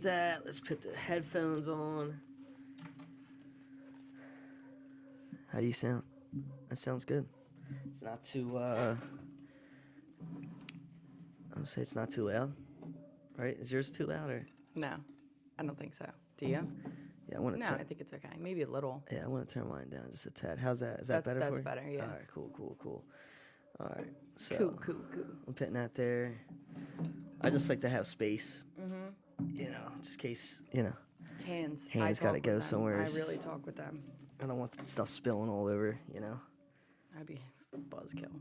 that. Let's put the headphones on. How do you sound? That sounds good. It's not too, I would say it's not too loud, right? Is yours too loud or? No, I don't think so. Do you? Yeah, I want to No, I think it's okay. Maybe a little. Yeah, I want to turn mine down just a tad. How's that? Is that better for you? That's better, yeah. All right, cool. All right, so Cool. I'm putting that there. I just like to have space, you know, just in case, you know. Hands Got to go somewhere. I really talk with them. I don't want the stuff spilling all over, you know. I'd be buzzkill.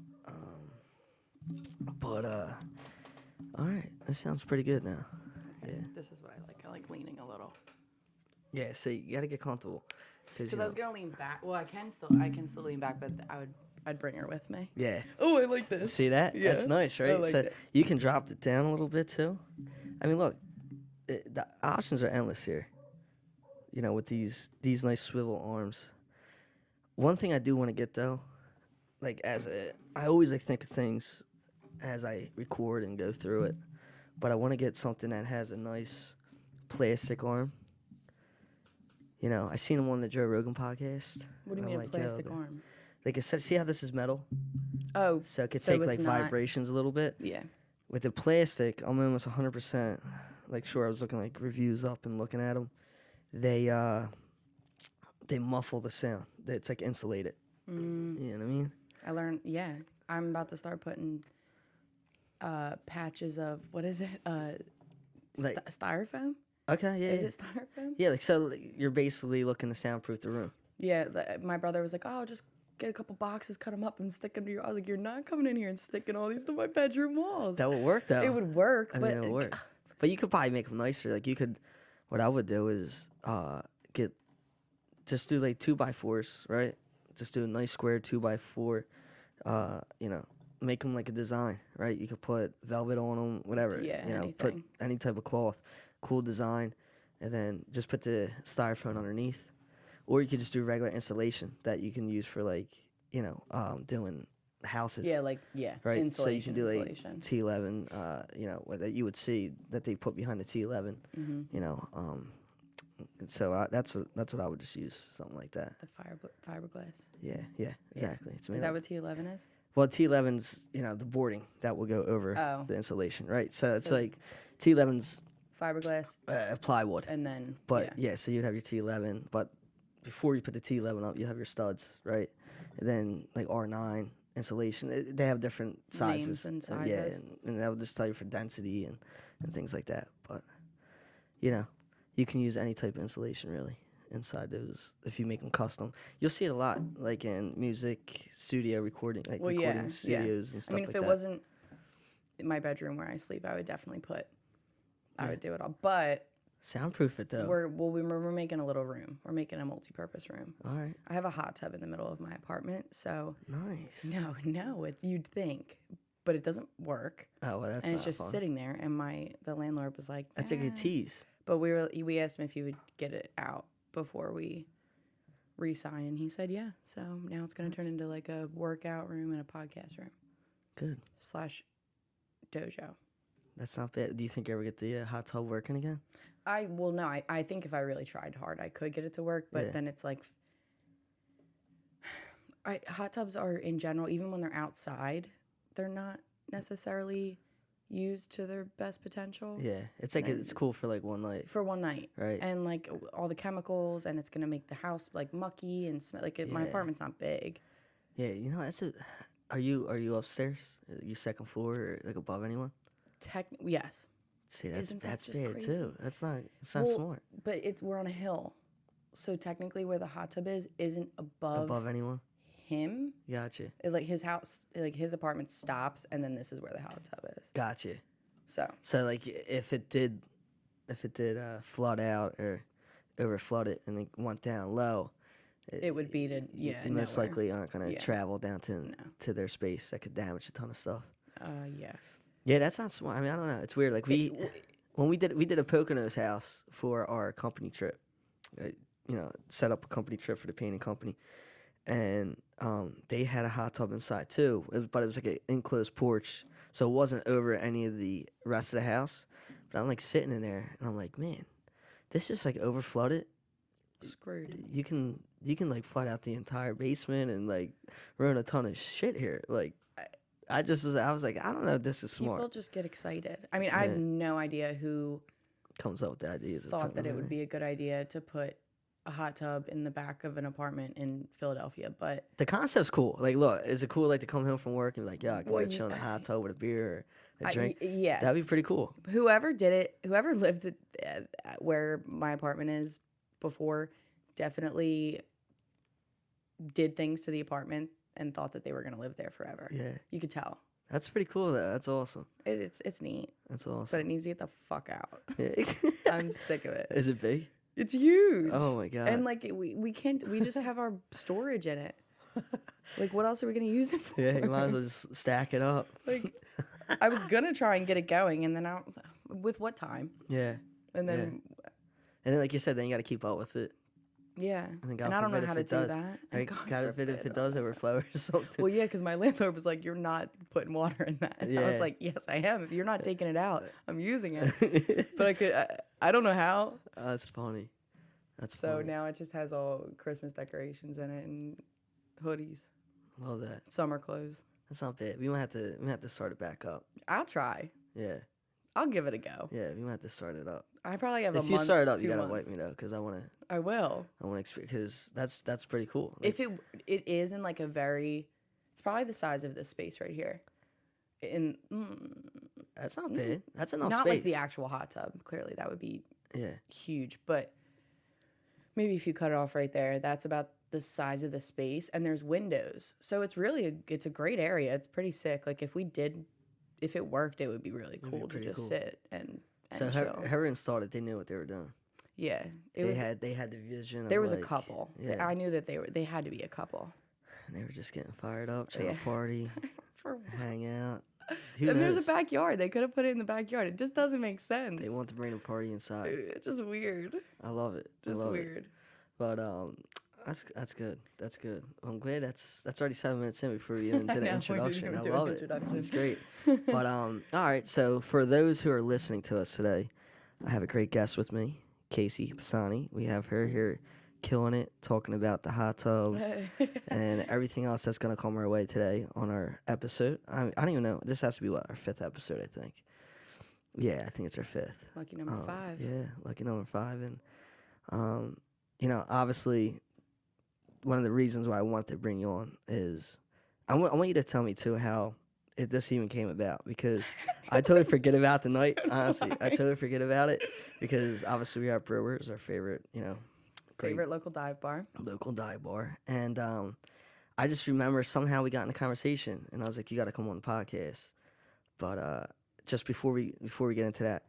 But all right, that sounds pretty good now. Okay, Yeah. this is what I like. I like leaning a little. Yeah, so you got to get comfortable. Because I was gonna lean back. Well, I can still lean back, but I'd bring her with me. Yeah. Oh, I like this. See that? Yeah. That's nice, right? I like so that. you can drop it down a little bit too. I mean, look, the options are endless here. You know, with these nice swivel arms. One thing I do want to get though, like I always like think of things as I record and go through it, but I want to get something that has a nice plastic arm. You know, I seen them on the Joe Rogan podcast. What do you and mean I'm a plastic yo, arm? Like I said, see how this is metal? Oh, So it could so take it's like not- vibrations a little bit. Yeah. With the plastic, I'm almost 100%. Like, sure, I was looking like reviews up and looking at them. They muffle the sound. It's like insulated. You know what I mean? I learned. Yeah, I'm about to start putting patches of what is it? Like- Styrofoam. Okay, yeah. Is yeah. it styrofoam? Yeah, like so you're basically looking to soundproof the room. Yeah. My brother was like, "Oh, just get a couple boxes, cut them up, and stick them to your." I was like, "You're not coming in here and sticking all these to my bedroom walls." That would work though. It would work, I but mean, it would work. But you could probably make them nicer. Like you could, what I would do is just do like 2x4s, right? Just do a nice square 2x4. You know, make them like a design, right? You could put velvet on them, whatever. Yeah, you know, put anything. any type of cloth, cool design, and then just put the styrofoam underneath. Or you could just do regular insulation that you can use for like, you know, doing houses. yeah, Right, insulation. so you can do like insulation. T11, you know, that you would see that they put behind the T11, you know. And so that's what I would just use, something like that. The fiberglass. Yeah, exactly. It's made Is that up- what T11 is? Well, T11's, you know, the boarding that will go over Oh. the insulation, right? So it's So- like T11's Fiberglass, plywood, and then but yeah, so you'd have your T11, but before you put the T11 up, you have your studs, right? And then like R9 insulation, they have different sizes. Names and Yeah, sizes. and that will just tell you for density and things like that. But you know, you can use any type of insulation really inside those if you make them custom. You'll see it a lot, like in music studio recording, like recording studios and stuff I mean, like if it that. wasn't in my bedroom where I sleep, I would definitely I would do it all. But Soundproof it though. we're making a little room. We're making a multi-purpose room. All right, I have a hot tub in the middle of my apartment, so nice. no, it's you'd think, but it doesn't work, Oh well, that's and it's not just fun. sitting there. And the landlord was like, That's like a tease. But we asked him if he would get it out before we re-sign, and he said yeah. So now it's going to turn into like a workout room and a podcast room Good. / dojo. That's not bad. Do you think you ever get the hot tub working again? I think if I really tried hard, I could get it to work, but Yeah. then it's like hot tubs are in general, even when they're outside, they're not necessarily used to their best potential. Yeah, it's like it's cool for like one night. For one night, Right. And like all the chemicals, and it's gonna make the house like mucky and smell. Like my Yeah. apartment's not big. Yeah, you know that's it. Are you upstairs? Are you second floor or like above anyone? Yes, See, that's Isn't that that's just bad crazy? too. It's not Well, smart. but we're on a hill, so technically where the hot tub isn't above anyone? him. Gotcha. Like his house, like his apartment stops, and then this is where the hot tub is. Gotcha. So So like if it did flood out or over flood it and it went down low, it would be to you most nowhere. likely aren't gonna Yeah. travel down to their space. That could damage a ton of stuff. Yeah. Yeah, that's not smart. I mean, I don't know. It's weird. Like when we did a Poconos house for our company trip. You know, set up a company trip for the painting company, and they had a hot tub inside too. But it was like an enclosed porch, so it wasn't over any of the rest of the house. But I'm like sitting in there, and I'm like, man, this just like over flooded. Screwed. You can like flood out the entire basement and like ruin a ton of shit here. Like I was like, I don't know if this is smart. People just get excited. I mean, I have no idea who comes up with the ideas. thought that it would be a good idea to put a hot tub in the back of an apartment in Philadelphia, but the concept's cool. Like, look, is it cool like to come home from work and be like, yeah, I can go chill in a hot tub with a beer or a drink? Yeah, that'd be pretty cool. Whoever did it, whoever lived where my apartment is before, definitely did things to the apartment and thought that they were going to live there forever. Yeah, you could tell. That's pretty cool though. That's awesome. It's neat. That's awesome. But it needs to get the fuck out. Yeah. I'm sick of it. Is it big? It's huge. Oh my god. And like we can't. We just have our storage in it. Like what else are we gonna use it for? Yeah, you might as well just stack it up. Like I was gonna try and get it going, and then with what time? Yeah. And then and then like you said, then you got to keep up with it. Yeah. And I don't know how to do that. Right? God forbid if it does overflow or something. Well, yeah, because my landlord was like, "You're not putting water in that." And I was like, "Yes, I am. If you're not taking it out, I'm using it." But I don't know how. That's funny. So now it just has all Christmas decorations in it and hoodies. Love that. Summer clothes. That's not bad. We might have to start it back up. I'll try. Yeah. I'll give it a go. Yeah, we might have to start it up. I probably have if a you month, start it up, 2 you gotta months. wipe me though, because I want to. I will. I want to experience because that's pretty cool. Like, If it is in like a very, it's probably the size of this space right here. That's not big. That's enough not space. like the actual hot tub. Clearly, that would be Yeah. huge. But maybe if you cut it off right there, that's about the size of the space. And there's windows, so it's really it's a great area. It's pretty sick. Like if it worked, it would be really cool to just sit and So chill. whoever installed it, they knew what they were doing. Yeah, They had the vision. There of was a like, couple. Yeah. I knew that they had to be a couple. And they were just getting fired up, trying to party, hang out. Who And knows? there's a backyard. They could have put it in the backyard. It just doesn't make sense. They want to bring a party inside. It's just weird. I love it. Just weird. It. But that's good. That's good. I'm glad that's already 7 minutes in before we even did an introduction. I love it. It's great. But all right. So for those who are listening to us today, I have a great guest with me, Kacie Pisani. We have her here killing it, talking about the hot tub and everything else that's going to come our way today on our episode. I don't even know. This has to be our 5th episode, I think. Yeah, I think it's our 5th. Lucky number 5. Yeah, lucky number 5. And, obviously, one of the reasons why I wanted to bring you on is I want you to tell me, too, how this even came about, because I totally forget about the night, honestly. I totally forget about it because, obviously, we are Brewers, our favorite, Favorite local dive bar. Local dive bar. And I just remember somehow we got in a conversation, and I was like, you got to come on the podcast. But just before we get into that,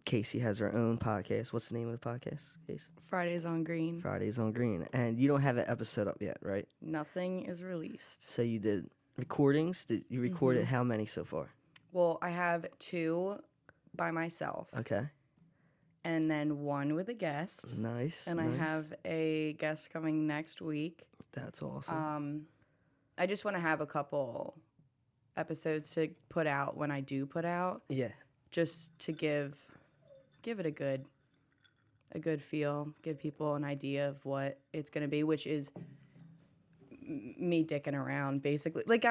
Kacie has her own podcast. What's the name of the podcast, Kacie? Fridays on Green. Fridays on Green. And you don't have an episode up yet, right? Nothing is released. So you did recordings. Did you recorded how many so far? Well, I have 2 by myself. Okay. And then 1 with a guest. Nice. And nice. I have a guest coming next week. That's awesome. I just want to have a couple episodes to put out when I do put out. Yeah. Just to give it a good feel, give people an idea of what it's going to be, which is me dicking around, basically. Like,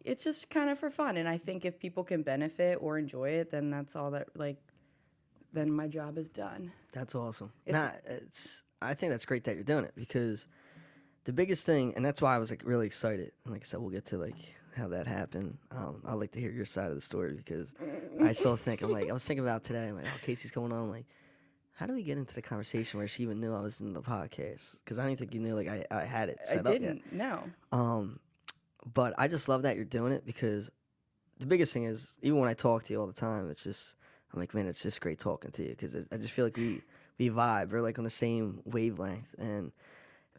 it's just kind of for fun. And I think if people can benefit or enjoy it, then that's all that, then my job is done. That's awesome. I think that's great that you're doing it, because the biggest thing, and that's why I was really excited. And like I said, we'll get to how that happened. I'd like to hear your side of the story, because I still think I was thinking about today. I'm like, oh, Kacie's coming on. I'm like, how do we get into the conversation where she even knew I was in the podcast? Because I don't think you knew I had it set up yet. I didn't. No. But I just love that you're doing it, because the biggest thing is, even when I talk to you all the time, it's just, I'm like, man, it's just great talking to you, because I just feel like we vibe. We're on the same wavelength, and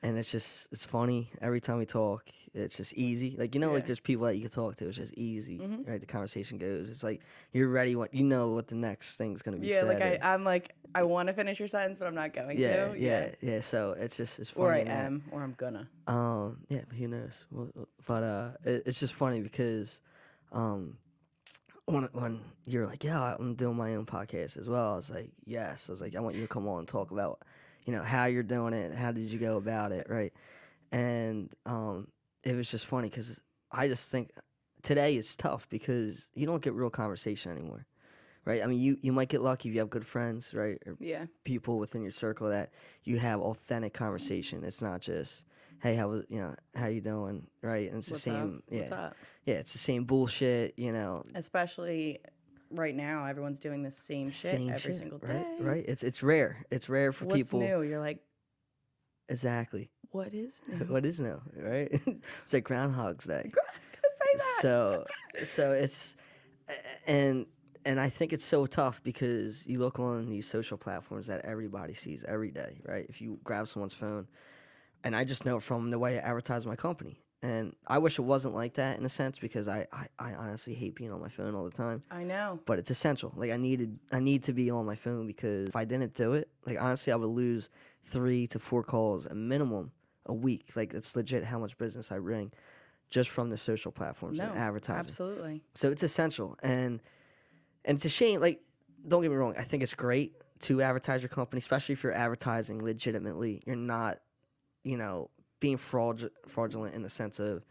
it's funny every time we talk. It's just easy. There's people that you can talk to. It's just easy, right? The conversation goes. It's like you're ready. What the next thing's gonna be. Yeah, said. I'm like, I want to finish your sentence, but I'm not going to. Yeah. So it's funny. Or I am, or I'm gonna. Yeah, but who knows? But it's just funny because, when you're like, yeah, I'm doing my own podcast as well, I was like, yes. I was like, I want you to come on and talk about, how you're doing it, how did you go about it, right? And it was just funny because I just think today is tough because you don't get real conversation anymore, right? I mean, you might get lucky if you have good friends, right, or Yeah. people within your circle that you have authentic conversation. It's not just, hey, how you doing, right? And it's the What's same, up? What's up? yeah, it's the same bullshit, Especially right now, everyone's doing the same shit every single day. right? It's rare. It's rare for What's people. new? You're like, Exactly. what is new? What is new, right? It's like Groundhog's Day. I was gonna say that. So it's and I think it's so tough because you look on these social platforms that everybody sees every day, right? If you grab someone's phone, and I just know it from the way I advertise my company. And I wish it wasn't like that in a sense because I honestly hate being on my phone all the time. I know. But it's essential. Like I need to be on my phone because if I didn't do it, like honestly I would lose 3 to 4 calls a minimum a week. Like it's legit how much business I bring just from the social platforms and advertising. Absolutely. So it's essential. And it's a shame, like, don't get me wrong, I think it's great to advertise your company, especially if you're advertising legitimately. You're not, being fraudulent in the sense of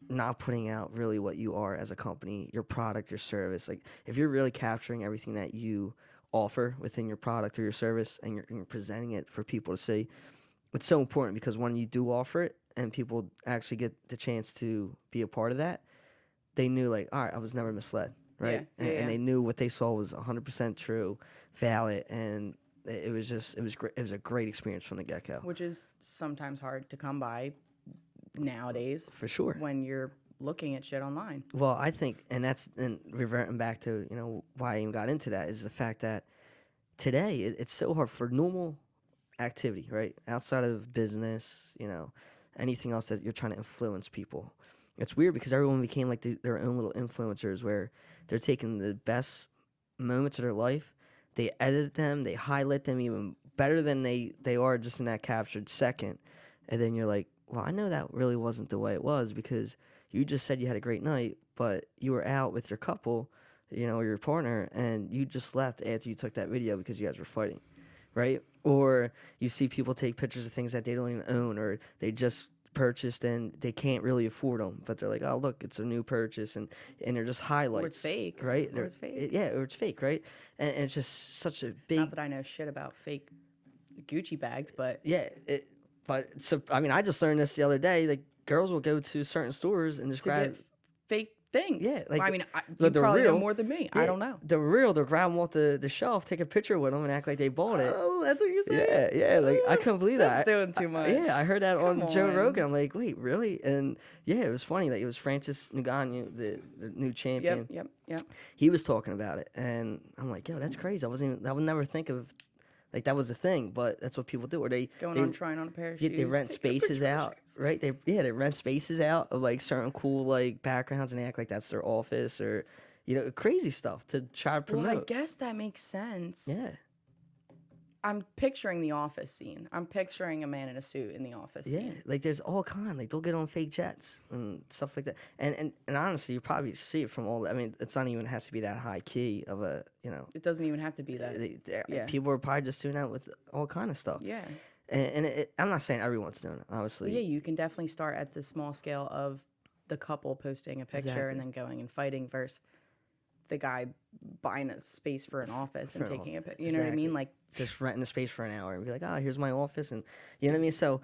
not putting out really what you are as a company, your product, your service. Like, if you're really capturing everything that you offer within your product or your service and you're presenting it for people to see, it's so important because when you do offer it and people actually get the chance to be a part of that, they knew, like, all right, I was never misled, right? Yeah, And they knew what they saw was 100% true, valid, and it was great. It was a great experience from the get-go. Which is sometimes hard to come by nowadays. For sure. When you're looking at shit online. Well, I think, and reverting back to, why I even got into that is the fact that today it's so hard for normal activity, right? Outside of business, anything else that you're trying to influence people. It's weird because everyone became like their own little influencers where they're taking the best moments of their life, they edit them, they highlight them even better than they are just in that captured second. And then you're like, well, I know that really wasn't the way it was because you just said you had a great night, but you were out with your couple, or your partner, and you just left after you took that video because you guys were fighting, right? Or you see people take pictures of things that they don't even own or they just purchased and they can't really afford them, but they're like, oh, look, it's a new purchase, and they're just highlights. Or it's fake. Right? Or it's fake. Or it's fake, right? And it's just such a big... Not that I know shit about fake Gucci bags, but... Yeah, I mean, I just learned this the other day. Like, girls will go to certain stores and just grab... get fake things. Yeah, like well, I mean, you probably know more than me. Yeah, I don't know. They'll grab them off the shelf, take a picture with them, and act like they bought it. Oh, that's what you're saying? Yeah, like, I couldn't believe that. That's doing too much. Yeah, I heard that Come on Joe on. Rogan. I'm like, wait, really? And yeah, it was funny. Like, it was Francis Ngannou, the new champion. Yep. He was talking about it, and I'm like, yo, that's crazy. I would never think of, like, that was a thing, but that's what people do. Or they trying on a pair of yeah, shoes. they rent spaces out, right? They rent spaces out of like certain cool like backgrounds, and they act like that's their office or, crazy stuff to try to promote. Well, I guess that makes sense. Yeah. I'm picturing the office scene. I'm picturing a man in a suit in the office Yeah, scene. like there's all kind. Like they'll get on fake jets and stuff like that. And honestly, you probably see it from all. I mean, it's not even has to be that high key of a It doesn't even have to be that. Yeah. People are probably just doing that with all kind of stuff. Yeah. And I'm not saying everyone's doing it, obviously. Well, yeah, you can definitely start at the small scale of the couple posting a picture and then going and fighting versus the guy buying a space for an office and taking a picture. You know what I mean? Like just renting a space for an hour and be like, oh, here's my office, and you know what I mean. So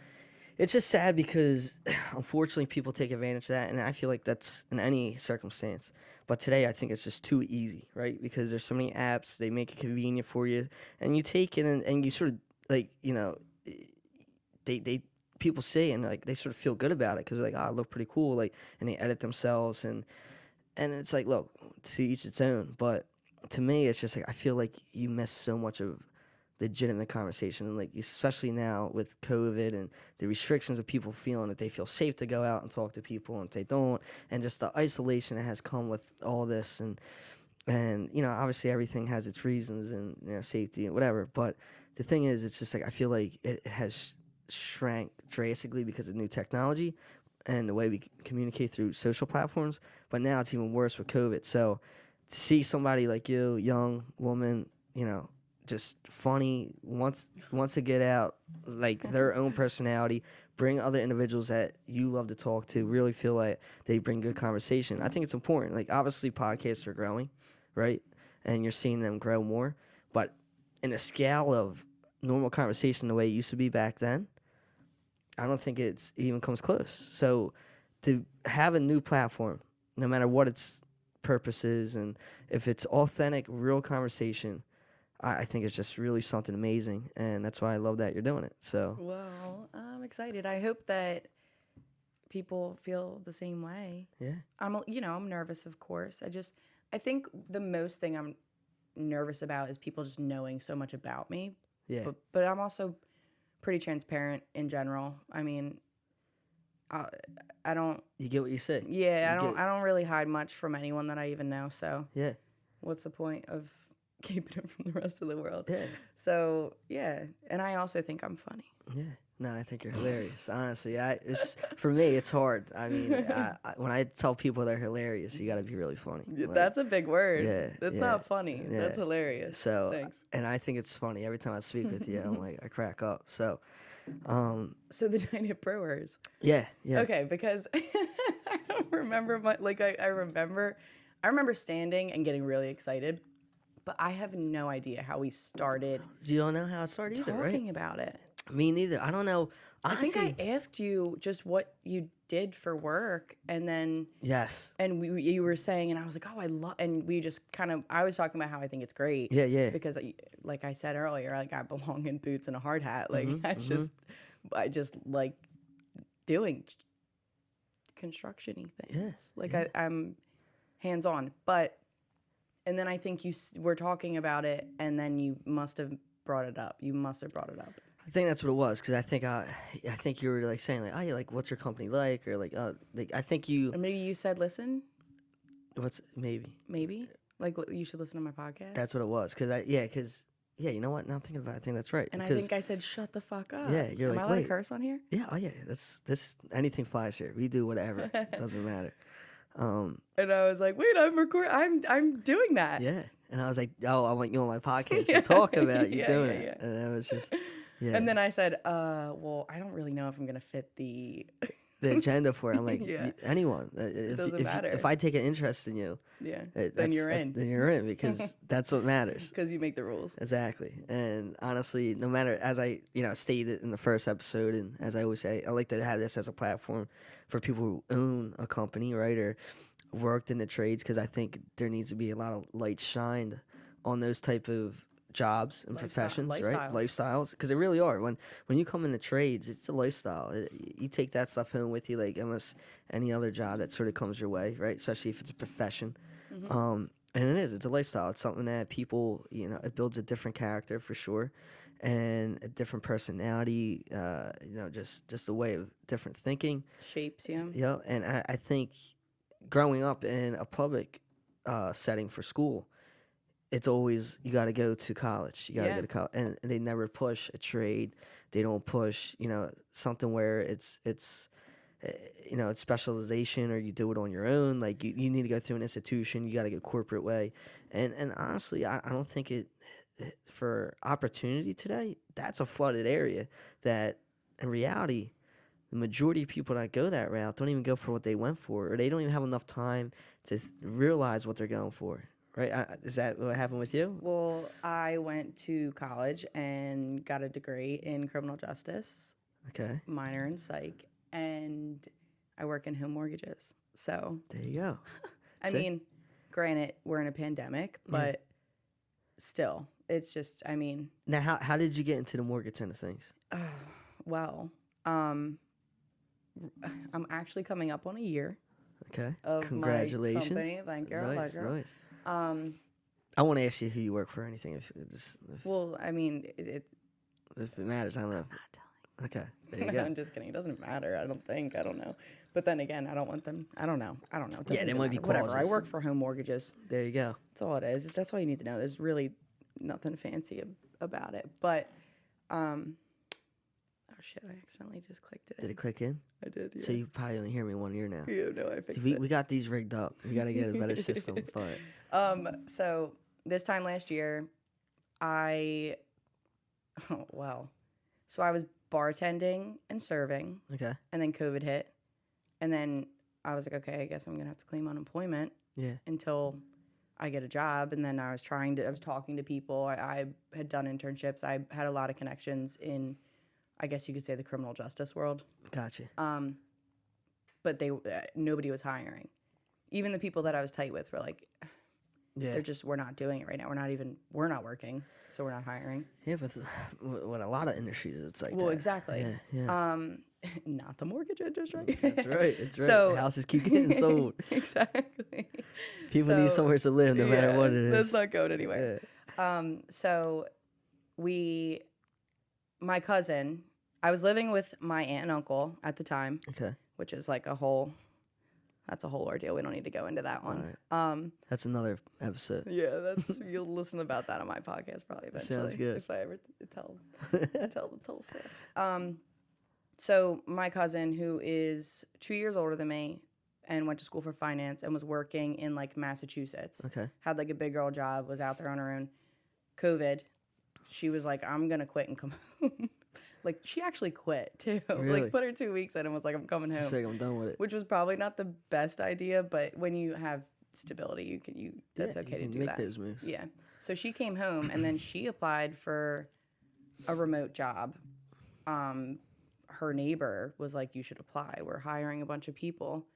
it's just sad because unfortunately people take advantage of that, and I feel like that's in any circumstance. But today I think it's just too easy, right? Because there's so many apps, they make it convenient for you, and you take it and you sort of like they people see and like they sort of feel good about it because they're like, oh, I look pretty cool, like, and they edit themselves and it's like, look, to each its own. But to me, it's just like I feel like you miss so much of legitimate conversation, and like especially now with COVID and the restrictions of people feeling that they feel safe to go out and talk to people, and if they don't, and just the isolation that has come with all this, and obviously everything has its reasons and safety and whatever. But the thing is, it's just like I feel like it has shrank drastically because of new technology. and the way we communicate through social platforms. But now it's even worse with COVID. So to see somebody like you, young woman, just funny, wants to get out, like their own personality, bring other individuals that you love to talk to, really feel like they bring good conversation. I think it's important. Like, obviously podcasts are growing, right? And you're seeing them grow more. But in a scale of normal conversation the way it used to be back then, I don't think it's even comes close. So to have a new platform, no matter what its purpose is, and if it's authentic, real conversation, I think it's just really something amazing, and that's why I love that you're doing it. So, Well, I'm excited. I hope that people feel the same way. yeah, I'm nervous, of course. I think the most thing I'm nervous about is people just knowing so much about me. yeah, But I'm also pretty transparent in general. I mean, I don't. you get what you say. Yeah, You I don't really hide much from anyone that I even know. So Yeah, what's the point of keeping it from the rest of the world? yeah, So yeah, and I also think I'm funny. yeah. No, I think you're hilarious. Honestly, it's for me, it's hard. I mean, when I tell people they're hilarious, you got to be really funny. Like, That's a big word. Yeah, That's yeah, not funny. yeah. That's hilarious. So, Thanks. and I think it's funny every time I speak with you. I'm like, I crack up. So, So the Night at Brewers. yeah. Okay, because I don't remember I remember standing and getting really excited, but I have no idea how we started You don't know how it started either, right? talking about it. Me neither. I don't know. Honestly, I think I asked you just what you did for work, and then yes. you were saying, and I was like, oh, I love, and we just I was talking about how I think it's great. Yeah. Because like I said earlier, like I belong in boots and a hard hat. Like Mm-hmm, I just like doing construction-y things. Yes, Like yeah. I'm hands-on, and then I think you were talking about it, and then you must have brought it up. I think that's what it was, because I think you were like saying like, oh, yeah, like what's your company like, or like, I think you, Or maybe you said, listen, what's maybe like you should listen to my podcast. that's what it was, because you know what? Now I'm thinking about it, I think that's right. And I because, think I said, shut the fuck up. Yeah, you're Am like, I allowed to wait. curse on here? Yeah, oh yeah, this anything flies here. We do whatever, doesn't matter. And I was like, wait, I'm recording. I'm doing that. Yeah, and I was like, oh, I want you on my podcast to talk about you doing it, yeah. and that was just. Yeah. And then I said, well, I don't really know if I'm going to fit the agenda for it. I'm like, Yeah. anyone. doesn't matter. If I take an interest in you, then you're in. Then you're in, because that's what matters. Because you make the rules. Exactly. And honestly, no matter, as I stated in the first episode, and as I always say, I like to have this as a platform for people who own a company, right, or worked in the trades, because I think there needs to be a lot of light shined on those type of jobs and professions, right? Lifestyles, because they really are. When you come into trades, it's a lifestyle. You take that stuff home with you, like almost any other job that sort of comes your way, right? Especially if it's a profession. And it's a lifestyle. It's something that people, it builds a different character for sure, and a different personality. Just a way of different thinking. Shapes you. Yeah, and I think growing up in a public setting for school, it's always, you got to go to college. You got to go to college, and they never push a trade. They don't push, something where it's it's specialization, or you do it on your own. Like you need to go through an institution. You got to go corporate way, and honestly, I don't think it for opportunity today. That's a flooded area. That in reality, the majority of people that go that route don't even go for what they went for, or they don't even have enough time to realize what they're going for. Right? Is that what happened with you? Well, I went to college and got a degree in criminal justice. Okay. Minor in psych, and I work in home mortgages. So there you go. I mean, granted, we're in a pandemic, but still, it's just, Now, how did you get into the mortgage end of things? Well, I'm actually coming up on a year. Okay. Of Congratulations. My company. Thank you. Nice. I won't ask you who you work for or anything. If it matters, I don't know. I'm not telling. Okay, there you go. I'm just kidding. It doesn't matter. I don't know. But then again, I don't want them. I don't know. It Yeah, there might be whatever. clauses. I work for home mortgages. There you go. That's all it is. That's all you need to know. There's really nothing fancy about it. But, all shit! I accidentally just clicked it. Did it click in? I did. Yeah. So you probably only hear me one ear now. Yeah, no, I fixed We got these rigged up. We got to get a better system for it. So this time last year, oh wow. So I was bartending and serving, Okay. and then COVID hit, and then I was like, okay, I guess I'm gonna have to claim unemployment Yeah. until I get a job. And then I was talking to people. I had done internships. I had a lot of connections in, I guess you could say, the criminal justice world. Gotcha. But nobody was hiring. Even the people that I was tight with were like, Yeah. we're not doing it right now. We're not working, so we're not hiring. Yeah, but with a lot of industries, it's like Well, that. exactly. Yeah. Not the mortgage industry. That's right. It's right. So, houses keep getting sold. Exactly. People need somewhere to live no matter what it is. That's not going anywhere. Yeah. So my cousin, I was living with my aunt and uncle at the time, Okay. which is like that's a whole ordeal. We don't need to go into that one. Right. That's another episode. Yeah, you'll listen about that on my podcast probably eventually. Sounds good. If I ever tell the whole story. So my cousin, who is 2 years older than me and went to school for finance and was working in like Massachusetts, Okay. had like a big girl job, was out there on her own. COVID, she was like, I'm gonna quit and come home. Like, she actually quit too. Really? Like, put her 2 weeks in and was like, I'm coming home. Just like I'm done with it. Which was probably not the best idea, but when you have stability, that's okay you to can do make that. those moves. Yeah. So she came home and then she applied for a remote job. Her neighbor was like, you should apply. We're hiring a bunch of people.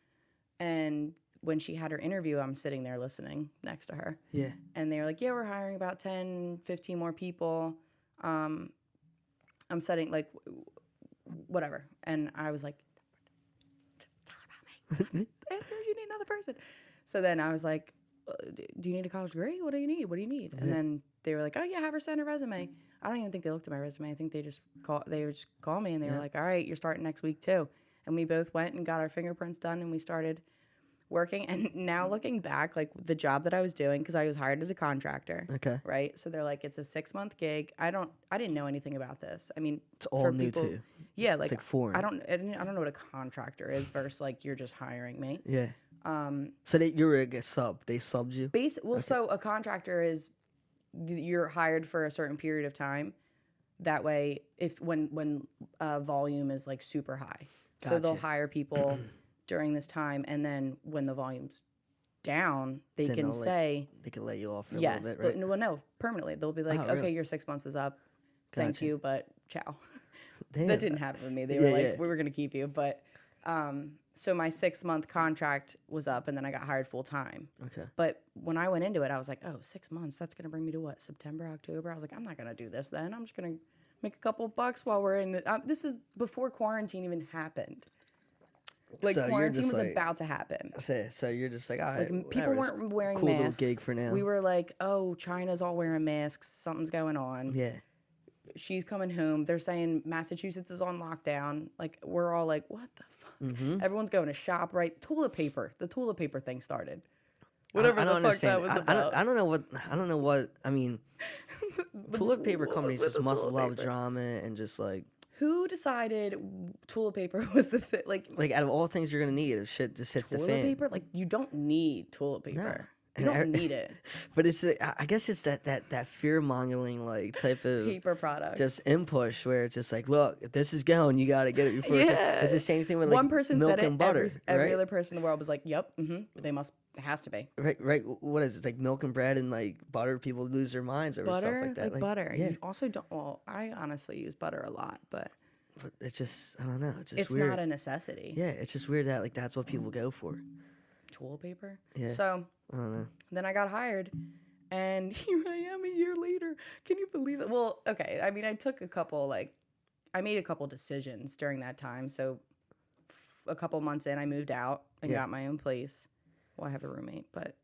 And when she had her interview, I'm sitting there listening next to her. Yeah. And they were like, yeah, we're hiring about 10, 15 more people. I'm setting, like, whatever. And I was like, tell her about me. Ask her if you need another person. So then I was like, do you need a college degree? What do you need? What do you need? And then they were like, oh, yeah, have her send her resume. I don't even think they looked at my resume. I think they just called me and they were like, all right, you're starting next week too. And we both went and got our fingerprints done and we started working. And now looking back, like the job that I was doing, because I was hired as a contractor. Okay. Right. So they're like, it's a 6-month gig. I didn't know anything about this. I mean, It's all new too. Yeah. Like, It's like foreign. I don't know what a contractor is versus like, you're just hiring me. Yeah. So you were a sub. They subbed you? So a contractor is you're hired for a certain period of time. That way, when volume is like super high, so they'll Gotcha. hire people during this time, and then when the volume's down, they Then can they'll, say they can let you off for yes. a little bit, right? No, permanently. They'll be like, Oh, okay, really? your 6 months is up. Thank Gotcha. you, but ciao. Damn. That didn't happen with me. They were Yeah, like, yeah. we were gonna keep you, but. So my 6-month contract was up, and then I got hired full time. Okay. But when I went into it, I was like, oh, 6 months, that's going to bring me to what, September, October? I was like, I'm not going to do this then. I'm just going to make a couple bucks while we're in the, this is before quarantine even happened. Like, So you're quarantine just was like- about to happen. So you're just like, all right, Like, people whatever, it's weren't wearing cool masks. little gig for now. We were like, oh, China's all wearing masks. Something's going on. Yeah. She's coming home. They're saying Massachusetts is on lockdown. Like, we're all like, what the fuck? Mm-hmm. Everyone's going to shop, right? Toilet paper. The toilet paper thing started. Whatever I the don't fuck that understand. was I about. don't know what. I mean, toilet paper What was companies with just the must toilet love paper? drama and just like Who decided toilet paper was the thing? Like out of all things you're gonna need, if shit just hits the toilet fan. paper? Like, you don't need toilet paper. You And don't need it. But it's I guess it's that fear mongering like type of Paper product. just inpush where it's just like, look, if this is going, you got to get it before. Yeah. It's the same thing with like One person milk said it. and butter, Every right? other person in the world was like, "Yep, it has to be Right. What is it? It's like milk and bread and like butter. People lose their minds over butter, stuff like that. like butter." Yeah. You also don't. Well, I honestly use butter a lot, but But it's just I don't know. It's just it's weird. not a necessity. Yeah, it's just weird that like that's what people go for. Toilet paper. Yeah. So I don't know. then I got hired, and here I am a year later. Can you believe it? Well, okay. I mean, I made a couple decisions during that time. So a couple months in, I moved out and Yeah. got my own place. Well, I have a roommate, but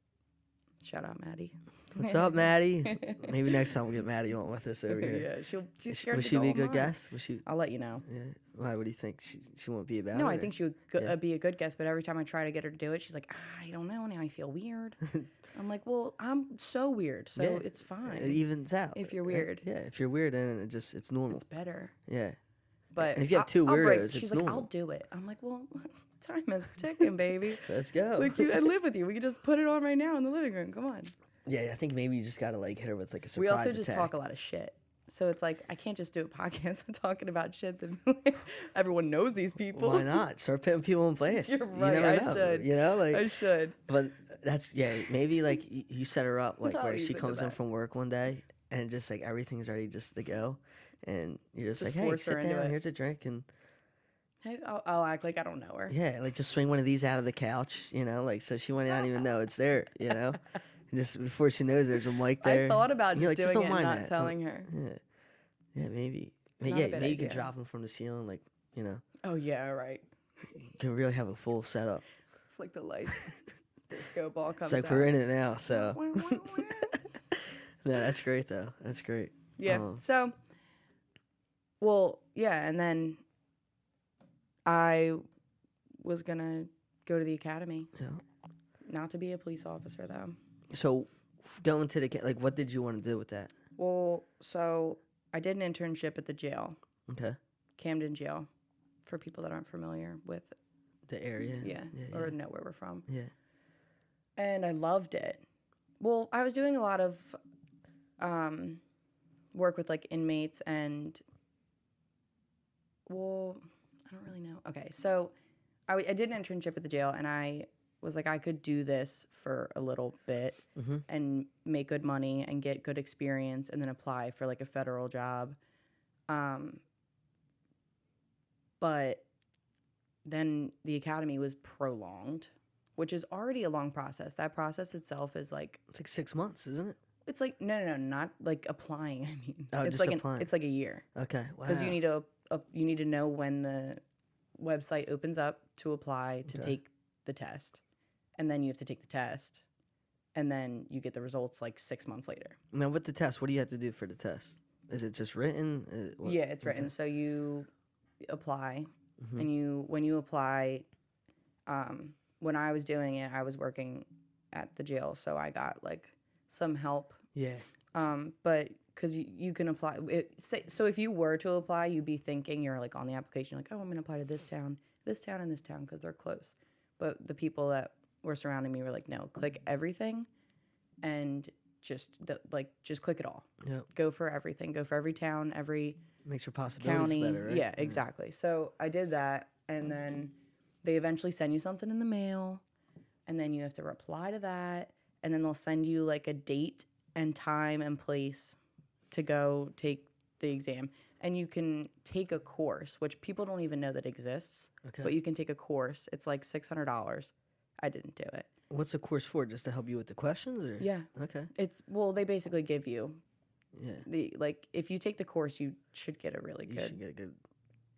shout out Maddie. What's up, Maddie? Maybe next time we'll get Maddie on with us over here. Yeah, she's scared Would to she go be a good online. guest? Would she? I'll let you know. Yeah. Why? What do you think? She won't be about it? No, I or- think she would Yeah. be a good guest, but every time I try to get her to do it, she's like, I don't know. Now I feel weird. I'm like, well, I'm so weird, so Yeah. it's fine. It evens out. If you're right? weird. Yeah. If you're weird, then it's normal. It's better. Yeah. But And if you have two I'll break. weirdos, She's it's like, normal. I'll do it. I'm like, well, time is ticking, baby. Let's go. Like, I live with you. We can just put it on right now in the living room. Come on. Yeah, I think maybe you just gotta like hit her with like a surprise We also just attack. talk a lot of shit. So it's like, I can't just do a podcast talking about shit that everyone knows these people. Why not? Start putting people in place. You're right. You never I know, should. You know, like I should. But that's maybe like you set her up like I'll where use she it comes to in that. from work one day and just like everything's ready just to go, and you're just Just like, hey, force her sit into down. it. Here's a drink, and Hey, I'll act like I don't know her. yeah, like just swing one of these out of the couch, you know, like so she might not even know it's there, you know. And just before she knows there's a mic there. I thought about And you're just like, doing don't it and mind not that. telling her. Yeah, maybe. Not a Yeah, bad maybe you could idea. drop them from the ceiling, like you know, Oh, yeah, right. you can really have a full setup. Flick the lights. Disco ball comes It's like out. we're in it now, so. Wah, wah, wah. No, that's great though. That's great. Yeah. So, well, yeah, and then I was gonna go to the academy. Yeah. Not to be a police officer, though. So, going to the like, what did you want to do with that? Well, so I did an internship at the jail, Okay. Camden Jail, for people that aren't familiar with, The area. yeah, or know where we're from. Yeah. And I loved it. Well, I was doing a lot of work with like inmates and, well, I don't really know. Okay, so I did an internship at the jail, and I was like, I could do this for a little bit and make good money and get good experience and then apply for like a federal job. But then the academy was prolonged, which is already a long process. That process itself is like, It's like 6 months, isn't it? it's like, no, not like applying. I mean, Oh, it's just like applying. it's like a year. Okay. Wow. Because you need to know when the website opens up to apply to take the test, and then you have to take the test, and then you get the results like 6 months later. Now, with the test, what do you have to do for the test? Is it just written? Yeah, it's written. So you apply, and when you apply, when I was doing it, I was working at the jail, so I got like some help. Yeah. But because you can apply, so if you were to apply, you'd be thinking you're like on the application, like, oh, I'm going to apply to this town, and this town, because they're close. But the people that were surrounding me were like, no, click everything, and just click it all. Yep. Go for everything. Go for every town, every Makes your possibilities county. better, right? Yeah, exactly. So I did that, and then they eventually send you something in the mail, and then you have to reply to that, and then they'll send you like a date and time and place to go take the exam. And you can take a course, which people don't even know that exists. Okay. But you can take a course. It's like $600. I didn't do it. What's the course for? Just to help you with the questions, or? Yeah. Okay. They basically give you Yeah. if you take the course, you should get a really You good should get a good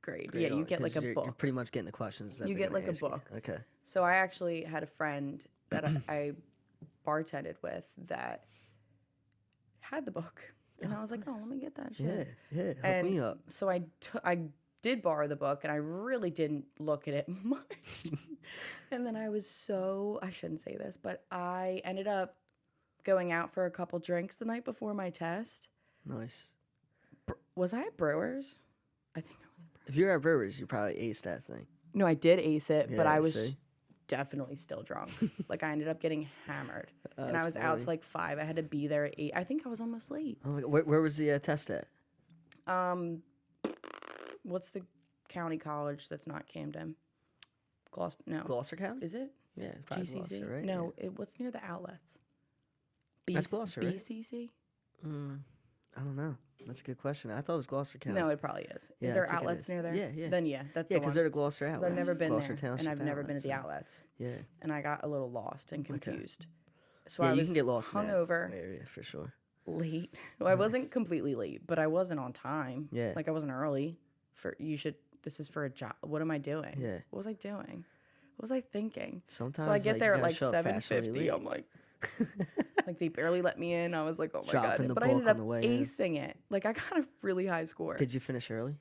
grade. grade Yeah, you on it, get like 'cause a you're book. pretty much getting the questions. That You they're get gonna like a ask you. book. Okay. So I actually had a friend that I bartended with that had the book. And I was like, oh, let me get that shit. Yeah. Hook And me up. so I did borrow the book, and I really didn't look at it much. And then I shouldn't say this, but I ended up going out for a couple drinks the night before my test. Nice. Was I at Brewers? I think I was at Brewers. If you're at Brewers, you probably aced that thing. No, I did ace it, but Yeah, I was see? definitely still drunk. Like, I ended up getting hammered. And I That's was out funny. to like 5. I had to be there at 8. I think I was almost late. Oh my God. Where was the test at? What's the county college that's not Camden? No. Gloucester County? Is it? Yeah, probably GCC? Gloucester, right? No, what's near the outlets? That's Gloucester, right? BCC? I don't know. That's a good question. I thought it was Gloucester County. No, it probably is. Yeah, Is I there think it outlets is. near there? Yeah. Then yeah, that's Yeah, the because one. they're the Gloucester 'Cause outlets. I've never been Gloucester there, and Township I've never been to the outlets, outlets. Yeah. And I got a little lost and confused. So Yeah, I you was can get lost in that hungover, area for sure. late. Well, I wasn't completely late, but I wasn't on time. Yeah. Like, I wasn't early. This is for a job. What am I doing? Yeah. What was I doing? What was I thinking? Sometimes So I get you there at gotta like show up fast when you 7:50. leave. I'm like, like they barely let me in. I was like, oh my Dropping God. the But I book ended on up the way in. acing it. Like, I got a really high score. Did you finish early?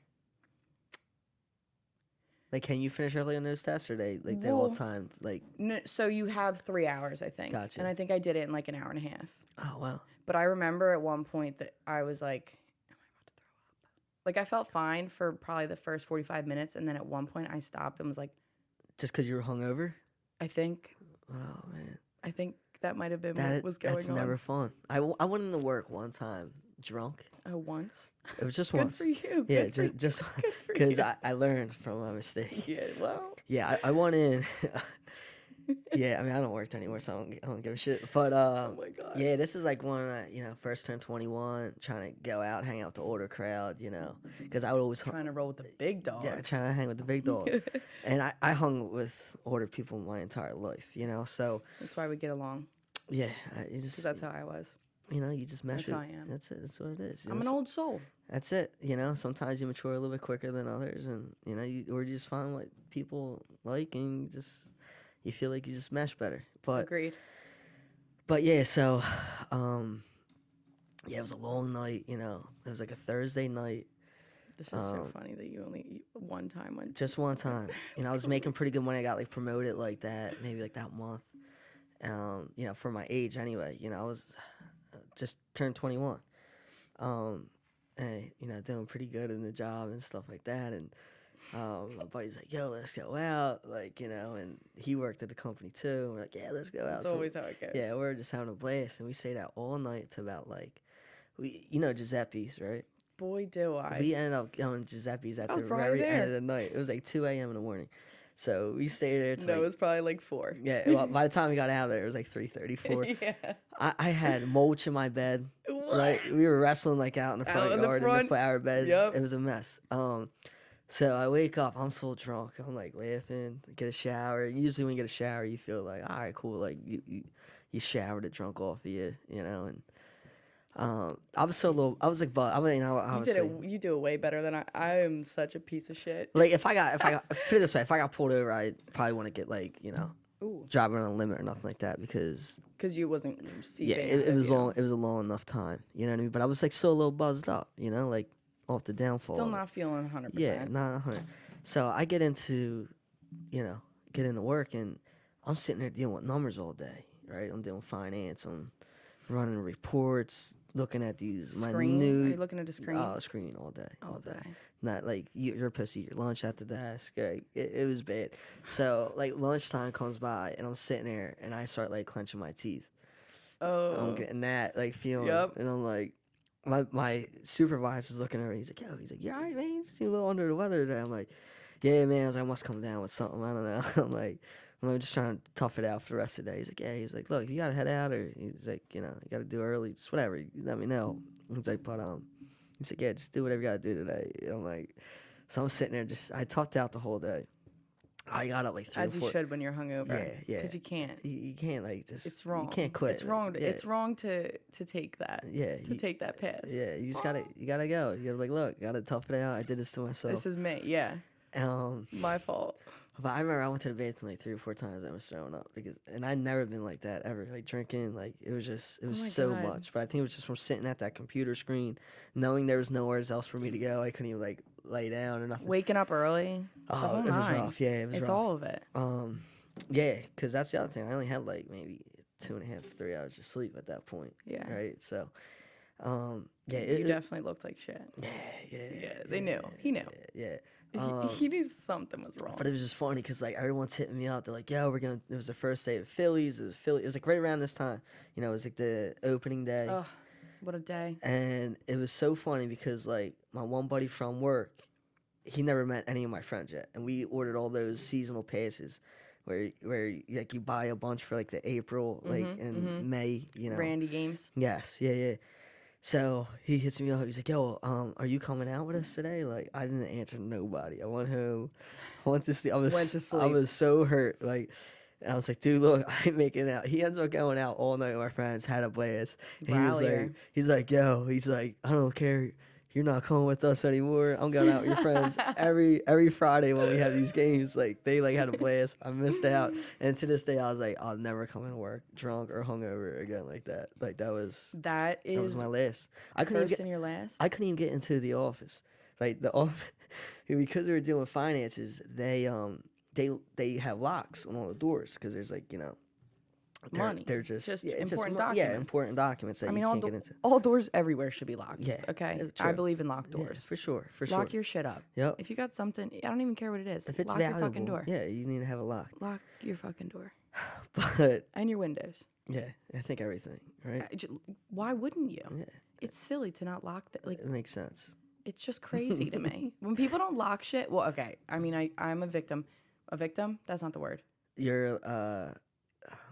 Like, can you finish early on those tests, or they're all Well, timed? Like, No, so you have 3 hours, I think. Gotcha. And I think I did it in like an hour and a half. oh wow. But I remember at one point that I was like, am I about to throw up? Like I felt fine for probably the first 45 minutes, and then at one point I stopped and was like, Just because you were hungover? I think Oh man, I think that might have been what was that's going on. never fun. I went into work one time drunk. Oh, once. It was just Good once. for you. Yeah, Good for you. just Good for because you. I learned from my mistake. Yeah. Well. Yeah, I went in. Yeah, I mean, I don't work there anymore, so I don't give a shit. But Oh my god. yeah, this is like when I, first turned 21, trying to go out, hang out with the older crowd, because I would always Trying to roll with the big dogs. yeah, trying to hang with the big dog. And I hung with older people my entire life, so That's why we get along. yeah, you just Because that's how I was. you just mesh That's with. how I am. That's it. That's what it is. I'm an old soul. That's it. Sometimes you mature a little bit quicker than others, and or you just find what people like, and you feel like you just mesh better. Agreed. But yeah, so yeah, it was a long night. It was like a Thursday night. This is so funny that you only one time went. Just one time. I was making pretty good money. I got like promoted like that, maybe like that month. For my age anyway. I was just turned 21. And doing pretty good in the job and stuff like that. And my buddy's like, "Yo, let's go out," and he worked at the company too. We're like, "Yeah, let's go out." That's always how it goes. Yeah, we're just having a blast, and we stayed out all night to about like, Giuseppe's, right? Boy, do I. We ended up going to Giuseppe's at I the was probably very end there. of the night. It was like 2 a.m. in the morning, so we stayed there. No, it was probably like 4. Yeah. Well, by the time we got out of there, it was like 3:34. Yeah. I had mulch in my bed. What? Like we were wrestling like out in the front in the yard in front? the flower beds. Yep. It was a mess. So I wake up, I'm so drunk. I'm like laughing, get a shower. Usually when you get a shower, you feel like, all right, cool. Like you showered it drunk off of you, and I was so low. I was like, but I mean, You do it way better than I. I am such a piece of shit. like if I got put it this way, if I got pulled over, I probably wouldn't get like Ooh. driving on a limit or nothing like that because Because you wasn't seething. yeah, it was long. It was a long enough time. You know what I mean? But I was like so low buzzed up. Like off the downfall. Still not feeling 100%. Yeah, not 100. So I get into work and I'm sitting there dealing with numbers all day, right? I'm doing finance. I'm running reports, looking at these Screen? Are minute. you looking at a screen? Screen all day. All day. Not like you're pussy. Your lunch at the desk. Like, it was bad. So like lunchtime comes by and I'm sitting there and I start like clenching my teeth. Oh. I'm getting that like feeling, Yep. and I'm like, my supervisor's looking over. He's like, "Yo," he's like, "You all right, man? You seem a little under the weather today." I'm like, "Yeah, man." I was like, "I must come down with something. I don't know." I'm just trying to tough it out for the rest of the day. He's like, "Yeah." He's like, "Look, you gotta head out, or he's like, you gotta do early, just whatever. You let me know." He's like, "But he's like, yeah, just do whatever you gotta do today." And I'm like, so I'm sitting there, I toughed out the whole day. I got up like 3 As or 4. you should when you're hungover. Yeah. Because you can't. You can't like just. It's wrong. You can't quit. It's wrong. Yeah. It's wrong to take that. Yeah, Take that pass. Yeah, you just gotta go. You gotta like, look, gotta tough it out. I did this to myself. This is me. Yeah. My fault. But I remember I went to the bathroom like 3 or 4 times. I was throwing up and I'd never been like that ever. Like drinking, like it was my so God. much. But I think it was just from sitting at that computer screen, knowing there was nowhere else for me to go. I couldn't even like lay down or nothing. Waking up early. Oh, it was rough. Yeah, it was It's rough. all of it. Yeah, because that's the other thing. I only had like maybe 2.5 to 3 hours of sleep at that point. Yeah. Right. So, yeah, You definitely looked like shit. Yeah. They knew. He knew. Yeah. He knew something was wrong. But it was just funny because like everyone's hitting me up. They're like, "Yo, it was the first day of Phillies. It was like right around this time. It was like the opening day. Ugh, what a day. And it was so funny because like my one buddy from work, he never met any of my friends yet, and we ordered all those seasonal passes where like you buy a bunch for like the April and May. Randy games. Yes, yeah. So he hits me up. He's like, "Yo, are you coming out with us today?" Like, I didn't answer nobody. I went home. I went to sleep. Went to sleep. I was so hurt. Like, and I was like, "Dude, look, I ain't making it out." He ends up going out all night with my friends. Had a blast. And he's like, "Yo," he's like, "I don't care. You're not coming with us anymore. I'm going out with your friends every Friday when we have these games." Like they like had a blast. I missed out, and to this day, I was like, I'll never come into work drunk or hungover again like that. Like that was my last. First and your last. I couldn't even get into the office. Like the office, because we were doing finances. They have locks on all the doors because there's like money. They're just important just, documents. Yeah, important documents that I mean, you all, can't get into. all doors everywhere should be locked. Yeah, Okay. true. I believe in locked Yeah, doors. for sure, Lock your shit up. Yep. If you got something, I don't even care what it is. If it's lock valuable, your fucking door. yeah, you need to have it locked. Lock your fucking door. But And your windows. yeah, I think everything, right? Why wouldn't you? Yeah, It's silly to not lock that. Like, it makes sense. it's just crazy to me when people don't lock shit. Well, okay. I mean, I'm a victim. A victim? That's not the word. You're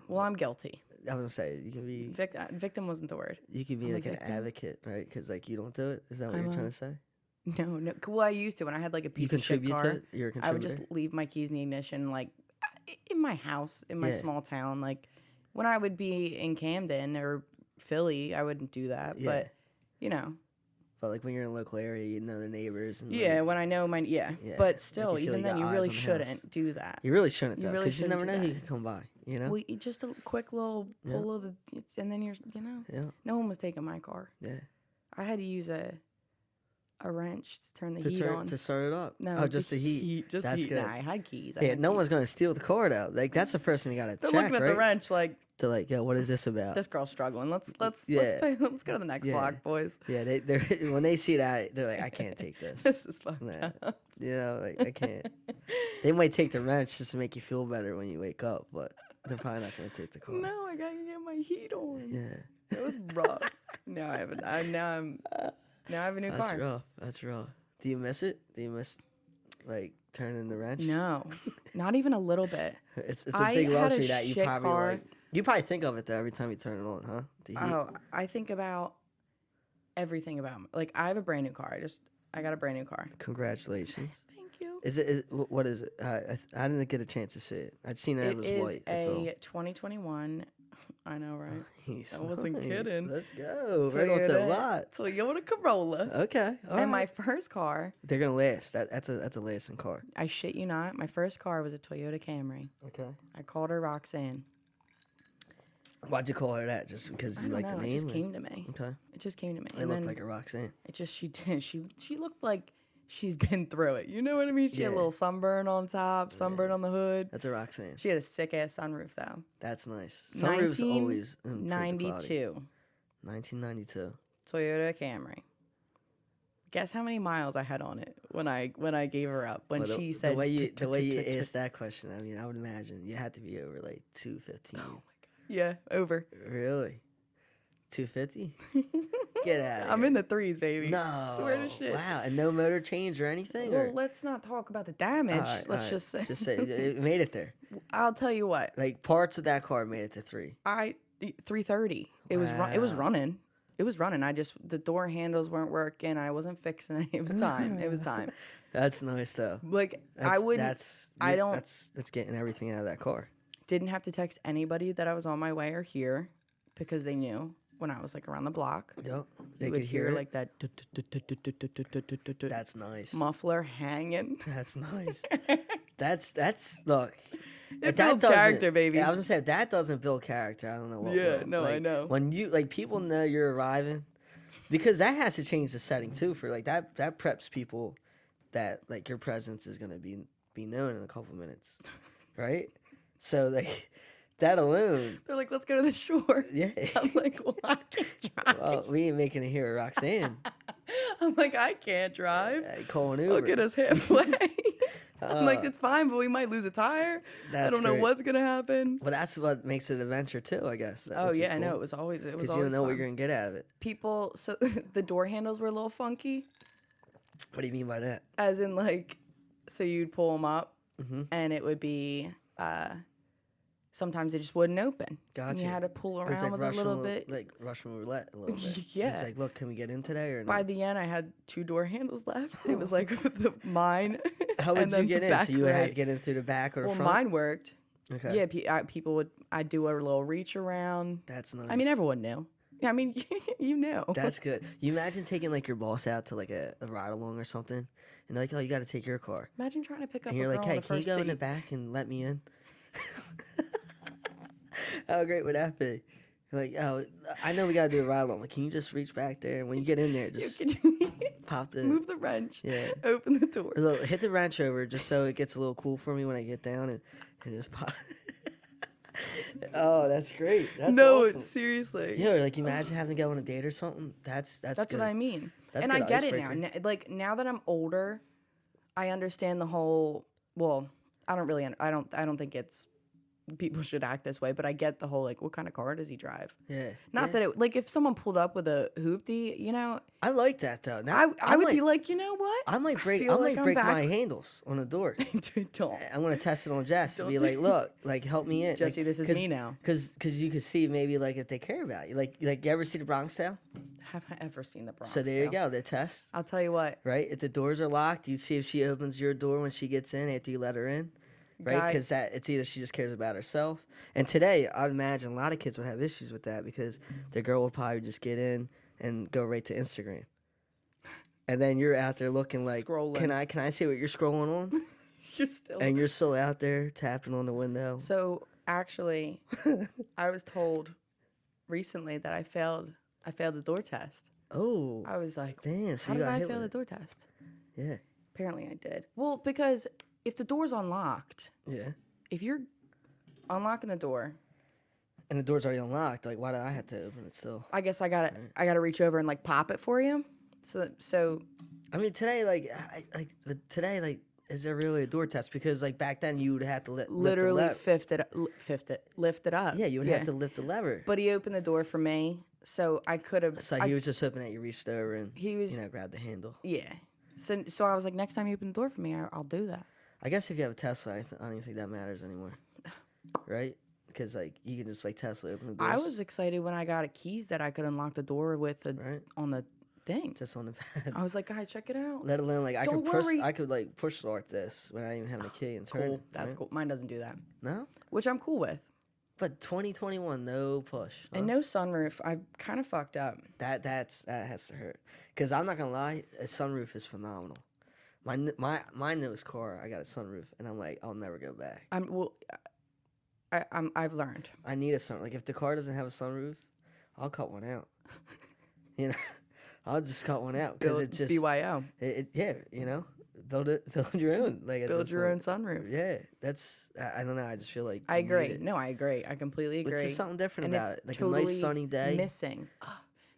Well, I'm guilty. I was gonna say you can be Victim wasn't the word. you can be I'm a like an victim. advocate, right? Because like you don't do it. Is that what I'm you're a- trying to say? No. Well, I used to when I had like a You piece of shit contribute car. to it. You're a contributor. I would just leave my keys in the ignition, like in my house, in my Yeah. small town. Like when I would be in Camden or Philly, I wouldn't do that. Yeah. But you know, But like when you're in a local area, you know the neighbors. And yeah. like, When I know my Yeah, but like still, you feel even you then, got you eyes really on the house. shouldn't do that. you really shouldn't You though, really because you never shouldn't know do who that. can come by. You know. Well, just a quick little Yeah. pull of the, and then Yeah. no one was taking my car. Yeah. I had to use a wrench to turn the heat on. To start it up. No, Oh, just the heat. Just That's heat. good. Nah, I had keys. Yeah, no one's gonna steal the car though. Like that's the first thing you gotta They're check, looking at right? the wrench like, To like, yo, what is this about? this girl's struggling. Let's Yeah. let's go to the next Yeah. block, boys. Yeah, they're when they see that, they're like, I can't take this. This is fucked Nah. up. You know, like I can't. They might take the wrench just to make you feel better when you wake up, but they're probably not gonna take the car. No, I gotta get my heat on. Yeah, It was rough. Now I have now I have a new that's car. rough. That's rough. Do you miss it? Do you miss like turning the wrench? No, not even a little bit. It's a I big had a luxury that you shit probably car. like. You probably think of it though every time you turn it on, huh? The heat. Oh, I think about everything about like I have a brand new car. I got a brand new car. Congratulations. Thank you. What is it? I didn't get a chance to see it. I'd seen it. It was is white. That's all. a 2021. I know, right? Nice, I wasn't nice. kidding. Let's go. Right off the lot. Toyota Corolla. Okay. all And my right. first car, They're gonna last. That's a lasting car. I shit you not, my first car was a Toyota Camry. Okay. I called her Roxanne. Why'd you call her that? Just because I you don't like know. the It name? just or- came to me. Okay. It just came to me. It And looked then like a Roxanne. it just she did. She looked like she's been through it. You know what I mean? She had a Yeah. little sunburn on top, sunburn on the hood. That's a Roxanne. She had a sick ass sunroof though. That's nice. Sunroofs always improve the quality. 92 1992. Toyota Camry. Guess how many miles I had on it when I gave her up when Well, she said the way you asked that question, I mean, I would imagine you had to be over like 215. yeah, over. Really? 250? Get out of I'm here. in the threes, baby. No. Swear to shit. Wow. And no motor change or anything? Well, or? let's not talk about the damage. All Let's right. just say. Just say it made it there. I'll tell you what. Like parts of that car made it to 3. 330. It was Wow. running. It was running. The door handles weren't working. I wasn't fixing it. It was time. It was time. That's nice though. Like That's, I wouldn't. I don't- That's getting everything out of that car. Didn't have to text anybody that I was on my way or here because they knew when I was like around the block. Yep. They You could would hear it. like that That's nice. muffler hanging. That's nice. That's look. It if that builds doesn't- character, baby. Yeah, I was gonna say if that doesn't build character, I don't know what Yeah, will. no, I Like, know. When you like people know you're arriving, because that has to change the setting too. For like that preps people that like your presence is gonna be known in a couple minutes, right? So like that alone, They're like, let's go to the shore. yeah. I'm like, well, I can't drive. Well, we ain't making it here, Roxanne. I'm like, I can't drive. Call an Uber. I'll get us halfway. I'm like, Uh, it's fine, but we might lose a tire. I That's don't know great. what's gonna happen. Well, that's what makes it an adventure too, I guess. Oh yeah, I know. It was always Because you always don't know what fun. you're gonna get out of it. People. So the door handles were a little funky, What do you mean by that? as in like, so you'd pull them up, Mm-hmm. and it would be. Sometimes they just wouldn't open. And Gotcha. you had to pull It was around like with a little Russian, bit. like Russian roulette a little bit. Yeah. It's like, look, can we get in today or By not? the end, I had 2 door handles left. It was like mine. How would and you then get the in? back So you would have right. to get in through the back or the Well, front? mine worked. Okay. Yeah, people would. I'd do a little reach around. That's nice. I mean, everyone knew. I mean, you know. That's good. You imagine taking like your boss out to like a ride along or something, and they're like, oh, you got to take your car. Imagine trying to pick up And a you're girl like, on hey, the can you first go in the date. back and let me in? How great would that be? Like, oh, I know we got to do a ride along. Like, can you just reach back there? And when you get in there, just pop the... Move the wrench. Yeah. Open the door. A little, hit the wrench over just so it gets a little cool for me when I get down and just pop. Oh, that's great. That's No, awesome. seriously. Yeah, or, like imagine having to go on a date or something. That's That's good. what I mean. That's And good I get it icebreaker. now. Like now that I'm older, I understand the whole. Well, I don't really. I don't think it's people should act this way, but I get the whole like, what kind of car does he drive? Yeah. Not yeah. that it like if someone pulled up with a hoopty, you know, I like that though. Now I would might, be like, you know what? I might break feel like I'm break back. my handles on the door. Dude, don't. I'm gonna test it on Jess to Don't be do- like, look, like help me in. Jesse, like, this is me now. Cause you could see maybe like if they care about you. Like you ever see the Bronx Tale? Have I ever seen the Bronx? So there you Tale? go, the test. I'll tell you what. Right? If the doors are locked, you see if she opens your door when she gets in after you let her in. Right? Guy- Because it's either she just cares about herself. And today, I'd imagine a lot of kids would have issues with that because their girl will probably just get in and go right to Instagram. And then you're out there looking like, Scrolling. can I see what you're scrolling on? You're still. And you're still out there tapping on the window. So actually, I was told recently that I failed the door test. Oh, I was like, damn! So how you did got I hit fail the with door test? it. Yeah, Apparently I did. Well, because if the door's unlocked, yeah. if you're unlocking the door, And the door's already unlocked. Like, why do I have to open it still? I guess I gotta reach over and like pop it for you. So I mean, today, but today, is there really a door test? Because like back then, you would have to literally lift the lift it up. Yeah, you would have to lift the lever. But he opened the door for me, so I could have. So he was just hoping that you reached over and He was- grabbed the handle. Yeah. So I was like, next time you open the door for me, I'll do that. I guess if you have a Tesla, I don't even think that matters anymore, right? Because like you can just like Tesla open the doors. I was excited when I got a keys that I could unlock the door with Right. on the thing. just on the pad. I was like, guys, check it out. Let alone like Don't worry. I could like push start this without even having a key and turn Cool. it. That's right? cool. Mine doesn't do that, No, which I'm cool with. but 2021, no push. And no sunroof. I kind of fucked up. That has to hurt. Cause I'm not gonna lie, a sunroof is phenomenal. My newest car, I got a sunroof, and I'm like, I'll never go back. I've learned. I need a sunroof. Like if the car doesn't have a sunroof, I'll cut one out. you know, I'll just cut one out because Build it just BYO. yeah, build your own. Like at Build this your own point. sunroof. Yeah, that's I don't know. I just feel like I you need agree. it. No, I agree. I completely agree. It's just something different And about it's it. Like totally a nice sunny day. missing.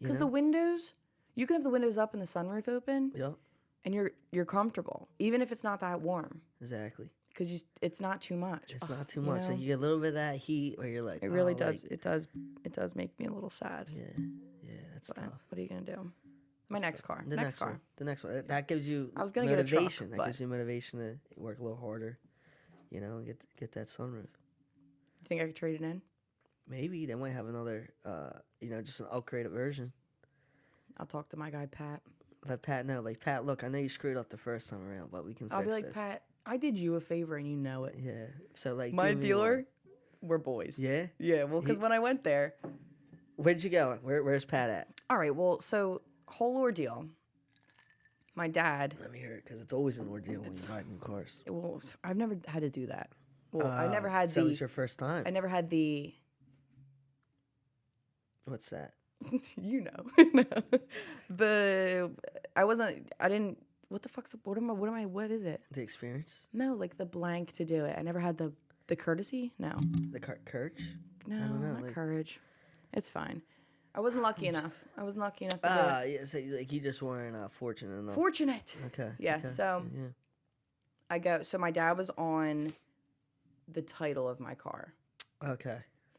Because know? the windows, you can have the windows up and the sunroof open, Yep, and you're comfortable, even if it's not that warm, exactly. because it's not too much. It's not too you much. know? Like you get a little bit of that heat where you're like, It really oh, does. like- It does make me a little sad. yeah, that's But tough. what are you gonna do? My next car. The next car. one. The next one. That gives you I was gonna get a truck, motivation. That but- gives you motivation to work a little harder. And get that sunroof. You think I could trade it in? Maybe they might have another, just an upgraded version. I'll talk to my guy Pat. Let Pat know. Like, Pat, look, I know you screwed up the first time around, but we can I'll fix be like, this. Pat, I did you a favor and you know it. Yeah. So, like, My do me dealer, one. we're boys. Yeah? Yeah, well, because when I went there, Where'd you go? Where's Pat at? all right, well, so whole ordeal. My dad, Let me hear it, because it's always an ordeal when you buy new cars. well, I've never had to do that. Well, I never had so the. it was your first time. I never had the. What's that? You know, I didn't. What the fuck's? What is it? The experience? No, like the blank to do it. I never had the courtesy. No, The courage? no, don't know, not like- courage. It's fine. I wasn't lucky enough. I wasn't lucky enough to do it. Yeah, so, like, you just weren't fortunate enough. Fortunate. Okay. Yeah, okay, so- Yeah. So my dad was on the title of my car Okay.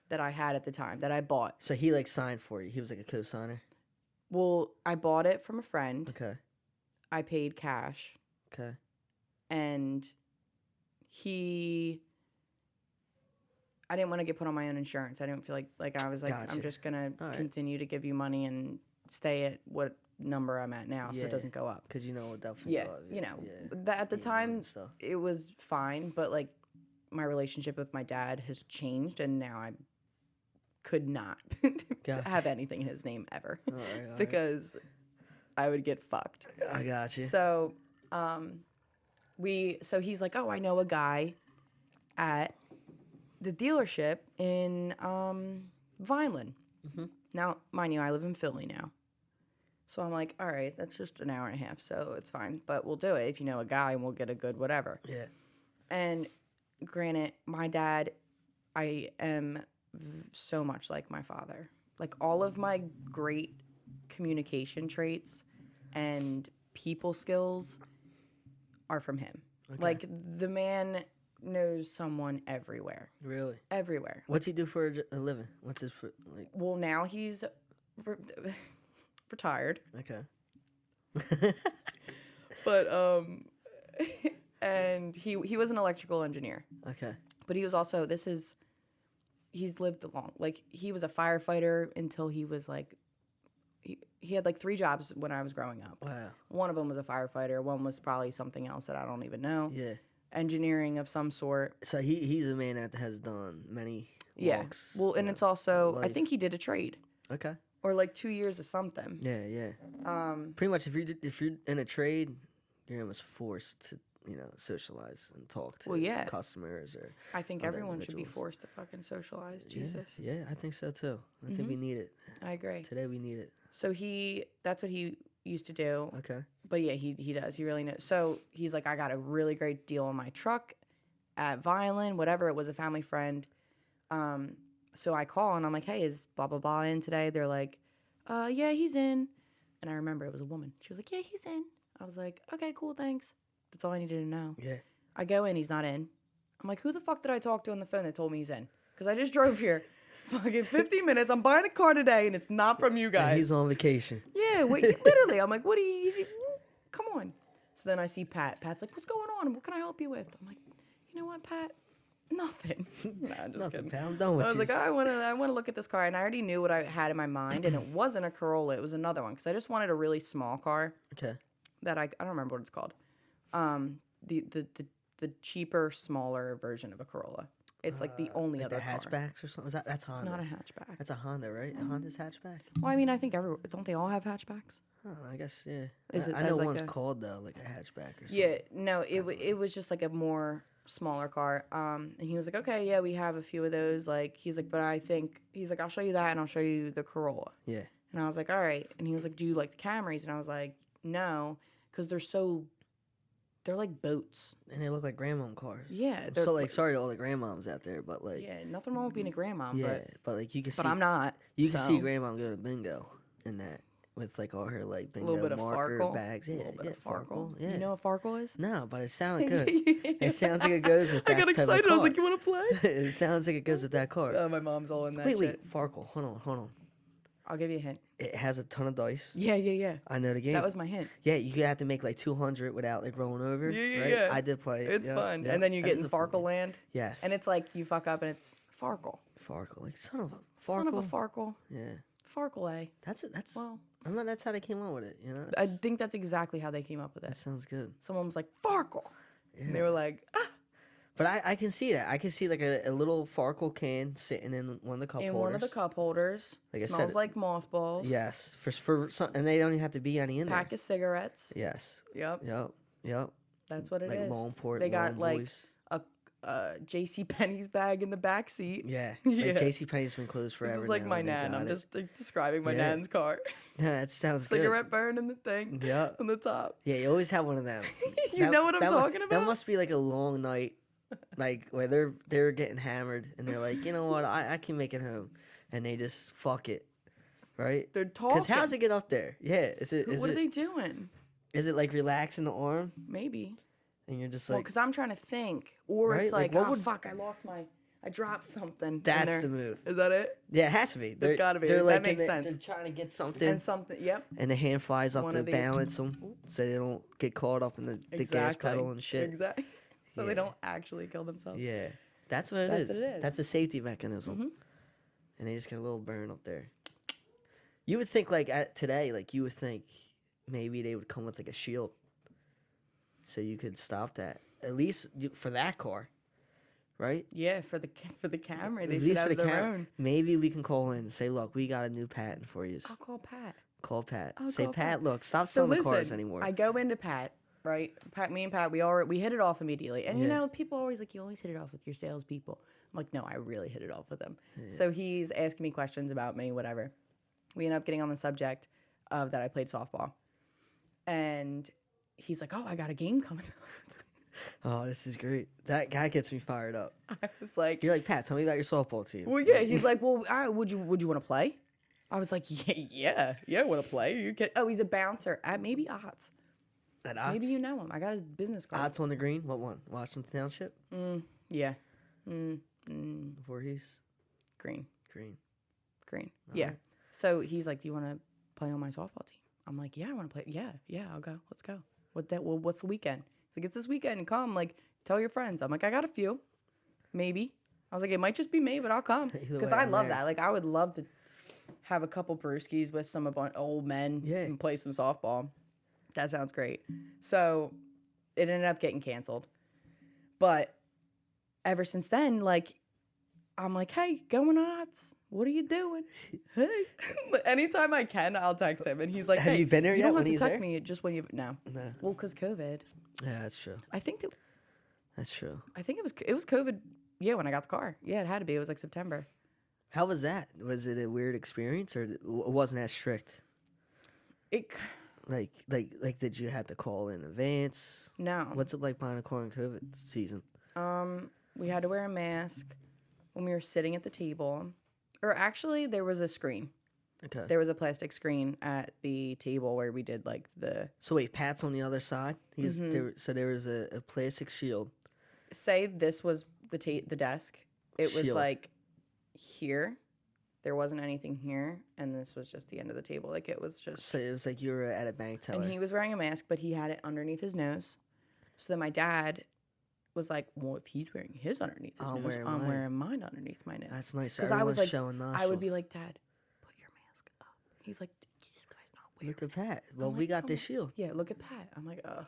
that I had at the time that I bought. So he like signed for you. He was like a co-signer. Well, I bought it from a friend. Okay. I paid cash, Okay. and I didn't want to get put on my own insurance. I didn't feel like I was like, Gotcha. I'm just gonna All right. continue to give you money and stay at what number I'm at now, so Yeah. it doesn't go up. Because it definitely. Yeah, go up, you know, yeah. that at the Heat time and stuff. it was fine, but like my relationship with my dad has changed, and now I could not Gotcha. have anything in his name ever All right. because I would get fucked. I got you. So, so he's like, oh, I know a guy at the dealership in Vineland. Mm-hmm. Now, mind you, I live in Philly now. So I'm like, all right, that's just an hour and a half, so it's fine. But we'll do it if you know a guy, and we'll get a good whatever. Yeah. And granted, my dad I am so much like my father. Like all of my great communication traits and people skills are from him. Okay. Like the man knows someone everywhere. Really? Everywhere. What's he do for a living? What's his like? Well, now he's retired. Okay. But and he was an electrical engineer. Okay. But he was also he's lived long. Like he was a firefighter until he was like he had like 3 jobs when I was growing up. Wow. One of them was a firefighter, one was probably something else that I don't even know. Yeah. Engineering of some sort. So he's a man that has done many walks. Well, and it's also I life. think he did a trade Okay. or like 2 years of something. Yeah. Pretty much, if you're in a trade, you're almost forced to socialize and talk to customers or. I think other everyone should be individuals. forced to fucking socialize. Jesus. Yeah, I think so too. I think we need it. I agree. Today we need it. So that's what he used to do. Okay. But yeah, he does. He really knows. So he's like, I got a really great deal on my truck at Violin, whatever. It was a family friend. So I call and I'm like, hey, is blah, blah, blah in today? They're like, yeah, he's in. And I remember it was a woman. She was like, yeah, he's in. I was like, okay, cool, thanks. That's all I needed to know. Yeah. I go in, he's not in. I'm like, who the fuck did I talk to on the phone that told me he's in? Because I just drove here fucking 50 minutes. I'm buying the car today and it's not from you guys. And he's on vacation. Yeah, wait, literally. I'm like, what do you, come on. So then I see Pat. Pat's like, what's going on? What can I help you with? I'm like, you know what, Pat? Nothing. Nah, I'm just Nothing, kidding. Pat. I'm done with I was you. like, I want to look at this car. And I already knew what I had in my mind. And it wasn't a Corolla. It was another one. Because I just wanted a really small car Okay. that I don't remember what it's called. The cheaper, smaller version of a Corolla. It's like the only Like other the car. hatchbacks or something. That's Honda. It's not a hatchback. That's a Honda, right? A Honda's hatchback. Well, I mean, I think don't they all have hatchbacks? Oh, I guess yeah. Is it I know as like one's a- called though, like a hatchback or something. Yeah, no, it was just like a more smaller car. And he was like, okay, yeah, we have a few of those. Like, he's like, but I think he's like, I'll show you that, and I'll show you the Corolla. Yeah. And I was like, all right. And he was like, do you like the Camrys? And I was like, no, because they're like boats. And they look like grandmom cars. Yeah, I'm they're so like like- sorry to all the grandmoms out there, but like Yeah, nothing wrong with being a grandma, yeah, but like you can see but I'm not. you can see so- grandmom go to bingo in that with like all her like a bingo little bit of marker Farkle. bags. Yeah, a little bit yeah, of Farkle. Yeah. You know what Farkle is? No, but it sounded good. It sounds like it goes with that I got type of excited. I was car. like, you want to play? It sounds like it goes with that car. My mom's all in that wait, shit. Farkle. Hold on. I'll give you a hint. It has a ton of dice. Yeah. I know the game. That was my hint. Yeah, you have to make like 200 without like rolling over. Yeah, right? yeah. I did play it. It's yeah, fun. yeah. And then you That get is in a fun Farkle game. land. Yes. And it's like you fuck up and it's Farkle. Farkle. Like son of a Farkle. Son of a Farkle. Yeah. Farkle, eh? That's Well, I'm not. That's how they came up with it. You know. I think that's exactly how they came up with That it. sounds good. Someone was like, Farkle. Yeah. And they were like, But I can see that. I can see like a little Farkle can sitting in one of the cup in holders. one of the cup holders. Like I said, Smells like mothballs. Yes. For some, and they don't even have to be any in there. Pack of cigarettes. Yes. Yep. Yep. That's what it is. Like Longport. They got Long like Boys. a J.C. Penney's bag in the back seat. Yeah. Yeah. Like JCPenney's been closed forever. This is like now, my and they nan. got I'm it. just like, describing my Yeah. nan's car. Yeah, that sounds Cigarette burn in the thing good. Yeah. on the top. Yeah, you always have one of them. You know what I'm talking That about? must be like a long night, like where they're getting hammered and they're like, you know what, I can make it home, and they just fuck it, right? They're talking. Because how's it get up there? Yeah, What are they doing? is it like relaxing the arm Maybe. and you're just Well, like, because I'm trying to think. Or Right? it's Like, like, what oh, would- fuck, I dropped something. in that's there. the move. Is that it? Yeah, it has to be. They're, gotta be. They're That like makes they're sense. trying to get something, And something, yep. and the hand flies up One to of these. balance them so they don't get caught up in the gas pedal and shit. Exactly. So Yeah. they don't actually kill themselves. Yeah, that's what it That's is. what it is. That's a safety mechanism. Mhm. And they just get a little burn up there. You would think like today, like you would think maybe they would come with like a shield, so you could stop that. At least for that car, right? Yeah, for the Camry, they At should least for have the their camera. own. Maybe we can call in and say, look, we got a new patent for you. I'll call Pat. Call Pat. I'll Say, call Pat, Pat. look, stop So selling the cars listen, anymore. I go into Pat, right? Me and Pat, we hit it off immediately. And you Yeah. know, people always like, you always hit it off with your salespeople. I'm like, no, I really hit it off with them. So he's asking me questions about me, whatever. We end up getting on the subject of that I played softball. And he's like, oh, I got a game coming up. Oh, this is great. That guy gets me fired up. I was like, You're like, Pat, tell me about your softball team. well, yeah. He's like, well, all right, would you want to play? I was like, yeah, want to play? You can. Oh, he's a bouncer at maybe Ots. At Ots? Maybe you know him. I got his business card. Ots on the green? What one? Washington Township? Yeah. Voorhees? Green. Green. Yeah. right. So he's like, do you want to play on my softball team? I'm like, yeah, I want to play. Yeah, I'll go. Let's go. What's the weekend? He's like, it's this weekend. And come, like, tell your friends. I'm like, I got a few. Maybe. I was like, it might just be me, but I'll come. Either Because way, I I'm love there. that. Like, I would love to have a couple brewskis with some of our old men and play some softball. That sounds great. So it ended up getting canceled. But ever since then, like, I'm like, hey, going Ots. What are you doing? Hey. Anytime I can, I'll text him. And he's like, Have hey, you been there you yet don't when have to he's text there? me just when you... No. No. Well, because COVID. Yeah, that's true. I think That's true. it was COVID, yeah, when I got the car. Yeah, it had to be. It was like September. How was that? Was it a weird experience or it wasn't as strict? It... Like, did you have to call in advance? No. What's it like behind a car in COVID season? We had to wear a mask when we were sitting at the table. Or actually, there was a screen. Okay. There was a plastic screen at the table where we did like the... So wait, Pat's on the other side. He's there. So there was a plastic shield. Say this was the desk. It was Shield. like here. There wasn't anything here, and this was just the end of the table. Like, it was just... So it was like you were at a bank teller. And he was wearing a mask, but he had it underneath his nose. So then my dad was like, well, if he's wearing his underneath his nose, I'm wearing mine underneath my nose. That's nice. Because I was like, showing I would be like, Dad, put your mask up. He's like, this guy's not wearing look at Pat. Well, I'm we like, got come this on. shield. Yeah, look at Pat. I'm like, ugh.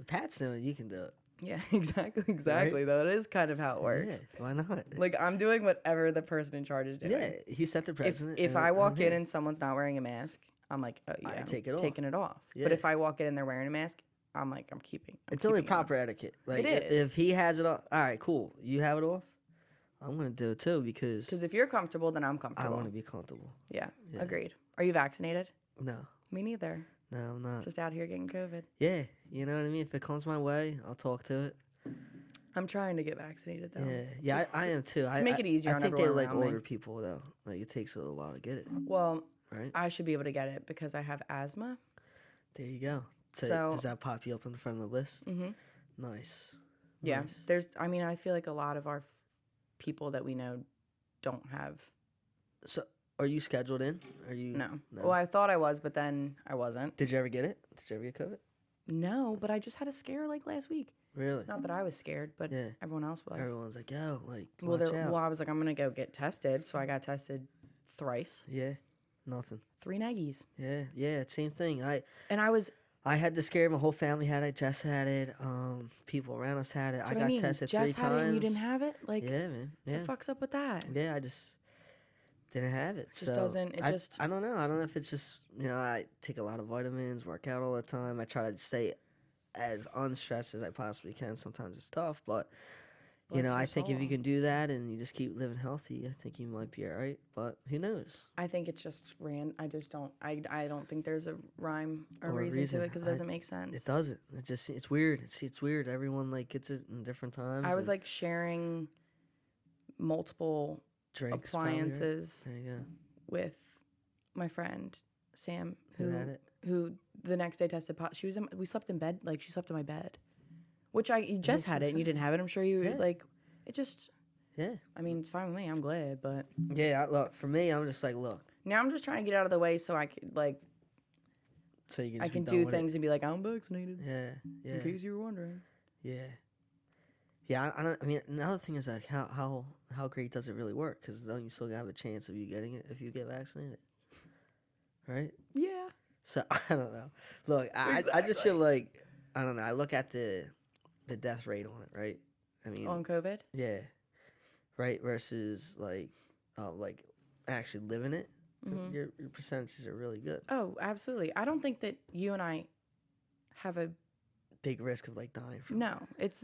Pat's doing. You can do it. Yeah, exactly. Though it is kind of how it works. Yeah, why not? Like, I'm doing whatever the person in charge is doing. Yeah, he set the precedent. If and I walk I'm in here. and someone's not wearing a mask, I'm like, oh yeah, take it off. taking it off. Yeah. But if I walk in and they're wearing a mask, I'm like, I'm It's only keeping it on. proper etiquette. Like, It is. If he has it off, all right, cool. You have it off. I'm gonna do it too because Because if you're comfortable, then I'm I comfortable. want to be comfortable. Yeah, agreed. Are you vaccinated? No, Me neither. no, I'm not. Just out here getting COVID. Yeah, you know what I mean. If it comes my way, I'll talk to it. I'm trying to get vaccinated though. Yeah, I am too. to make it easier I on think they everyone like around me. older people though. Like it takes a little while to get it, Well, right? I should be able to get it because I have asthma. There you go. So, So- does that pop you up in front of the list? Mm-hmm. Nice. Yeah, Nice. I feel like a lot of our people that we know don't have. So, are you scheduled in? Are you? No. Well, I thought I was, but then I wasn't. Did you ever get it? Did you ever get COVID? No, but I just had a scare like last week. Really? Not that I was scared, but Yeah. everyone else was. Everyone's like, yo, like, Well, watch out. I was like, I'm gonna go get tested, so I got tested thrice, Yeah, nothing. 3 neggies, Yeah, same thing. and I was. I had the scare. My whole family had it. Jess had it. People around us had it. That's I what got mean. tested Jess 3 had times. it and you didn't have it. Like, Yeah, man. Yeah, the fuck's up with that? yeah. I just didn't have it. Just doesn't. It just. I don't know. I don't know if it's just I take a lot of vitamins, work out all the time. I try to stay as unstressed as I possibly can. Sometimes it's tough, but Bless your I think if you soul. can do that and you just keep living healthy, I think you might be all right. But who knows? I think it's just I just don't. I don't think there's a rhyme or Or a reason to reason. it because it doesn't make sense. It doesn't. It's weird. It's weird. Everyone like gets it in different times. I was and like sharing multiple drinks, probably, right? appliances There you go. with my friend Sam, Who had it? who the next day tested positive. She was we slept in bed, like she slept in my bed, which you just makes had some it and you didn't sense. have it. I'm sure you Yeah. like it. Just Yeah. I mean, it's fine with me. I'm glad, but Yeah. Look, for me, I'm just like, look. now I'm just trying to get out of the way so I can So you can. I Just can be done do with it. things and be like, I'm vaccinated. Yeah. Yeah. In case you were wondering. Yeah. Yeah. I don't. I mean, another thing is like how great does it really work? Because then you still have a chance of you getting it if you get vaccinated. Right. Yeah. So I don't know. Look, I just feel like I don't know. I look at the death rate on it, right? I mean, On COVID. yeah, right. Versus like actually living it. Mhm. Your percentages are really good. Oh, absolutely. I don't think that you and I have a Big risk of like dying from no.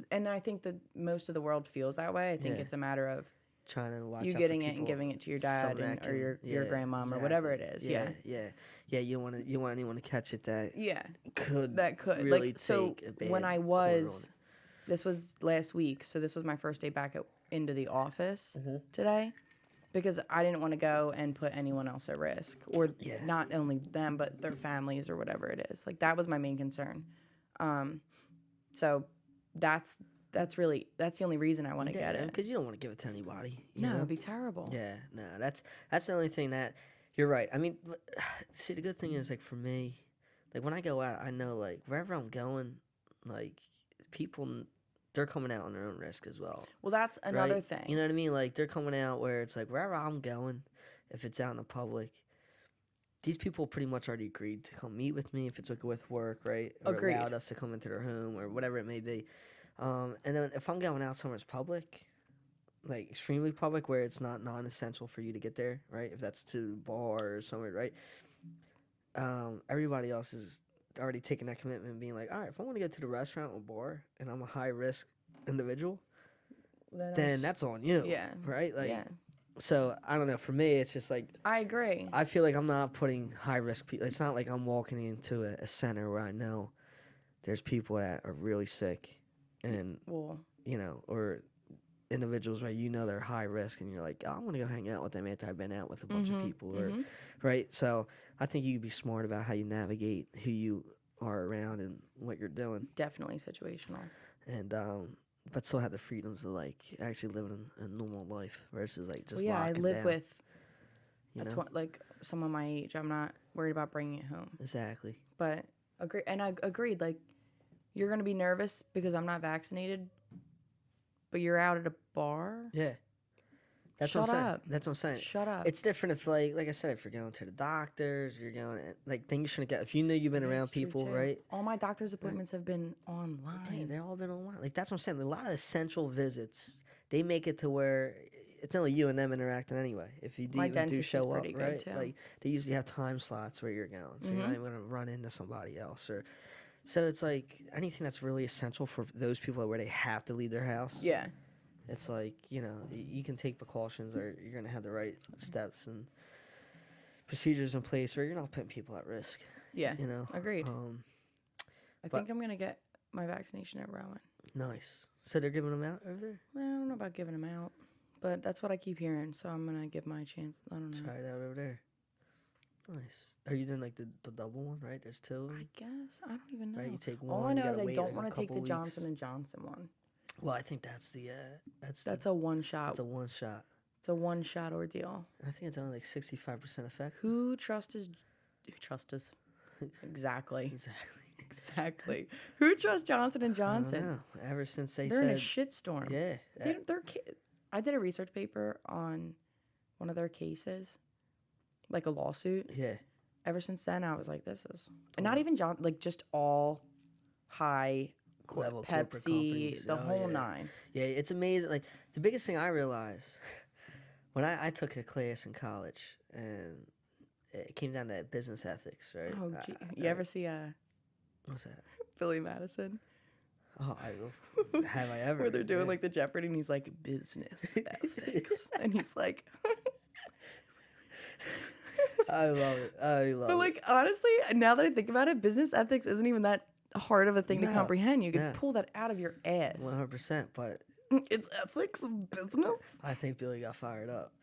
And I think that most of the world feels that way. I think Yeah. it's a matter of trying to watch you out for getting it and people, giving it to your some dad that or your can- yeah, grandmom or whatever it is. Yeah. yeah. You don't want anyone to catch it that Yeah. could That could really like so take a bad when I corner on was it. This was last week, so this was my first day back into the office today, because I didn't want to go and put anyone else at risk, or Yeah. not only them but their families or whatever it is. Like, that was my main concern. So that's the only reason I want to get it. Because you don't want to give it to anybody. You No, know? it'd be terrible. Yeah, no, that's the only thing that you're right. I mean, see, the good thing is, like, for me, like, when I go out, I know, like, wherever I'm going, like, people, they're coming out on their own risk as well. Well, that's another right? thing. You know what I mean? Like, they're coming out where it's like, wherever I'm going, if it's out in the public, these people pretty much already agreed to come meet with me if it's like with work, right? Or Agreed. allowed us to come into their home or whatever it may be. And then if I'm going out somewhere that's public, like extremely public, where it's not non-essential for you to get there, right? If that's to the bar or somewhere, right? Everybody else is already taking that commitment and being like, all right, if I want to get to the restaurant or bar and I'm a high-risk individual, then that's on you, Yeah. right? Like, Yeah. so I don't know. For me, it's just like, I agree. I feel like I'm not putting high-risk people. It's not like I'm walking into a center where I know there's people that are really sick and, Well, you know, or individuals where you know they're high risk and you're like, oh, I want to go hang out with them after I've been out with a bunch of people, or right? So I think you can be smart about how you navigate who you are around and what you're doing, definitely situational. and but still have the freedoms of like actually living a normal life versus like just Well, yeah, I locking live down, with you know? like someone my age. I'm not worried about bringing it home. Exactly. But I agreed. Like, you're gonna be nervous because I'm not vaccinated, but you're out at a bar. Yeah. That's Shut what I'm saying. up. That's what I'm saying. Shut up. It's different if, like I said, if you're going to the doctors, you're going, like, things you shouldn't get. If you know you've been around That's true, people, too. right? All my doctor's appointments have been Yeah, online. they're all been online. Like, that's what I'm saying. A lot of essential visits, they make it to where it's only you and them interacting anyway. If you do, My even do dentist is show up, pretty good, right? too. Like, they usually have time slots where you're going, so you're not even going to run into somebody else. Or so it's like anything that's really essential for those people where they have to leave their house. Yeah. It's like, you know, you can take precautions, or you're going to have the right steps and procedures in place where you're not putting people at risk. Yeah. You know? Agreed. I but- think I'm gonna get my vaccination at Rowan. Nice. So they're giving them out over there? Well, I don't know about giving them out, but that's what I keep hearing. So I'm gonna give my chance. I don't know. Try it out over there. Nice. Are you doing like the double one, right? There's two. I guess I don't even know. Right, you take one. All I you know is gotta I wait, don't like, want a to take the couple weeks. Johnson and Johnson one. Well, I think that's the That's a one shot. that's a one shot. It's a one shot ordeal. I think it's only like 65% effect. Who trusts us? Exactly. Exactly. Exactly. Who trusts Johnson and I don't Johnson? know. Ever since they They're in a said, shitstorm. yeah, I did a research paper on one of their cases, like a lawsuit. yeah. Ever since then, I was like, this is, and not even like just all high Level corporate Pepsi, companies. the Oh, whole yeah. nine. Yeah, it's amazing. Like, the biggest thing I realized when I took a class in college, and it came down to business ethics, right? Oh, gee. You ever see What's that? Billy Madison? Oh, have I ever? Where they're doing Yeah. like the Jeopardy, and he's like, business ethics. And he's like, I love it. I love but it. like, honestly, now that I think about it, business ethics isn't even that hard of a thing to No, comprehend. You can no. pull that out of your ass. 100%. But It's ethics of business. I think Billy got fired up.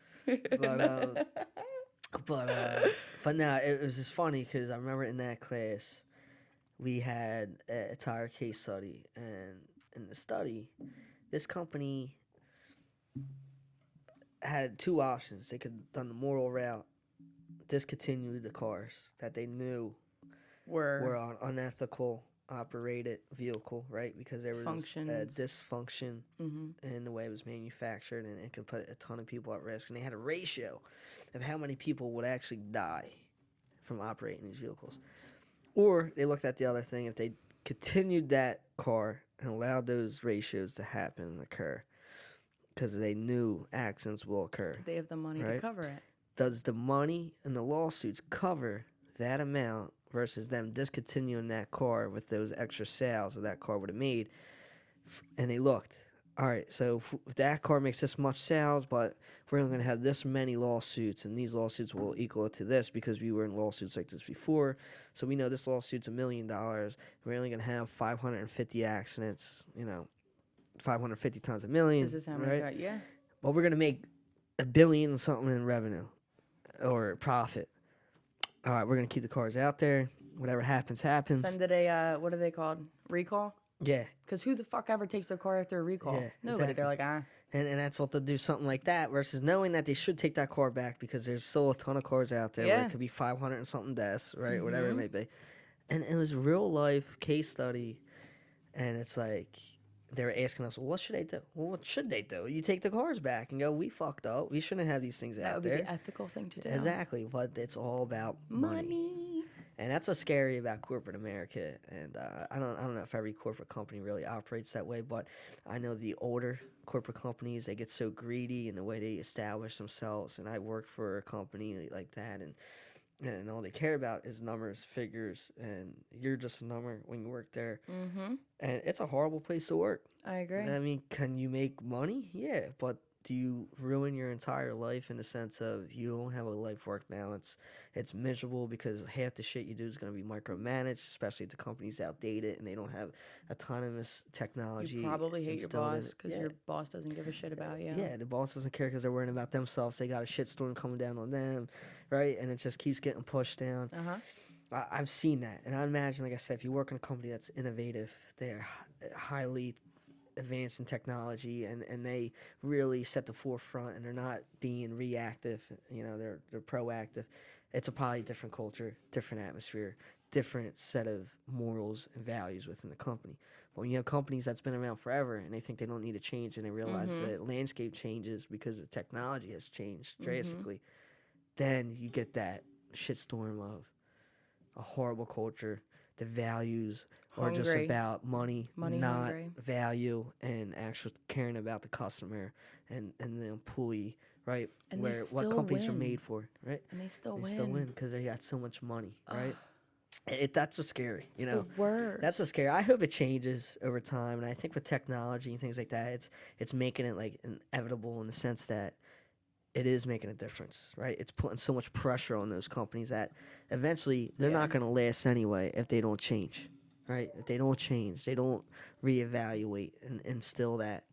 But no, it was just funny because I remember in that class we had an entire case study, and in the study, this company had two options. They could have done the moral route, discontinue the cars that they knew were on unethical operated vehicle, right? Because there was a Functions. dysfunction in the way it was manufactured, and it could put a ton of people at risk. And they had a ratio of how many people would actually die from operating these vehicles. Or they looked at the other thing: if they continued that car and allowed those ratios to happen and occur, because they knew accidents will occur. They have the money to Right. cover it. Does the money and the lawsuits cover that amount versus them discontinuing that car with those extra sales that that car would have made? And they looked, all right, so if that car makes this much sales, but we're only going to have this many lawsuits, and these lawsuits will equal it to this because we were in lawsuits like this before. So we know this lawsuit's $1 million. We're only going to have 550 accidents, you know. 550 times a million, This is how many right? got, yeah. Well, we're gonna make $1 billion and something in revenue or profit. All right, we're gonna keep the cars out there. Whatever happens, happens. Send it a, what are they called? Recall? Yeah, Because who the fuck ever takes their car after a recall? Yeah, Nobody. exactly. They're like, ah. and that's what they'll do, something like that. Versus knowing that they should take that car back because there's still a ton of cars out there where Yeah. it could be 500 and something deaths, right? Whatever it may be. And it was real life case study, and it's like they were asking us, well, what should they do? Well, what should they do? You take the cars back and go, we fucked up. We shouldn't have these things That out would be there. the ethical thing to do. Exactly, but it's all about money. And that's what's scary about corporate America. And I don't know if every corporate company really operates that way, but I know the older corporate companies, they get so greedy in the way they establish themselves. And I worked for a company like that, and all they care about is numbers, figures, and you're just a number when you work there. Mm-hmm. And it's a horrible place to work. I agree. I mean, can you make money? Yeah, but do you ruin your entire life in the sense of you don't have a life-work balance? It's miserable because half the shit you do is going to be micromanaged, especially if the company's outdated and they don't have autonomous technology. You probably hate your instilled in boss it. because your boss doesn't give a shit about you. Yeah, the boss doesn't care because they're worrying about themselves. They got a shitstorm coming down on them, right? And it just keeps getting pushed down. I've seen that. And I imagine, like I said, if you work in a company that's innovative, they're highly advanced in technology, and they really set the forefront, and they're not being reactive, they're proactive. It's a probably different culture, different atmosphere, different set of morals and values within the company. But when you have companies that's been around forever and they think they don't need to change, and they realize the landscape changes because the technology has changed drastically, then you get that shitstorm of a horrible culture. The values are just Hungry. about money, not hungry. value and actual caring about the customer and the employee, right? And they Where what still companies are win. made for, right? And they still They win. still win because they got so much money, right? That's what's scary, It's the worst. That's what's scary. I hope it changes over time, and I think with technology and things like that, it's making it like inevitable in the sense that it is making a difference, right? It's putting so much pressure on those companies that eventually they're not going to last anyway if they don't change, right? If they don't change, they don't reevaluate and instill that.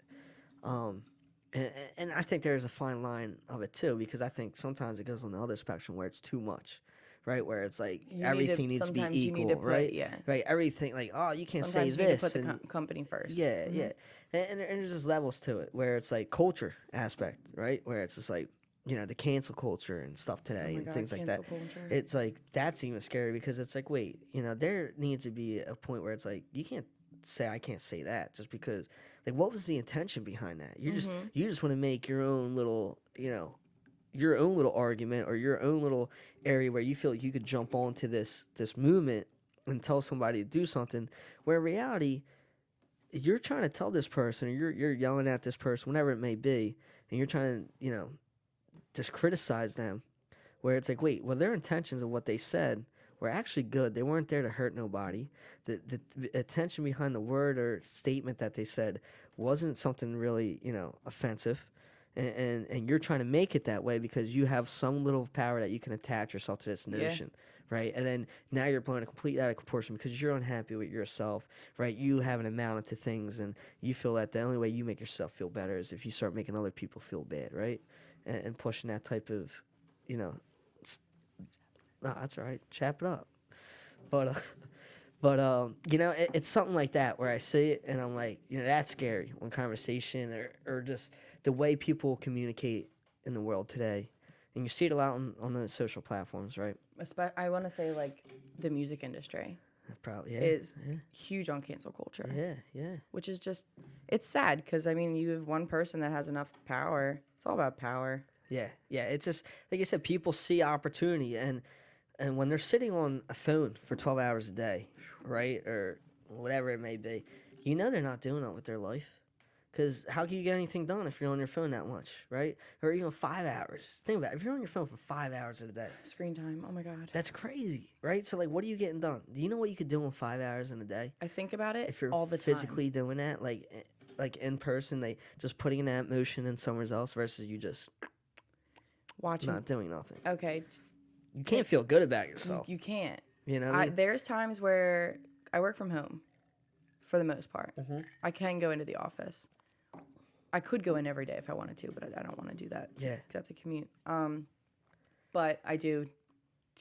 And I think there's a fine line of it too, because I think sometimes it goes on the other spectrum where it's too much, right? Where it's like everything needs to be sometimes you equal, need to put- right? yeah. Right. Everything like, oh, you can't Sometimes say you need this. to put the and company first. yeah, yeah. And there's just levels to it where it's like culture aspect, right? Where it's just like, the cancel culture and stuff today Oh my and God, things like that. cancel culture. It's like, that's even scary because it's like, wait, there needs to be a point where it's like, you can't say, I can't say that just because, like, what was the intention behind that? You just want to make your own little, your own little argument or your own little area where you feel like you could jump onto this movement and tell somebody to do something, where in reality, you're trying to tell this person, or you're yelling at this person, whatever it may be, and you're trying to, just criticize them, where it's like, wait, well, their intentions of what they said were actually good. They weren't there to hurt nobody. The intention behind the word or statement that they said wasn't something really, offensive. And you're trying to make it that way because you have some little power that you can attach yourself to this notion, right? And then now you're blowing it completely out of proportion because you're unhappy with yourself, right? You haven't amounted to things, and you feel that the only way you make yourself feel better is if you start making other people feel bad, right? And pushing that type of, no, that's all right. Chap it up. But it's something like that where I see it and I'm like, that's scary when conversation or just the way people communicate in the world today. And you see it a lot on the social platforms, right? I want to say, like, the music industry Probably, is huge on cancel culture. Yeah. Which is just, it's sad because, I mean, you have one person that has enough power. It's all about power. Yeah. It's just, like I said, people see opportunity. And when they're sitting on a phone for 12 hours a day, right, or whatever it may be, they're not doing it with their life. Because how can you get anything done if you're on your phone that much, right? Or even 5 hours. Think about it. If you're on your phone for 5 hours a day. Screen time. Oh, my God. That's crazy, right? So, like, what are you getting done? Do you know what you could do in 5 hours in a day? I think about it If you're all the time. physically doing that, like in person, they just putting that motion in somewhere else versus you just Watching. not doing nothing. Okay. You can't feel good about yourself. You can't. You know what I mean? There's times where I work from home. for the most part. I can go into the office. I could go in every day if I wanted to, but I don't want to do that. Yeah. That's a commute. But I do.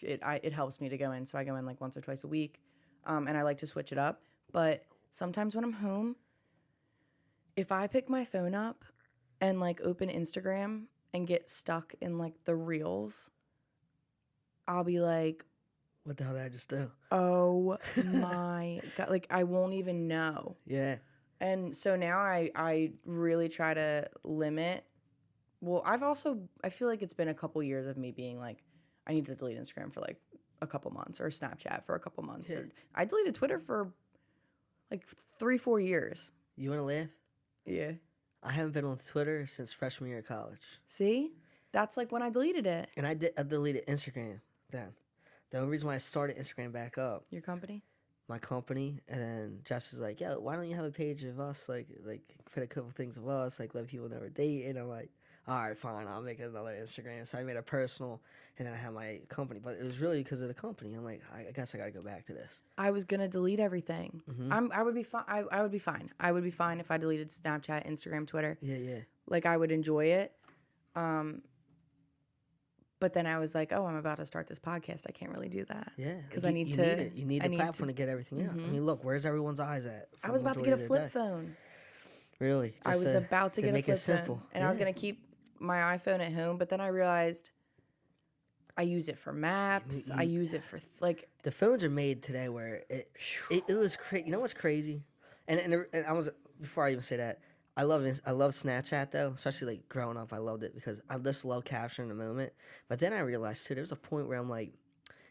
It helps me to go in, so I go in like once or twice a week, and I like to switch it up. But sometimes when I'm home, if I pick my phone up and like open Instagram and get stuck in like the reels, I'll be like, What the hell did I just do? oh my God, like I won't even know. Yeah. And so now I really try to limit. Well, I feel like it's been a couple years of me being like, I need to delete Instagram for like a couple months, or Snapchat for a couple months. Yeah. Or I deleted Twitter for like 3-4 years. You want to laugh? Yeah. I haven't been on Twitter since freshman year of college. See? That's like when I deleted it. And I deleted Instagram then. The only reason why I started Instagram back up, Your company? my company, and then Jess was like, yo, why don't you have a page of us, like put a couple things of us, like let people know we're dating. And I'm like, all right, fine, I'll make another Instagram. So I made a personal, and then I had my company. But it was really because of the company. I'm like, I guess I got to go back to this. I was gonna delete everything. I would be fine. I would be fine. I would be fine if I deleted Snapchat, Instagram, Twitter. Yeah. Like I would enjoy it. But then I was like, oh, I'm about to start this podcast. I can't really do that. Yeah. Because Like, I need you to. Need it. You need I the platform to get everything out. I mean, look, where's everyone's eyes at? I was about to get a flip phone. Really? I was about to get a make flip it simple. phone. And I was going to keep my iPhone at home. But then I realized I use it for maps. I use it for like. The phones are made today where it was crazy. You know what's crazy? And I was, before I even say that, I love Snapchat though, especially like growing up. I loved it because I just love capturing the moment. But then I realized too, there was a point where I'm like,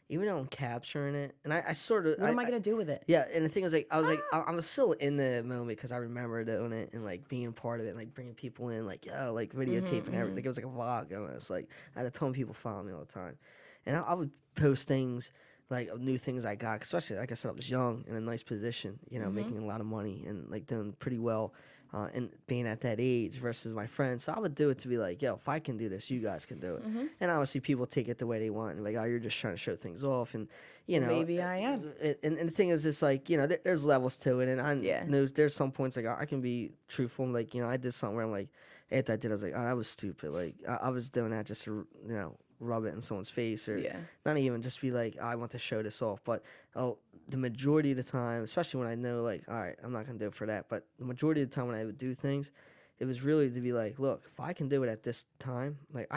even though I'm capturing it, and I sort of, What am I going to do with it? Yeah, and the thing was like, I was like, I'm still in the moment because I remember doing it and like being part of it, and like bringing people in, like yo, like videotaping everything. Like, it was like a vlog almost. Like I had a ton of people follow me all the time, and I would post things like new things I got, especially like I said, I was young in a nice position, you know, making a lot of money and like doing pretty well. And being at that age versus my friends. So I would do it to be like, yo, if I can do this, you guys can do it. And obviously people take it the way they want. And like, oh, you're just trying to show things off. And, you know. Maybe I am. And the thing is, it's like, you know, there's levels to it. And I know there's some points like I can be truthful. Like, you know, I did something where I'm like, after I did, I was like, oh, that was stupid. Like, I was doing that just to, you know, rub it in someone's face or not even just be like, oh, I want to show this off. But the majority of the time, especially when I know like, all right, I'm not going to do it for that. But the majority of the time when I would do things, it was really to be like, look, if I can do it at this time, like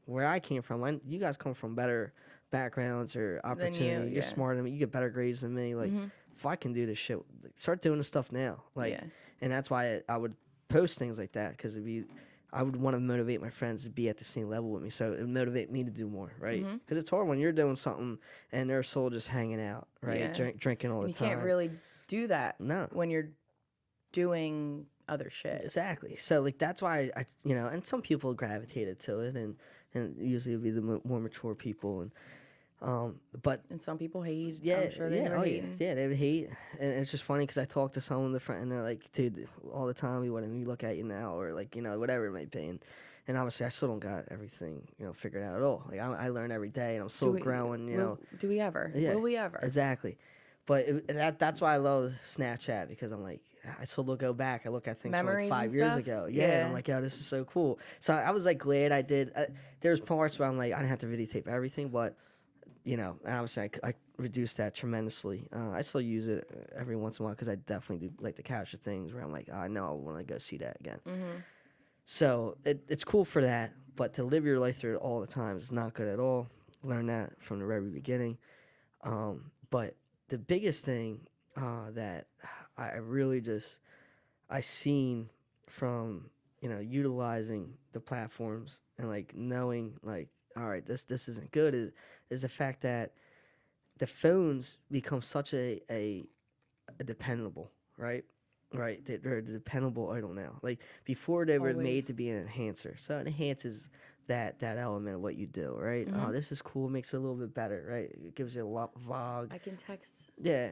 where I came from, you guys come from better backgrounds or opportunity. You're smarter than me. You get better grades than me. Like, if I can do this shit, like, start doing this stuff now. Like, and that's why I would post things like that because I would want to motivate my friends to be at the same level with me. So it would motivate me to do more, right? Because it's hard when you're doing something and they're still just hanging out, right? Drinking all the time. You can't really do that No. when you're doing other shit. Exactly. So, like, that's why I you know, and some people gravitated to it, and usually it would be the more mature people. But And some people hate. yeah, I'm sure they were hating. yeah, they would hate, and it's just funny because I talk to someone in the front, and they're like, "Dude, all the time, we look at you now, or like, you know, whatever it might be." And obviously, I still don't got everything, you know, figured out at all. Like I learn every day, and I'm still growing. You know, Do we ever? Yeah, Will we ever? Exactly. But that's why I love Snapchat because I'm like, I still go back. I look at things Memories from like 5 and years stuff? ago. Yeah, and I'm like, yo, this is so cool. So I was like glad I did. There's parts where I'm like, I didn't have to videotape everything, but you know, and obviously I reduced that tremendously. I still use it every once in a while because I definitely do like to capture things where I'm like, oh, I know I want to go see that again. So it's cool for that, but to live your life through it all the time is not good at all. Learn that from the very beginning. But the biggest thing that I really I seen from, you know, utilizing the platforms and like knowing like, all right, this isn't good is the fact that the phones become such a dependable, right? Right, they're a dependable idol now. Like before, they were made to be an enhancer, so it enhances that element of what you do, right? Oh, this is cool, makes it a little bit better, right? It gives you a lot of vog. I can text. Yeah.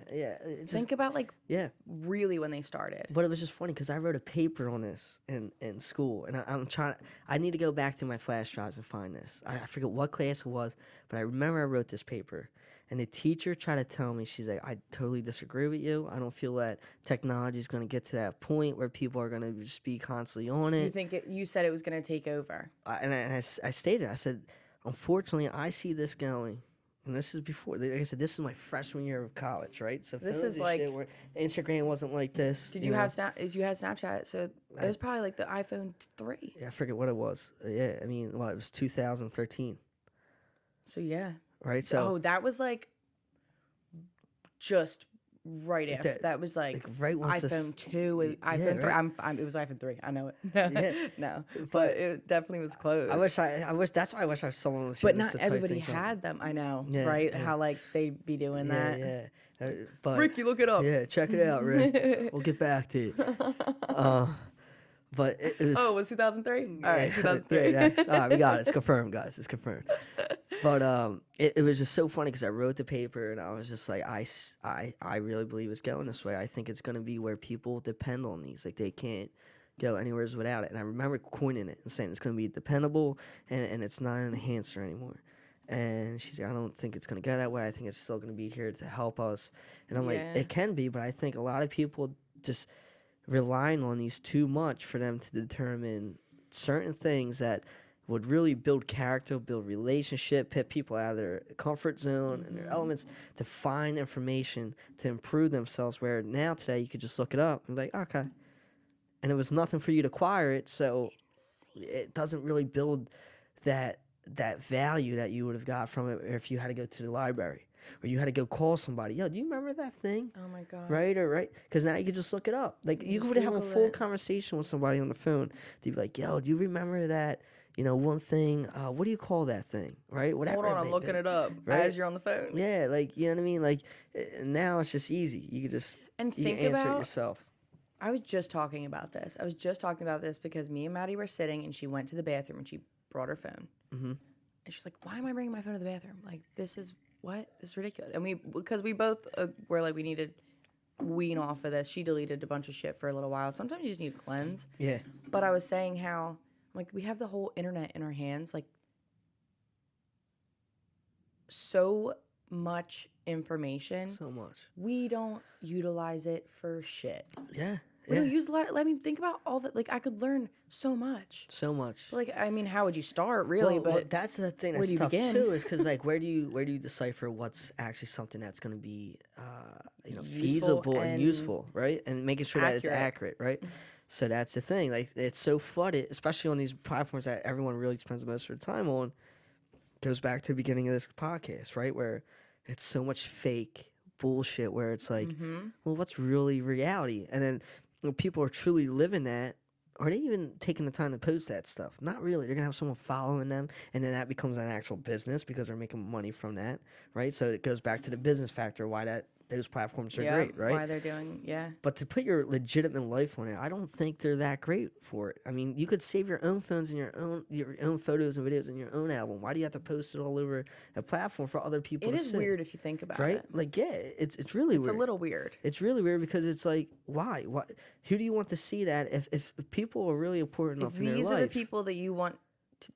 Just, Think about like yeah, really when they started. but it was just funny because I wrote a paper on this in school, and I'm trying. I need to go back to my flash drives and find this. I forget what class it was, but I remember I wrote this paper, And the teacher tried to tell me, she's like, I totally disagree with you. I don't feel that technology is going to get to that point where people are going to just be constantly on it. You think you said it was going to take over. I stated, I said, unfortunately, I see this going. And this is before, like I said, this was my freshman year of college, right? So This phones is and like- shit where Instagram wasn't like this. Did you know? have you had Snapchat? So it was probably like the iPhone 3. Yeah, I forget what it was. Yeah, I mean, well, it was 2013, So yeah. right? So that was like just right after. That was like right once iPhone 2, yeah, iPhone 3. right. It was iPhone 3. I know it. Yeah. No, but it definitely was close. I wish that's why I wish I was someone was. But not everybody had them. I know, Yeah, right? yeah. How like they'd be doing that. Yeah. But Ricky, look it up. yeah, check it out, Rick. We'll get back to it. But it was. Oh, it was 2003? All right, 2003. All right, we got it. It's confirmed, guys. It's confirmed. But it was just so funny because I wrote the paper and I was just like, I really believe it's going this way. I think it's going to be where people depend on these. Like they can't go anywhere without it. And I remember coining it and saying it's going to be dependable and it's not an enhancer anymore. And she's like, I don't think it's going to go that way. I think it's still going to be here to help us. And I'm like, it can be, but I think a lot of people just relying on these too much for them to determine certain things that would really build character, build relationship, put people out of their comfort zone and their elements to find information to improve themselves. Where now today you could just look it up and be like, okay. And it was nothing for you to acquire it, so it doesn't really build that value that you would have got from it if you had to go to the library or you had to go call somebody. Yo, do you remember that thing? Oh my god. Right? Because now you could just look it up. Like you could have a full conversation with somebody on the phone. They'd be like, "Yo, do you remember that? One thing. What do you call that thing? Right? Whatever." Hold on, I'm looking it up as you're on the phone. Yeah, like you know what I mean. Like now it's just easy. You could just and you think can answer about it yourself. I was just talking about this. Because me and Maddie were sitting and she went to the bathroom and she brought her phone. Mm-hmm. And she's like, why am I bringing my phone to the bathroom? Like, this is ridiculous. And because we both were like, we needed wean off of this. She deleted a bunch of shit for a little while. Sometimes you just need to cleanse. Yeah. But I was saying how, like, we have the whole internet in our hands. Like, so much information. So much. We don't utilize it for shit. Yeah. We don't use a lot. I mean, think about all that. Like, I could learn so much. So much. Like, I mean, how would you start, really? Well, that's the thing where that's do you tough begin? too, is because like where do you decipher what's actually something that's going to be feasible and useful, right? And making sure that it's accurate, right? So that's the thing. Like it's so flooded, especially on these platforms that everyone really spends most of their time on. Goes back to the beginning of this podcast, right? Where it's so much fake bullshit. Where it's like, well, what's really reality? And then when people are truly living that, are they even taking the time to post that stuff? Not really. They're going to have someone following them, and then that becomes an actual business because they're making money from that, right? So it goes back to the business factor, why those platforms are great, right? Why they're doing, But to put your legitimate life on it, I don't think they're that great for it. I mean, you could save your own phones and your own photos and videos in your own album. Why do you have to post it all over a platform for other people It to is see? weird if you think about right? it. Like, yeah, it's really weird. It's a little weird. It's really weird because it's like, why? Who do you want to see that if people are really important enough in their life? These are the people that you want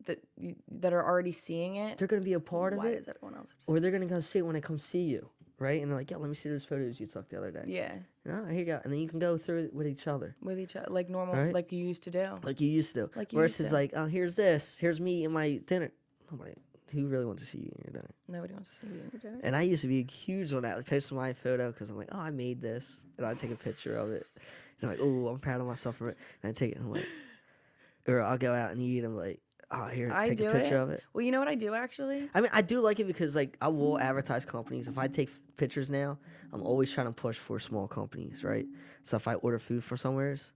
that are already seeing it. They're going to be a part of Why it. does everyone else have to see Or they're going to go see it when they come see you, right? And they're like, yo, let me see those photos you took the other day. Yeah. Here you go. And then you can go through it with each other. With each other, like normal, Right? like you used to do. Like you used to. Like you Versus used to. like, oh, here's this. Here's me and my dinner. Nobody. Who really wants to see you in your dinner? Nobody wants to see you in your dinner. And I used to be huge on that. Like, posting my photo because I'm like, oh, I made this. And I'd take a picture of it. And I'm like, oh, I'm proud of myself for it. And I take it and I'm like, or I'll go out and eat. And I'm like, oh, here, take a picture of it. Well, you know what I do actually? I mean, I do like it because, like, I will advertise companies. If I take pictures now, I'm always trying to push for small companies, right? So if I order food from somewheres,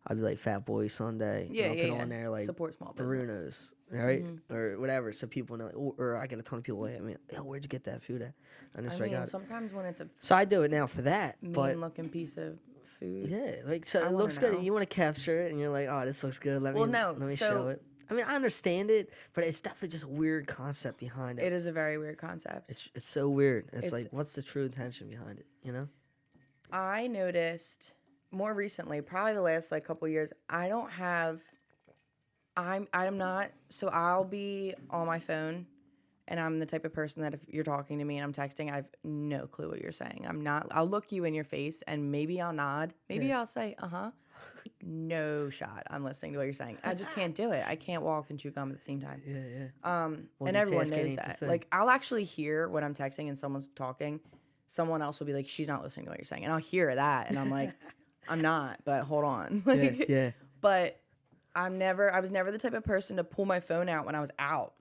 I'd be like Fat Boy Sunday. Yeah, and I'll put on there, like, support small business. Bruno's, right? Or whatever. So people know, or I get a ton of people, like, I mean, yo, where'd you get that food at? And this I way I mean, got it. sometimes when it's a So I do it now for that. But mean-looking piece of food. yeah, like, so I it wanna looks good. know. You want to capture it, and you're like, oh, this looks good. Let me so- show it. I mean, I understand it, but it's definitely just a weird concept behind it. It is a very weird concept. It's so weird. It's It's- like, what's the true intention behind it? You know? I noticed more recently, probably the last like couple years, I'm not, so I'll be on my phone and I'm the type of person that if you're talking to me and I'm texting, I have no clue what you're saying. I'll look you in your face and maybe I'll nod. Maybe I'll say, uh-huh. No shot. I'm listening to what you're saying. I just can't do it. I can't walk and chew gum at the same time. Yeah. And everyone knows Multitasking ain't the that. thing. Like, I'll actually hear when I'm texting and someone's talking, someone else will be like, she's not listening to what you're saying. And I'll hear that. And I'm like, I'm not, but hold on. Like, Yeah. But I was never the type of person to pull my phone out when I was out.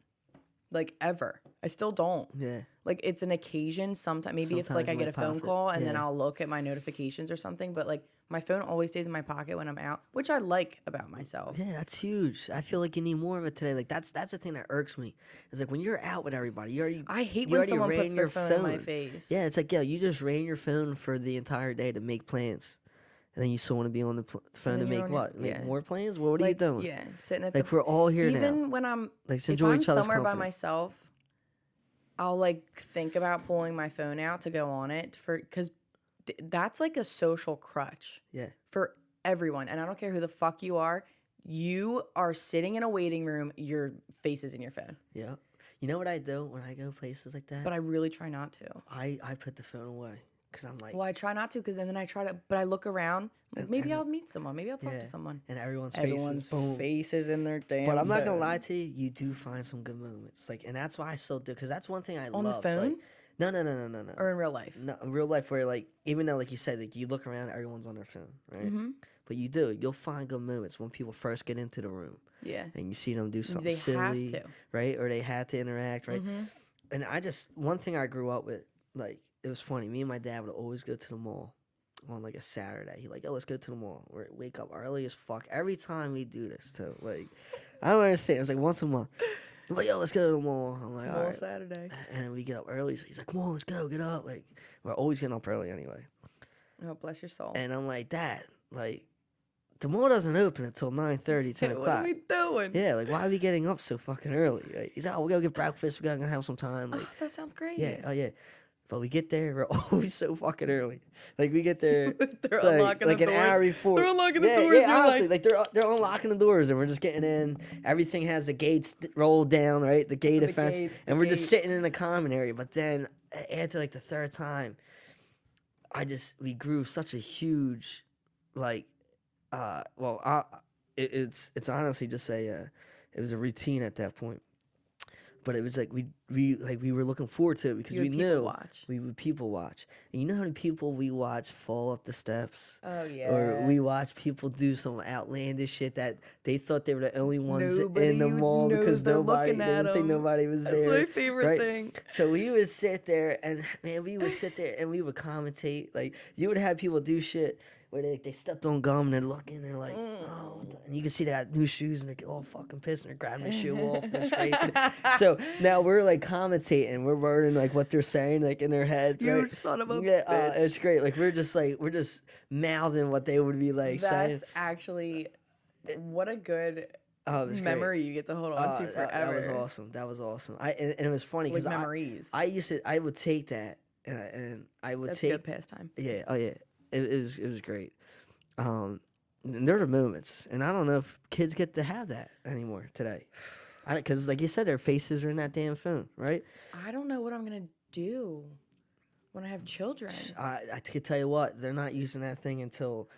Like, ever. I still don't. Yeah. Like, it's an occasion sometimes. Maybe if, Sometimes like, I in get my a phone pocket. call and then Yeah. I'll look at my notifications or something. But, like, my phone always stays in my pocket when I'm out, which I like about myself. Yeah, that's huge. I feel like you need more of it today. Like that's the thing that irks me. It's like when you're out with everybody, I hate you when already someone puts ran their your phone in my face. Yeah, it's like, yo, you just ran your phone for the entire day to make plans, and then you still want to be on the phone to then you're make on your- what? Make yeah. more plans? What are you Like, doing? yeah, sitting at Like we're all here now. even when I'm Let's if enjoy I'm each other's somewhere by company. myself, I'll like think about pulling my phone out to go on it because that's like a social crutch Yeah. for everyone. And I don't care who the fuck you are. You are sitting in a waiting room. Your face is in your phone. Yeah. You know what I do when I go places like that? But I really try not to. I put the phone away because I'm like, Well, I try not to because then I try to. But I look around. Like maybe and- I'll meet someone. Maybe I'll talk yeah, to someone. and everyone's Everyone's boom. faces in their damn. But I'm not gonna phone. lie to you, you do find some good moments. Like, and that's why I still do, because that's one thing I On the love. phone? Like, no. Or in real life. No, in real life, where like, even though like you said, like you look around, everyone's on their phone, right? Mm-hmm. But you'll find good moments when people first get into the room, Yeah. and you see them do something They silly, have to. right? Or they had to interact, right? Mm-hmm. And one thing I grew up with, like, it was funny. Me and my dad would always go to the mall on like a Saturday. He like, yo, let's go to the mall. We wake up early as fuck every time we do this too. Like, I don't understand. It was like once a month. I'm like, yo, let's go to the mall. I'm like, all right. Saturday. And we get up early. So he's like, come on, let's go, get up. Like, we're always getting up early anyway. Oh, bless your soul. And I'm like, Dad, like, the mall doesn't open until 9:30, 10 What o'clock. are we doing? Yeah, like, why are we getting up so fucking early? Like, he's like, oh, we gotta get breakfast. We gotta have some time. Like, Oh, that sounds great. yeah, oh yeah. But we get there, we're always so fucking early. Like we get there, They're like, unlocking like the an doors. hour before. They're unlocking the Yeah, doors. Yeah, You're honestly, like, they're unlocking the doors, and we're just getting in. Everything has the gates rolled down, right? The gate The offense, gates, and the we're just gates. sitting in the common area. But then after like the third time, we grew such a huge, like, it's honestly just it was a routine at that point. But it was like we were looking forward to it because You we would people knew watch. we would people watch. And you know how many people we watch fall up the steps? Oh yeah. Or we watch people do some outlandish shit that they thought they were the only ones in the Nobody mall knows because they're nobody looking they at didn't think 'em. nobody was That's there. my favorite right? thing. So we would sit there and man, we would commentate. Like you would have people do shit where they stepped on gum and they're looking, they're like, oh, and you can see they got new shoes and they're all fucking pissed and they're grabbing the shoe off and they're scraping it. So now we're like commentating, we're wording like what they're saying like in their head. You right? son of a Yeah, bitch. it's great. Like we're just mouthing what they would be like saying. That's actually what a good Oh, it was great. memory you get to hold on to forever. That was awesome. That was awesome. And it was funny With because memories. I would take that and I would That's take good pastime. yeah. Oh yeah. It was great. And there were moments, and I don't know if kids get to have that anymore today. Because, like you said, their faces are in that damn phone, right? I don't know what I'm gonna do when I have children. I could tell you what, they're not using that thing until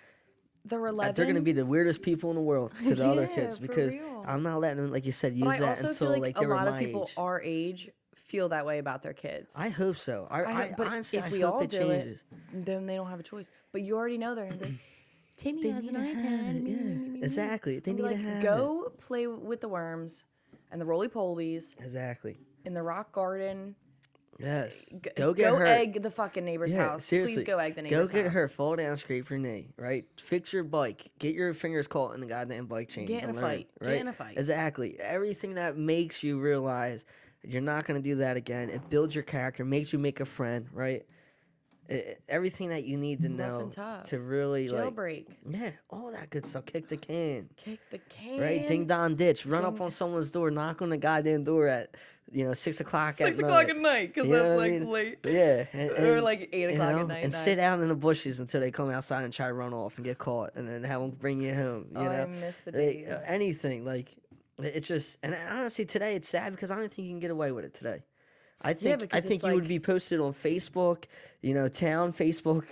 They're 11. they're going to be the weirdest people in the world to the other Yeah, kids for because real. I'm not letting them, like you said, use But I that also until feel like like a they were lot of my people age. our age feel that way about their kids. I hope so. But Honestly, if I we hope all it do changes. it, then they don't have a choice. But you already know they're gonna be. Timmy They has an need to have it, iPad. yeah. Exactly. They I'll be need to like, have go play with the worms and the roly polies it. Exactly. in the rock garden. Yes. Go get her. egg the fucking neighbor's house. Seriously. Please go egg the Go neighbor's get house. her. Fall down, scrape your knee. Right. Fix your bike. Get your fingers caught in the goddamn bike chain. Get in and a learn, fight. Right? Get in a fight. Exactly. Everything that makes you realize you're not going to do that again. It builds your character. Makes you make a friend. Right. Everything that you need to Rough know and tough. to really Jailbreak. yeah, all that good stuff. Kick the can. Kick the can. Right, ding dong ditch. Run up Ding- on someone's door. Knock on the goddamn door at 6 o'clock. 6 at o'clock night. at night, because You know that's what I like mean? late. Yeah, Or like 8 o'clock at night. and sit out in the bushes until they come outside and try to run off and get caught, and then have them bring you home. You Oh, know, I miss the Like, days. anything like it's just. And honestly, today it's sad because I don't think you can get away with it today. I think because you it's would like- be posted on Facebook, town Facebook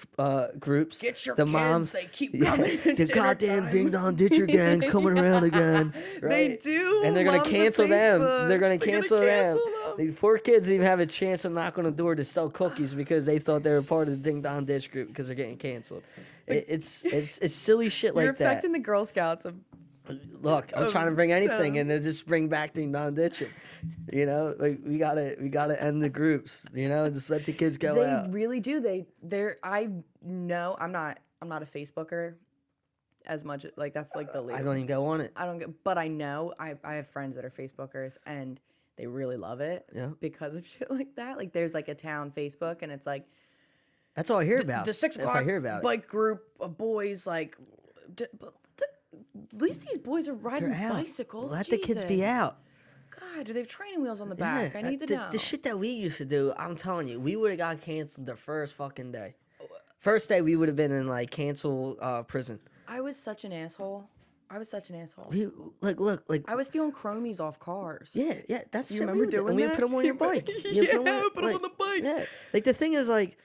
groups. Get your the kids, moms, they keep coming at the dinner goddamn time. ding dong ditcher gangs coming around again. They Right? do, and they're gonna moms of cancel them. Facebook. They're gonna They're gonna cancel them. cancel them. These poor kids didn't even have a chance to knock on the door to sell cookies because they thought they were part of the ding dong ditch group because they're getting canceled. It's silly shit You're like that. affecting the Girl Scouts of Look, I'm trying to bring anything, so- and then just bring back ding dong ditching. Like we gotta end the groups. Just let the kids go They out. really do. I know I'm not a Facebooker as much, like that's like the least. I don't even go on it. I don't get, but I know I have friends that are Facebookers and they really love it Yeah. because of shit like that. Like there's like a town Facebook and it's like That's all I hear about. the 6 if o'clock I hear about it. bike group of boys. Like, at least these boys are riding They're out. bicycles. Let the kids be Jesus. out. God, do they have training wheels on the back? I need to know. The shit that we used to do, I'm telling you, we would have got canceled the first fucking day. First day, we would have been in like cancel prison. I was such an asshole. We look. I was stealing chromies off cars. Yeah, that's You shit remember we would do. doing And we that? would put them on your bike. Put 'em on the bike. Yeah, like the thing is, like,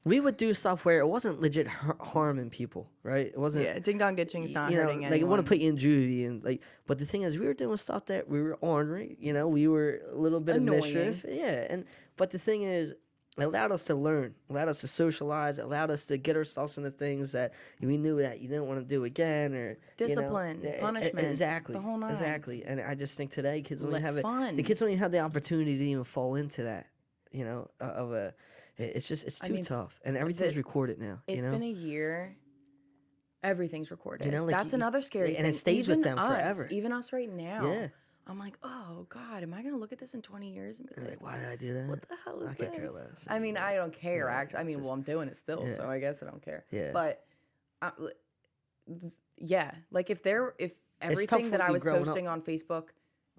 we would do stuff where it wasn't legit harming people, right? It wasn't. Yeah, ding dong ditching is not you know, hurting like it anyone. want to put you in juvie and like, but the thing is, we were doing stuff that we were ornery. We were a little bit Annoying. of mischief. Yeah, but the thing is, it allowed us to learn, allowed us to socialize, allowed us to get ourselves into things that we knew that you didn't want to do again, or Discipline, punishment, exactly, the whole nine. exactly. And I just think today kids only Let have fun. the kids don't even have the opportunity to even fall into that. It's too tough, and everything's recorded now. It's been a year. Everything's recorded. like, That's another scary thing. and it stays with Even them us, forever. Even us right now. Yeah. I'm like, oh God, am I gonna look at this in 20 years and be like, Like, why did I do that? what the hell is I could this? care less. I mean, I don't care. Actually, I mean, it's well, I'm doing it still, yeah. so I guess I don't care. Yeah. But, yeah, like if everything that for I you was growing up. posting on Facebook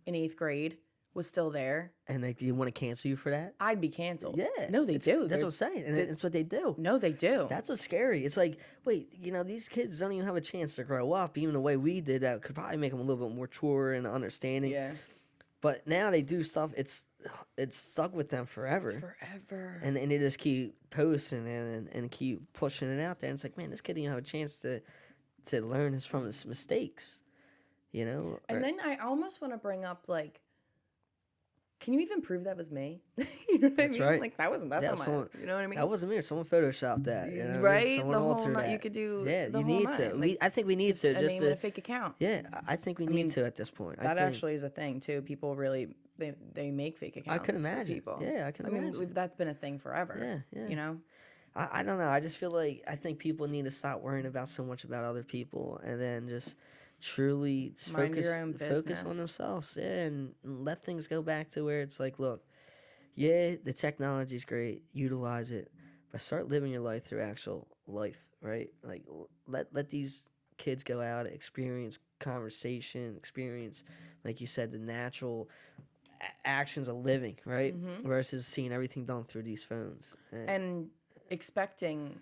in 8th grade was still there, And like, do you want to cancel you for that? I'd be canceled. Yeah. No, they do. That's what I'm saying, and that's what they do. No, they do. That's what's scary. It's like, wait, these kids don't even have a chance to grow up, even the way we did. That could probably make them a little bit more mature and understanding. Yeah. But now they do stuff. It's stuck with them forever. Forever. And they just keep posting and keep pushing it out there. And it's like, man, this kid didn't have a chance to learn from his mistakes. And then I almost want to bring up like, can you even prove that was me? You know what I mean? right. Like that's Yeah, not my. someone- You know what I mean? That wasn't me. Someone photoshopped that. Right? Someone The whole altered night that. you could do. Yeah, the you whole need to. night. Like, I think we need to a just name and a fake account. Yeah, I think we need to at this point. That actually is a thing too. People really they make fake accounts. I could for imagine. people. Yeah, I can mean, imagine. that's been a thing forever. Yeah. You know. I don't know. I just feel like I think people need to stop worrying about so much about other people and then just truly just Mind focus your own focus business. on themselves. Yeah, and let things go back to where it's like, look, yeah, the technology's great, utilize it, but start living your life through actual life, right? Like let these kids go out, experience conversation, experience, like you said, the natural actions of living, right? Versus seeing everything done through these phones. And expecting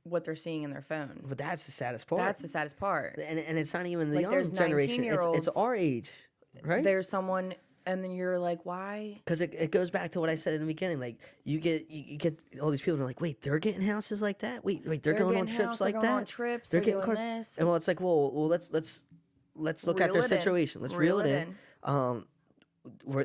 what they're seeing in their phone. But that's the saddest part. That's the saddest part. and it's not even the Like, young there's generation. It's 19-year-olds our age, right? There's someone, and then you're like, why? Because it goes back to what I said in the beginning. Like you get all these people that are like, wait, they're getting houses like that. Wait, they're going on getting trips house, like they're that. going on trips. They're They're getting doing cars. this. And well, it's like, well, let's look at Reel their it in. situation. Let's reel it in.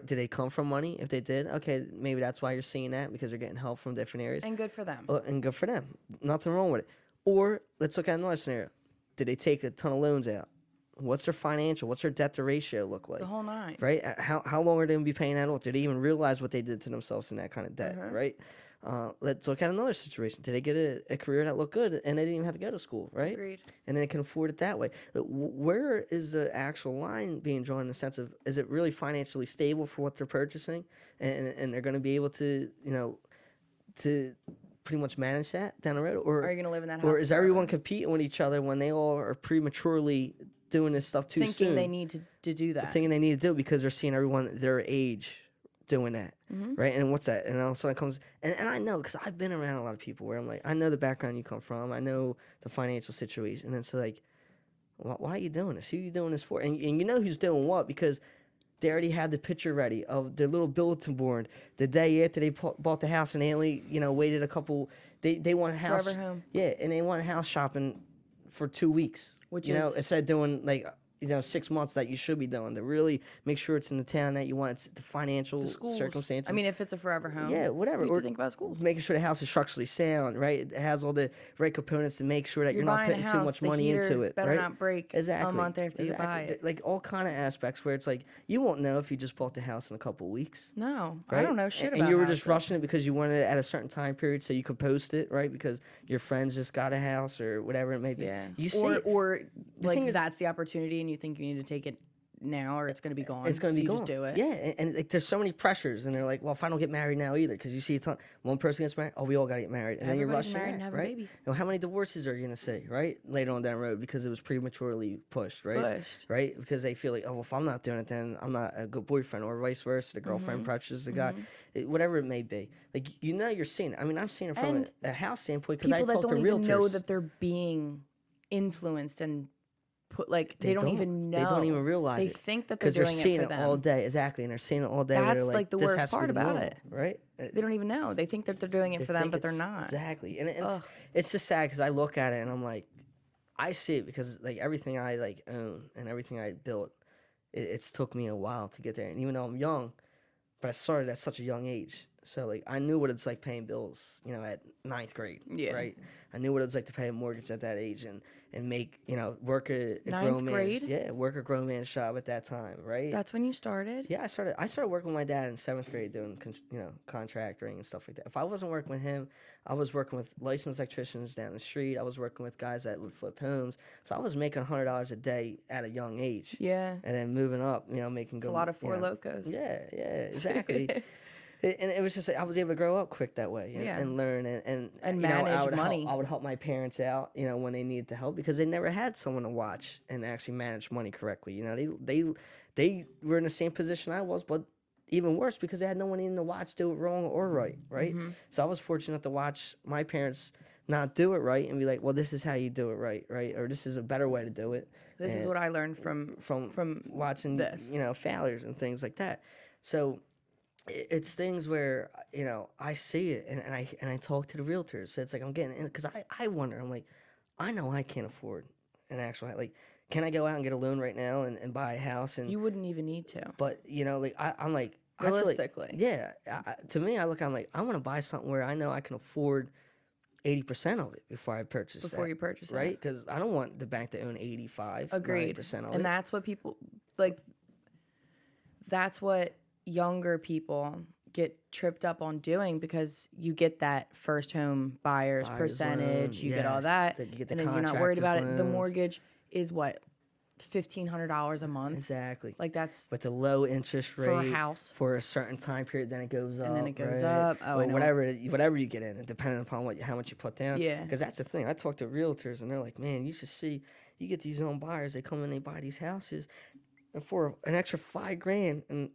Did they come from money? If they did, okay, maybe that's why you're seeing that because they're getting help from different areas. And good for them. And good for them. Nothing wrong with it. Or let's look at another scenario. Did they take a ton of loans out? What's their financial? What's their debt to ratio look like? The whole nine. Right? How long are they going to be paying that off? Did they even realize what they did to themselves in that kind of debt? Right? Let's look at another situation. Did they get a career that looked good and they didn't even have to go to school? Right? Agreed. And then they can afford it that way. Where is the actual line being drawn in the sense of, is it really financially stable for what they're purchasing? And they're going to be able to, to pretty much manage that down the road? Or Are you going to live in that house? Or is forever? everyone competing with each other when they all are prematurely doing this stuff too soon? Thinking they need to do that. Thinking they need to do it because they're seeing everyone their age doing that, right? And what's that? And all of a sudden it comes, and I know because I've been around a lot of people where I'm like, I know the background you come from, I know the financial situation, and it's like, why are you doing this? Who are you doing this for? And you know who's doing what because They already had the picture ready of their little bulletin board the day after they bought the house, and they only, waited a couple. They want a house. Forever home. Yeah, and they want house shopping for 2 weeks. Which is instead of doing 6 months that you should be doing to really make sure it's in the town that you want. It's the financial circumstances. I mean, if it's a forever home. Yeah, whatever. You have to think about schools. Making sure the house is structurally sound, right? It has all the right components to make sure that you're not putting too much money into it. Better right? not break a month after you buy it. Like all kind of aspects where it's like you won't know if you just bought the house in a couple of weeks. No, right? I don't know shit about it. And you were just rushing it because you wanted it at a certain time period so you could post it, right? Because your friends just got a house or whatever it may be. Yeah. You see or like that's the opportunity and you think you need to take it now or it's going to be gone. It's going to be gone. Just do it. Yeah, and like, there's so many pressures, and they're like, well, if I don't get married now either, because you see one person gets married, we all got to get married, and then you're rushing married and that, having right? babies. How many divorces are you going to see, right, later on down the road because it was prematurely pushed, right? Right? Because they feel like, well, if I'm not doing it, then I'm not a good boyfriend, or vice versa. The girlfriend pressures the guy, whatever it may be. Like, you're seeing it. I mean, I'm seeing it from a house standpoint because I talk to realtors. People that don't even know that they're being influenced and they don't even know. They don't even realize they it. They think that they're doing it for them. Because they're seeing it all day. Exactly. And they're seeing it all day. That's like the worst part about it. Right? They don't even know. They think that they're doing it for them, but they're not. Exactly. And it's just sad because I look at it and I'm like, I see it because like everything I own and everything I built, it's took me a while to get there. And even though I'm young, but I started at such a young age. So like I knew what it's like paying bills, at 9th grade. Yeah. Right. I knew what it was like to pay a mortgage at that age and make, work a grown grade? work a grown man's job at that time, right? That's when you started? Yeah, I started working with my dad in 7th grade doing contracting and stuff like that. If I wasn't working with him, I was working with licensed electricians down the street. I was working with guys that would flip homes. So I was making $100 a day at a young age. Yeah. And then moving up, making it's a lot of Four Locos. Yeah, exactly. And it was just like I was able to grow up quick that way and learn and manage money. I would help my parents out, when they needed the help because they never had someone to watch and actually manage money correctly. They were in the same position I was, but even worse because they had no one even to watch do it wrong or right. Mm-hmm. So I was fortunate to watch my parents not do it right and be like, well, this is how you do it right, or this is a better way to do it. This is what I learned from watching this, failures and things like that. So. It's things where I see it and I talk to the realtors. So it's like I'm getting in because I wonder. I'm like, I know I can't afford an actual can I go out and get a loan right now and buy a house? And you wouldn't even need to. But I'm like realistically, to me, I'm like I want to buy something where I know I can afford 80% of it before I purchase. Before you purchase, right? Because I don't want the bank to own 85, 90% of it. And that's what people like. That's what younger people get tripped up on doing because you get that first home buyer's percentage, you get all that, and then you're not worried about it. The mortgage is what, $1,500 a month? Exactly. Like that's with the low interest rate for a house for a certain time period. Then it goes up, and then it goes right? up. Oh, whatever you get in, depending upon how much you put down. Yeah. Because that's the thing. I talk to realtors and they're like, man, you should see. You get these home buyers. They come in, they buy these houses. And for an extra $5,000 and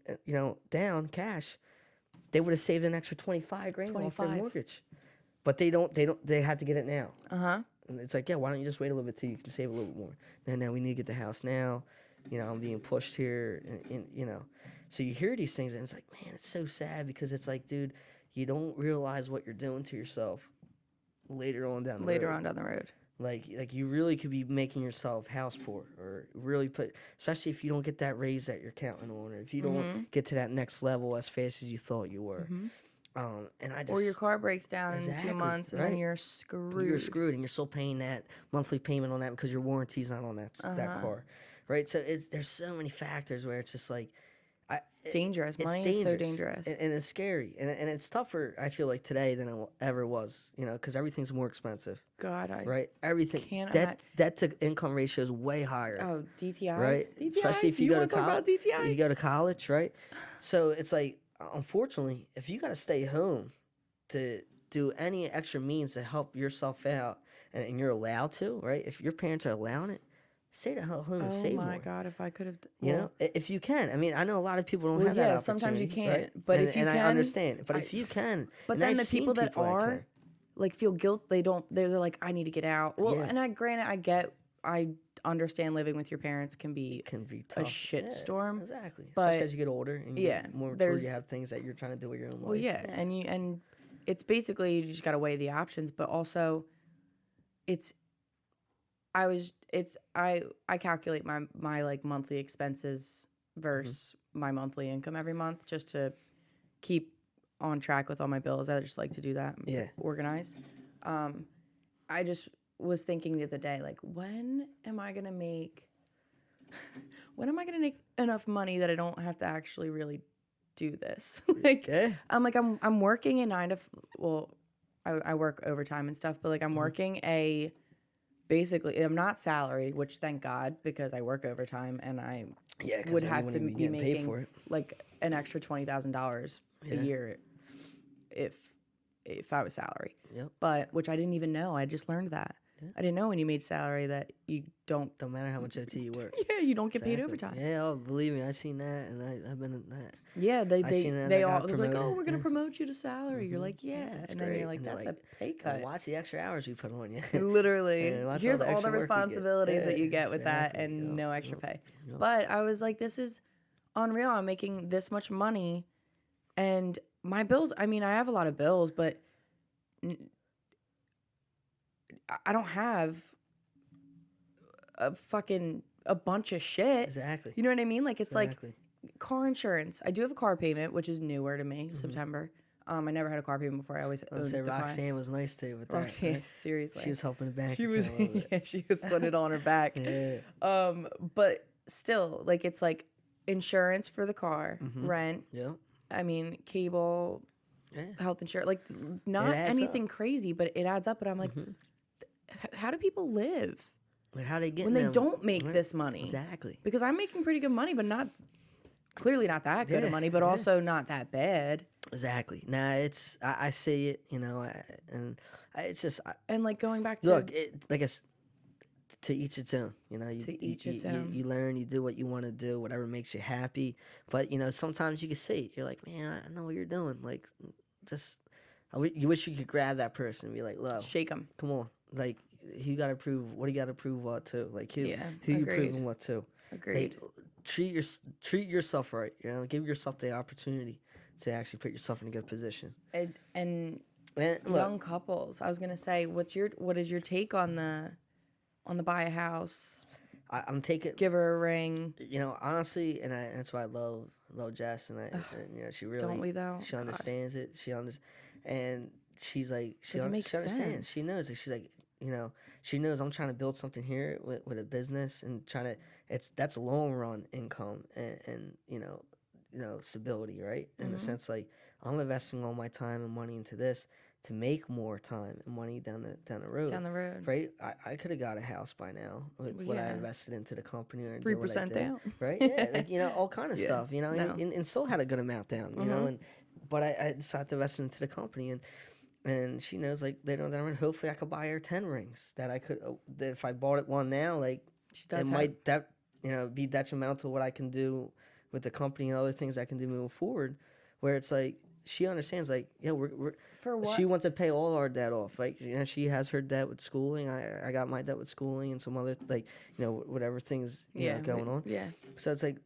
down cash, they would have saved an extra $25,000 off their mortgage. But they don't. They had to get it now. And it's like, why don't you just wait a little bit till you can save a little bit more? And now we need to get the house now. I'm being pushed here, and So you hear these things, and it's like, man, it's so sad because it's like, dude, you don't realize what you're doing to yourself later on down the road. Like you really could be making yourself house poor or really especially if you don't get that raise that you're counting on or if you don't get to that next level as fast as you thought you were. Or your car breaks down in 2 months and then you're screwed. You're screwed and you're still paying that monthly payment on that because your warranty's not on that car. Right? So there's so many factors where it's just like dangerous. Money is so dangerous. And it's scary. And it's tougher, I feel like, today than it ever was, because everything's more expensive. God, right? Everything. Debt to income ratio is way higher. Oh, DTI? Right? DTI? Especially if you go to college. DTI? You go to college, right? So it's like, unfortunately, if you got to stay home to do any extra means to help yourself out and you're allowed to, right? If your parents are allowing it, stay at home and save more. Oh my God, if I could have... if you can. I mean, I know a lot of people don't have that opportunity. Sometimes you can't. Right? But if you can... And I understand. But if you can... But then the people that are, feel guilt, they're like, I need to get out. Well, and granted, I get I understand living with your parents can be Can be a tough. shit Yeah, storm. exactly. But Especially as you get older and you yeah, get more mature, you there's have things that you're trying to do with your own life. well, yeah, and it's basically you just gotta weigh the options, but also it's I calculate my like monthly expenses versus my monthly income every month just to keep on track with all my bills. I just like to do that. Yeah. Organized. I just was thinking the other day, like, when am I gonna make enough money that I don't have to actually really do this? Like, Yeah. I'm working a 9 to well, I work overtime and stuff, but like I'm working basically I'm not salary, which thank God because I work overtime and I Yeah, because would then you have to wouldn't even be be getting paid making for it. like an extra $20,000 a Yeah. year if I was salary. Yep. But which I didn't even know. I just learned that. Yeah. I didn't know when you made salary that you don't. Don't matter how much OT you work. Yeah, you don't get paid Exactly. overtime. Yeah, oh, believe me, I've seen that, and I've been in that. Yeah, I seen that as I got they're like, oh, promoted. we're gonna Yeah. promote you to salary. You're like, yeah, that's and then great. you're like, And they're that's like, a pay cut. Watch the extra hours we put on you. Literally, And watch here's the all the extra work you get. responsibilities that Yeah, you get with that, exactly. and Yep, no extra yep, pay. yep. But I was like, this is unreal. I'm making this much money, and my bills. I mean, I have a lot of bills, but I don't have a bunch of shit. Exactly. You know what I mean? Like it's Exactly. like car insurance. I do have a car payment, which is newer to me, September. I never had a car payment before. I always I would owned say the car. Roxanne was nice too with that. Roxanne, right? seriously. She was helping the bank. She was yeah, she was putting it on her back. Yeah. But still, like it's like insurance for the car, rent. Yep. I mean, cable, Yeah. health insurance, like not adds anything crazy, but it adds up. But I'm like, how do people live Like how they get when they them? don't make Right. this money? Exactly. Because I'm making pretty good money, but not clearly not that good of Yeah, money, but yeah. also not that bad. Exactly. Nah, it's I see it, it's just And like going back to look, like I to each its own. To each its own. You learn, you do what you want to do, whatever makes you happy. But sometimes you can see it. You're like, man, I know what you're doing. Like, just you wish you could grab that person and be like, "Look, shake them. come on, like you got to prove what you got to prove what to. Like who Yeah, you agreed. proving what to. Agreed. Like, treat yourself right. Give yourself the opportunity to actually put yourself in a good position. And And look, young couples. I was gonna say, what is your take on the buy a house, I'm taking. give her a ring? Honestly, and that's why I love Jess, and she really Don't we though? she God. understands it. And she's like she Doesn't make understands. sense. She knows it. She's like she knows I'm trying to build something here with a business and trying to that's long run income and stability, right? In the sense like I'm investing all my time and money into this to make more time and money down the road. Down the road. Right? I could have got a house by now with what I Yeah. invested into the company or 3% down. right? Yeah, like all kind of Yeah. stuff, No. and still had a good amount down, but I decided to invest into the company, and she knows like later on down the road, hopefully I could buy her 10 rings that I could that if I bought it one now, like She does it might be detrimental to what I can do with the company and other things I can do moving forward, where it's like she understands like we're For what? she wants to pay all our debt off. Like she has her debt with schooling. I got my debt with schooling and some other like whatever things going on. Yeah. So it's like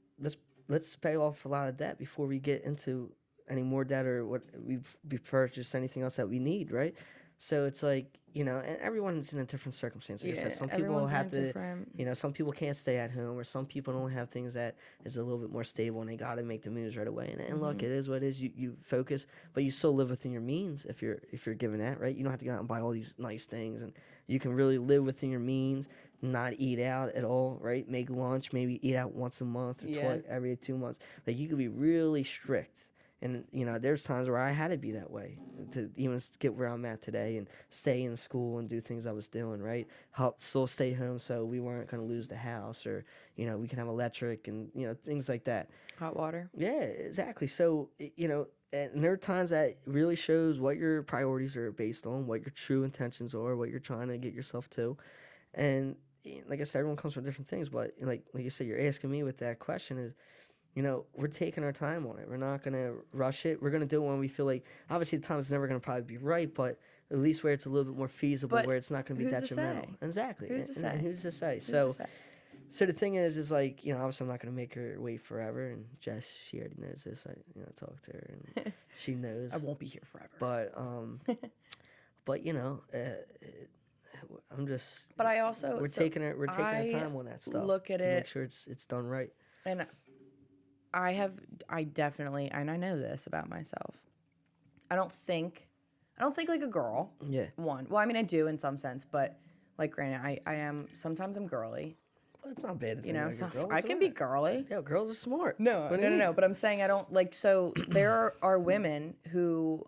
let's pay off a lot of debt before we get into any more debt or what we purchase anything else that we need, right? So it's like and everyone's in a different circumstance. Like I said, some people everyone's in have a to different- some people can't stay at home, or some people don't have things that is a little bit more stable and they got to make the moves right away. And look, it is what it is. You focus, but you still live within your means if you're given that, right? You don't have to go out and buy all these nice things, and you can really live within your means, not eat out at all, right? Make lunch, maybe eat out once a month or twice every 2 months. Like you could be really strict. And there's times where I had to be that way to even get where I'm at today and stay in school and do things I was doing, right? Help still stay home so we weren't going to lose the house, or we can have electric and things like that. Hot water. Yeah, exactly. So and there are times that really shows what your priorities are based on, what your true intentions are, what you're trying to get yourself to, and like I said, everyone comes from different things. But like you said, you're asking me with that question is. We're taking our time on it. We're not going to rush it. We're going to do it when we feel like, obviously the time's never going to probably be right, but At least where it's a little bit more feasible, But where it's not going to be who's to detrimental. say? Exactly. Who's to And say? who's to say? Who's So, to say? so the thing is like, you know, obviously I'm not going to make her wait forever. And Jess, she already knows this. I, you know, talk to her and she knows. I won't be here forever. But you know, I'm just. But I also We're taking our time on that stuff. Look at to it, make sure it's done right. and I definitely, and I know this about myself. I don't think like a girl. Yeah. Well, I mean, I do in some sense, but like, granted, I am sometimes I'm girly. Well, it's not bad. To You know, like so a girl. I What's can the be matter? girly. Yeah, girls are smart. No, What do you mean? no. But I'm saying I don't like. So there are women who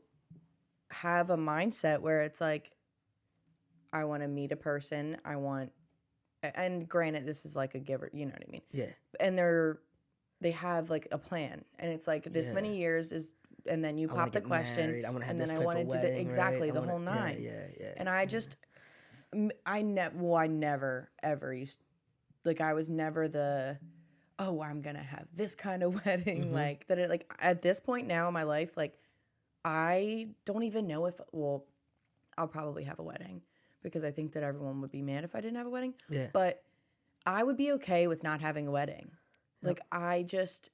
have a mindset where it's like, I want to meet a person. And granted, this is like a giver. You know what I mean? Yeah. And they have like a plan, and it's like this many years is, and then you I wanna pop the get question, married. I want to have and this then I type want to of do wedding, the exactly right? the whole nine. Yeah. And I just, I never ever used, like I was never the, oh, I'm gonna have this kind of wedding, like that. Like at this point now in my life, like I don't even know if, well, I'll probably have a wedding because I think that everyone would be mad if I didn't have a wedding. Yeah. But I would be okay with not having a wedding. Like I just,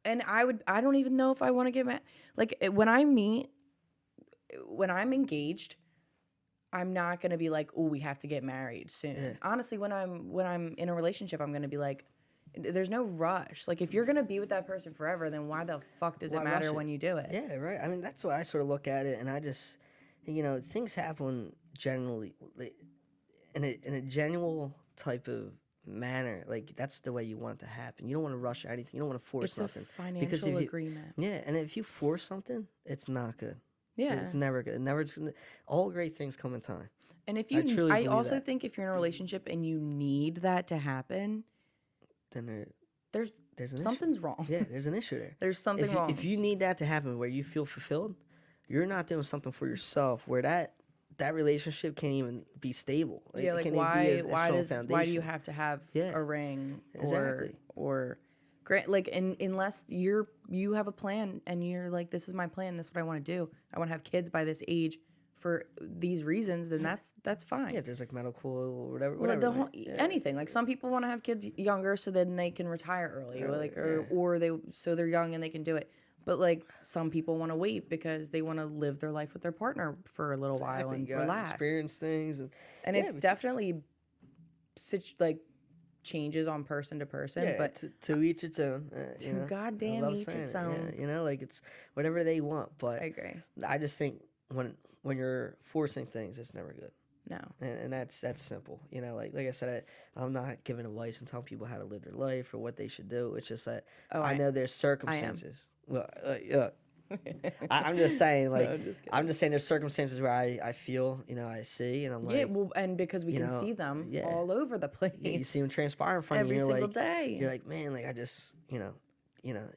and I don't even know if I want to get married. Like when I'm engaged, I'm not going to be like, oh, we have to get married soon. Yeah. Honestly, when I'm in a relationship, I'm going to be like, there's no rush. Like if you're going to be with that person forever, then why the fuck does it matter when you do it? Yeah, right. I mean, that's why I sort of look at it, and I just, you know, things happen generally in a genuine type of manner. Like that's the way you want it to happen. You don't want to rush anything. You don't want to force It's nothing. a financial agreement. Yeah, and if you force something, it's not good. Yeah. It's never good. All great things come in time. And if I truly I believe also that. think if you're in a relationship and you need that to happen, Then there's an something's issue. wrong. Yeah, there's an issue there. There's something wrong. If you need that to happen where you feel fulfilled, you're not doing something for yourself where that relationship can't even be stable. Yeah, it like can't even be a strong why do you foundation. have to have Yeah. a ring Exactly. or grant like unless you have a plan and you're like, this is my plan, this is what I want to do. I want to have kids by this age for these reasons, then that's fine. Yeah, there's like medical or whatever. Well, whatever anything. Like some people want to have kids younger so then they can retire early, or they're young and they can do it. But like some people want to wait because they want to live their life with their partner for a little while and relax, experience things, and it's definitely like changes on person to person. Yeah, but to each its own. to you know? I goddamn love each saying its it, own. Yeah, you know, like it's whatever they want. But I agree. I just think when you're forcing things, it's never good. No. And that's simple. You know, like I said, I'm not giving advice and telling people how to live their life or what they should do. It's just that I know there's circumstances. Well, I'm just saying, like, No, just I'm just saying there's circumstances where I feel, you know, I see, and I'm like, Yeah, well, and because we can see them all over the place. you see them transpire in front of you. Every You're single like, day. You're like, man, like I just, you know,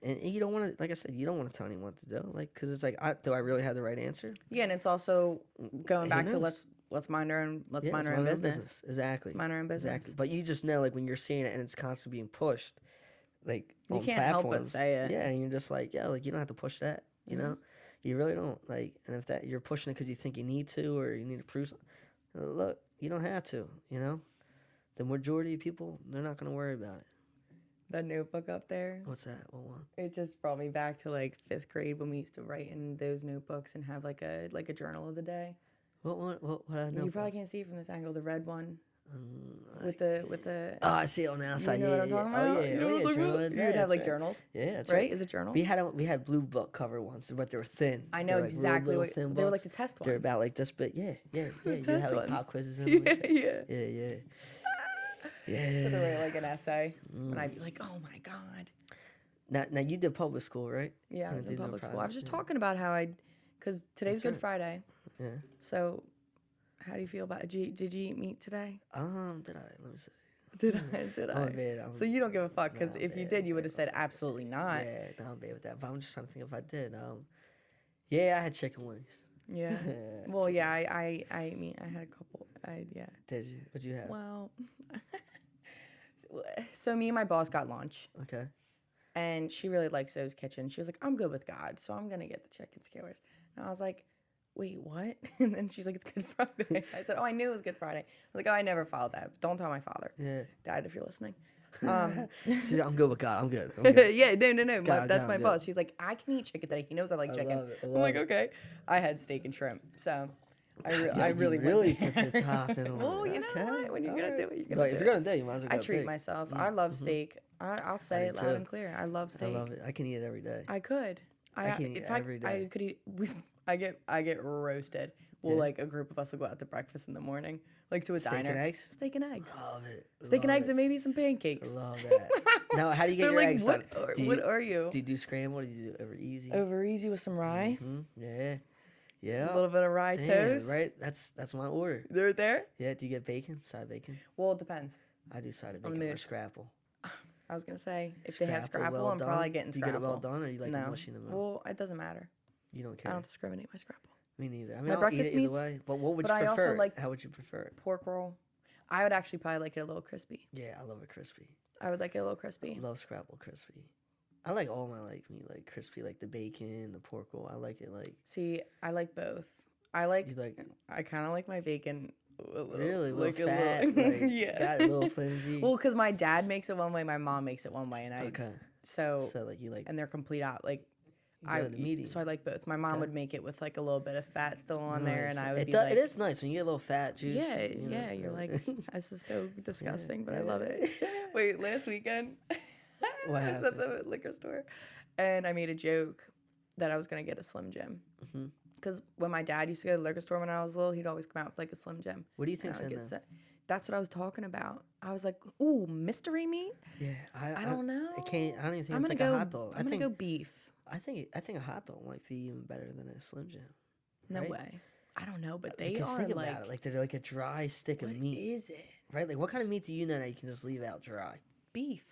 and you don't want to, like I said, you don't want to tell anyone what to do, like, because it's like, do I really have the right answer? Yeah, and it's also going back to knows? let's mind our own mind our mind own business. Exactly. Let's mind our own business. Exactly. But you just know, like, when you're seeing it and it's constantly being pushed, like, You on can't help but platforms, say it. Yeah, and you're just like, yeah, like, you don't have to push that, you know? You really don't. Like, and if that you're pushing it because you think you need to or you need to prove something, look, you don't have to, you know? The majority of people, they're not going to worry about it. That notebook up there. What's that? What one? It just brought me back to like 5th grade when we used to write in those notebooks and have like a journal of the day. What one? What I know? You probably can't see it from this angle. The red one with the. Oh, I see it on the outside. You know what I'm talking about? Oh yeah, You know what I'm talking about? journal. You would have like journals. Yeah, that's right. Is it journals? We had blue book cover ones, but they were thin. I know They were, like, exactly real what thin they were, books. like the test ones. They're about like this, but yeah. You test had like ones. pop quizzes in them. Yeah. Yeah. But they were like an essay, and I'd be like, "Oh my god." Now you did public school, right? Yeah, I was in did no public school. private, I was just talking about how because today's Good Friday. Yeah. So, how do you feel about? Did you eat meat today? Did I? Let me see. Did I? I'm bad. So you don't give a fuck because I'm if you bad, did, you would have said absolutely not. Yeah, no, I'm bad with that. But I'm just trying to think if I did. Yeah, I had chicken wings. Yeah. Well, yeah. I mean, I had a couple. Yeah. Did you? What'd you have? Well. So me and my boss got lunch. Okay. And she really likes Zoe's Kitchen. She was like, I'm good with God, so I'm going to get the chicken skewers. And I was like, wait, what? And then she's like, it's Good Friday. I said, oh, I knew it was Good Friday. I was like, oh, I never followed that. Don't tell my father. Yeah. Dad, if you're listening. See, I'm good with God. I'm good. I'm good. Yeah, no. God, That's God, my I'm boss. good. She's like, I can eat chicken today. He knows I like I chicken. love it. I I'm love like, it. okay. I had steak and shrimp. So I Yeah, really you went really there. put the top in on Well, it. you know Okay. what? When you're going to do it, you're going Like, to if do you're it. gonna do it, you might as well I go treat big. myself. I love steak. I'll say do it loud too. and clear. I love steak. I love it. I can eat it every day. I could. I can eat if every I day. could eat. I get roasted. Well, Yeah. like a group of us will go out to breakfast in the morning, like to a Steak diner. and eggs? Steak and eggs. Love it. Steak and Love eggs it. and maybe some pancakes. Love that. Now, how do you get They're your like, eggs what? done? What are you? Do you do scramble? Or do you do over easy? Over easy with some rye. Yeah. Yeah. A little bit of rye Damn, toast. right? That's my order. They're there. Yeah. Do you get bacon? Side bacon? Well, it depends. I do side On the bacon or mood. scrapple. I was gonna say if they have scrapple, well I'm done. probably getting Do you scrapple. get it well done, or you like no. it mushy in the middle? Well, it doesn't matter. You don't I care. don't discriminate my scrapple. Me neither. I mean, My I'll breakfast eat it either meats, way. But what would but you I also prefer? like- How would you prefer it? Pork roll. I would actually probably like it a little crispy. Yeah, I love it crispy. I would like it a little crispy. Love scrapple crispy. I like all my meat like crispy, like the bacon, the pork roll. I like it like. See, I like both. I like. You like I kind of like my bacon a little. really like little fat, like, yeah. got a little flimsy. Well, because my dad makes it one way, my mom makes it one way, and I Okay, so so like you like and they're complete out like. you go to the medium. So I like both. My mom Okay. would make it with like a little bit of fat still on there, and Nice. I would it be do- like, it is nice when you get a little fat juice. yeah, you know, yeah. You're like, this is so disgusting, but I love yeah. it. Wait, last weekend, What I was at the liquor store, and I made a joke that I was gonna get a Slim Jim. Mhm. Because when my dad used to go to the liquor store when I was little, he'd always come out with like a Slim Jim. What do you And think's I would in get there? set. That's what I was talking about. I was like, ooh, mystery meat? Yeah, I don't know. It can't. I don't even think I'm it's gonna like go. a hot dog. I'm gonna go beef. I think a hot dog might be even better than a Slim Jim. No right? way. I don't know, but they Because are think like, about it. Like they're like a dry stick what of meat, is it? right? Like what kind of meat do you know that you can just leave out dry? Beef.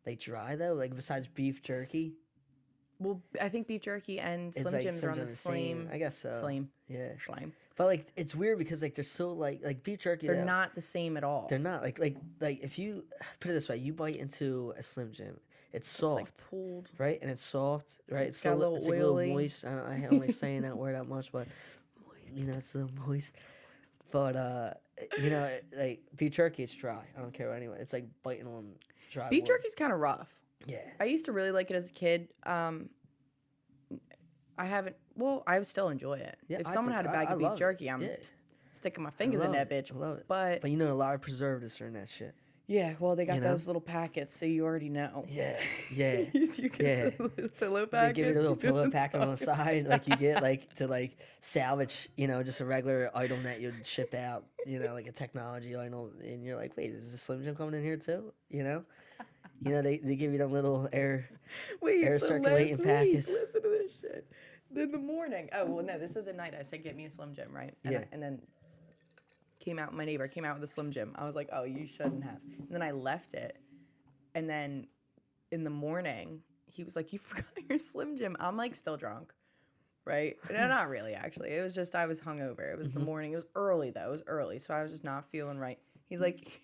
Like dry though, like besides beef jerky. Well, I think beef jerky and It's Slim like Jims are on the Jim's same. I guess so. Slim. Yeah. Slime. But like it's weird because like they're so like beef jerky. They're though, not the same at all. They're not like if you put it this way, you bite into a Slim Jim, it's It's soft, like pulled. right? And it's soft, right? It's got a little it's like a oily. little moist. I don't like saying that word that much, but you know it's a little moist. But you know, like beef jerky, it's dry. I don't care what anyone. It's like biting on dry. Beef wood. jerky's kind of rough. Yeah. I used to really like it as a kid. I haven't. Well, I would still enjoy it. Yeah, If I someone think- had a bag I of beef love it. jerky, I'm Yeah. sticking my fingers I in love that it. bitch. I love it. But you know, a lot of preservatives are in that shit. yeah, well, they got You know? those little packets, so you already know. Yeah. Yeah. You get Yeah. the little pillow They packets. give you a little you know pillow what I'm packet on the talking side, like you get like to like salvage, you know, just a regular item that you'd ship out, you know, like a technology item, and you're like, wait, is the Slim Jim coming in here too? You know, they give you them little air. Wait, Air so circulating last packets. Week, listen to this shit. In the morning. Oh, well, no, this was at night. I said, get me a Slim Jim, right? And Yeah. and then my neighbor came out with a Slim Jim. I was like, oh, you shouldn't have. And then I left it. And then in the morning, he was like, you forgot your Slim Jim. I'm like still drunk, right? No, not really, actually. It was just I was hungover. It was the morning. It was early, though. It was early. So I was just not feeling right. He's like,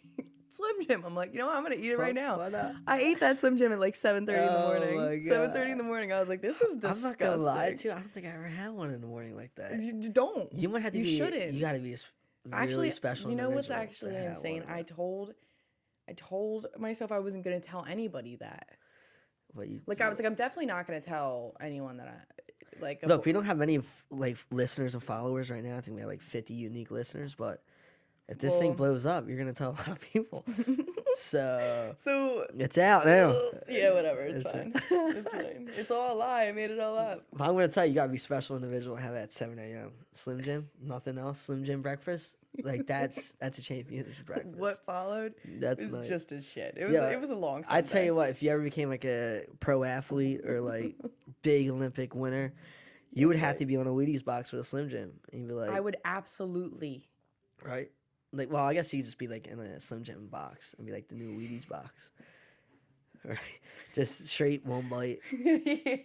Slim Jim. I'm like, you know what? I'm going to eat it right now. Why not? I ate that Slim Jim at like 7:30 in the Oh morning. my 7:30 in the morning. I was like, this is disgusting. I'm not gonna lie to you. I don't think I ever had one in the morning like that. You don't. You might have to You be. shouldn't. You got to be a really Actually, special. you know what's individual actually to have insane? one of I told myself I wasn't going to tell anybody that. What you, Like I was like, I'm definitely not going to tell anyone that I like. Look, we don't have many like listeners and followers right now. I think we have like 50 unique listeners, but if this thing Well- blows up, you're gonna tell a lot of people. So So it's out now. yeah, whatever. It's It's fine. It's fine. It's all a lie. I made it all up. But I'm gonna tell you, you gotta be a special individual. Have that 7 a.m. Slim Jim, nothing else. Slim Jim breakfast, like that's a champion's breakfast. What followed That's is nice. just as shit. It was Yeah, it was a long. I'd tell Sunday. you what, if you ever became like a pro athlete or like big Olympic winner, you would have to be on a Wheaties box with a Slim Jim. And you'd be like, I would absolutely. right? Like, well, I guess you'd just be like in a Slim Jim box and be like the new Wheaties box. Right? Just straight one bite. It's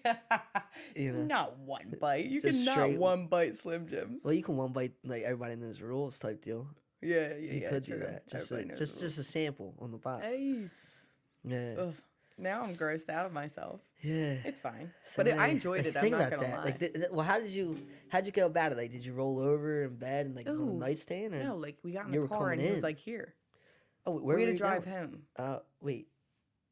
You know? not one bite. You Just cannot straight- one bite Slim Jims. Well, you can one bite, like everybody knows the rules type deal. Yeah, You could do true. that. Just Everybody knows the just a sample on the box. Hey. Yeah. Ugh. Now I'm grossed out of myself. Yeah. It's fine. So But I many- enjoyed it. I'm think not about gonna that. lie. Like, well, how'd you go about it? Like, did you roll over in bed and like was on a Ooh, nightstand? Or no, like we got in you the were car and coming he was in? like, "Here." Oh, where We were had to you drive going? home. Wait.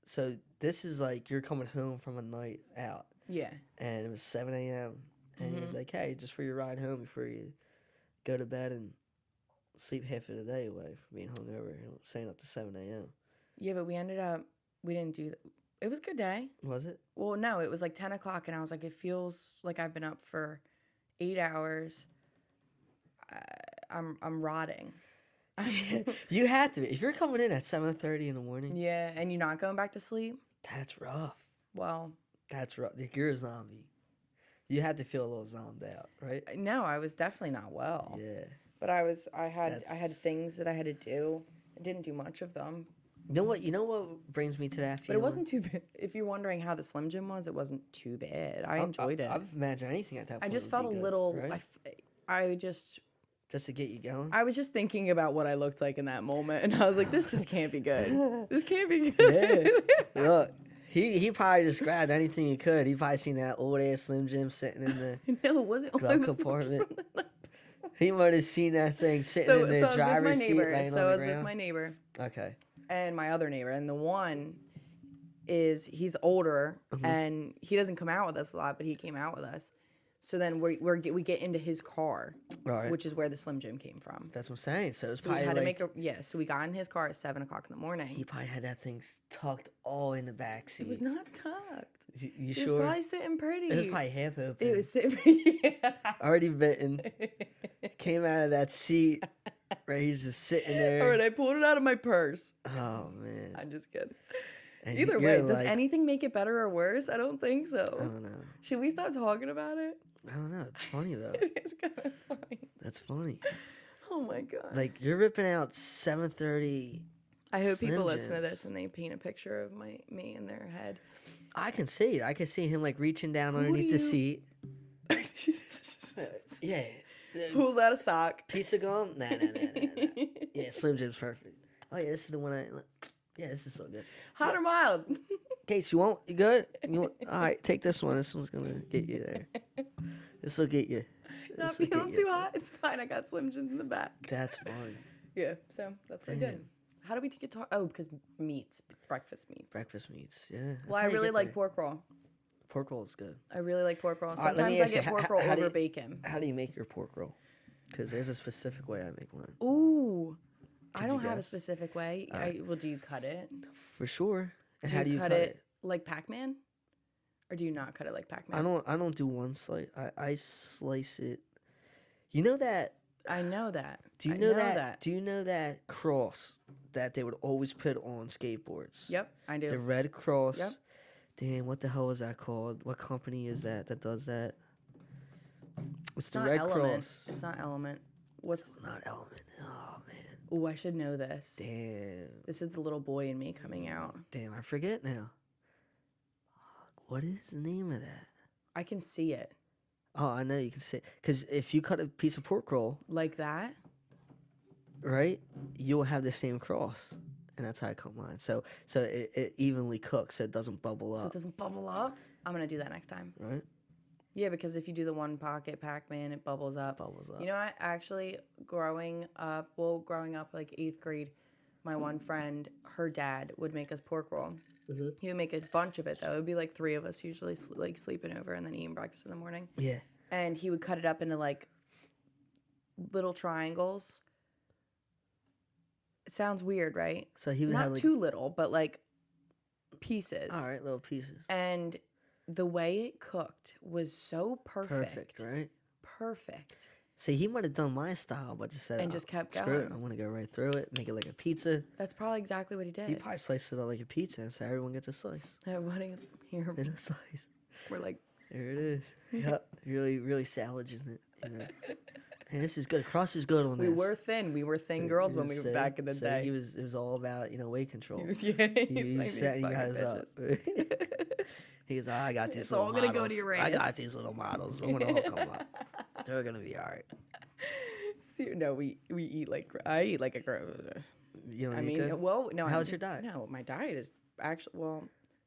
So this is like you're coming home from a night out, Yeah. and it was 7 a.m. And he was like, "Hey, just for your ride home before you go to bed and sleep half of the day away from being hungover, staying up to 7 a.m." Yeah, but we didn't do that. It was a good day. Was it? Well, no, it was like 10 o'clock, and I was like, it feels like I've been up for 8 hours. I'm rotting. You had to. If you're coming in at 7:30 in the morning, Yeah, and you're not going back to sleep? that's rough. Well, That's rough. Like, you're a zombie. You had to feel a little zombed out, right? no, I was definitely not well. Yeah. But I had That's- things that I had to do. I didn't do much of them. You know what? You know what brings me to that feeling? But it wasn't too bad. If you're wondering how the Slim Jim was, it wasn't too bad. I enjoyed it. I've imagined anything at that point. I just would felt be a good, little. right? Just to get you going. I was just thinking about what I looked like in that moment, and I was like, "This just can't be good. This can't be good." Yeah. Look, he probably just grabbed anything he could. He probably seen that old ass Slim Jim sitting in the No, it wasn't. glove It was compartment. He might have seen that thing sitting so in the I was with my driver's seat neighbor. laying So on I the was with ground. my neighbor Okay. and my other neighbor, and the one he's older and he doesn't come out with us a lot, but he came out with us. So then we get into his car, All right. which is where the Slim Jim came from. That's what I'm saying. So it's So we probably had like to make a So we got in his car at 7 o'clock in the morning. he probably had that thing tucked all in the back seat. It was not tucked. You It was sure? probably sitting pretty. It was probably half open. It was sitting. Yeah. Already bitten. Came out of that seat. Right, he's just sitting there. All right, I pulled it out of my purse. Oh man. I'm just kidding. And Either you're way, does like, anything make it better or worse? I don't think so. I don't know. Should we stop talking about it? I don't know. It's funny though. It's kind of funny. That's funny. Oh my god. Like you're ripping out 7:30. I hope people Slim listen to Jims. this and they paint a picture of me in their head. I can see it. I can see him like reaching down do underneath the you- seat. Yeah. Pulls out a sock. Piece of gum? Nah. Yeah, Slim Jim's perfect. Oh yeah, this is the one I. Yeah, this is so good. Hot or mild? Case, you want? You good? You want? All right, take this one. This one's gonna get you there. This will get you. Not This'll get feeling you. too hot. It's fine. I got Slim Jims in the back. That's fine. Yeah. So that's what I did. How do we get talk? Oh, because meats, breakfast meats. Breakfast meats. Yeah. that's Well, I how you really get like there. pork roll. Pork roll is good. I really like pork roll. All right, let me Sometimes I ask you, get pork roll how do over you- bacon. How do you make your pork roll? Because there's a specific way I make mine. Ooh. I Could don't you have a guess? specific way. Well, do you cut it? For sure. And Do how do you cut it? like Pac-Man? Or do you not cut it like Pac-Man? I don't do one slice. I slice it. You know that? I know that. Do you I know that? Do you know that cross that they would always put on skateboards? Yep, I do. The red cross. Yep. Damn, what the hell is that called? What company is that does that? It's the not Red Element. Cross. It's not Element. What's? Not Element. Oh man. Oh, I should know this. Damn. This is the little boy in me coming out. Damn, I forget now. Fuck, what is the name of that? I can see it Oh, I know you can say because if you cut a piece of pork roll, like that. right, you'll have the same cross, and that's how I cut mine. So it evenly cooks, so it doesn't bubble So it up, doesn't bubble up. I'm gonna do that next time. right? Yeah, because if you do the one pocket Pac-Man, it bubbles up. Bubbles up. You know what? Actually, growing up like 8th grade, my one friend, her dad would make us pork roll. He would make a bunch of it though. It would be like 3 of us usually like sleeping over and then eating breakfast in the morning. Yeah. And he would cut it up into like little triangles. It sounds weird, right? So he would have Not like too little, but like pieces. all right little pieces. And the way it cooked was so perfect. Right? Perfect. See, he might have done my style, but just said And just kept Screw it, going. I'm gonna go right through it, make it like a pizza. That's probably exactly what he did. He probably sliced it up like a pizza, and so everyone gets a slice. Everybody here, In a slice. we're like, There it is. Yep. Really salvaging it. You know. Hey, this is good. Crust is good on we this. were thin. We were thin girls when we were So- back in the so day. It was all about weight control. Yeah, He like set these you fucking guys up. bitches. He goes, I got these It's little all models. gonna go to I got Uranus. these little models. They're gonna all come up. They're gonna be all right. No, we eat like I eat like a. You know. I mean, well, no. How's your diet? No, my diet is actually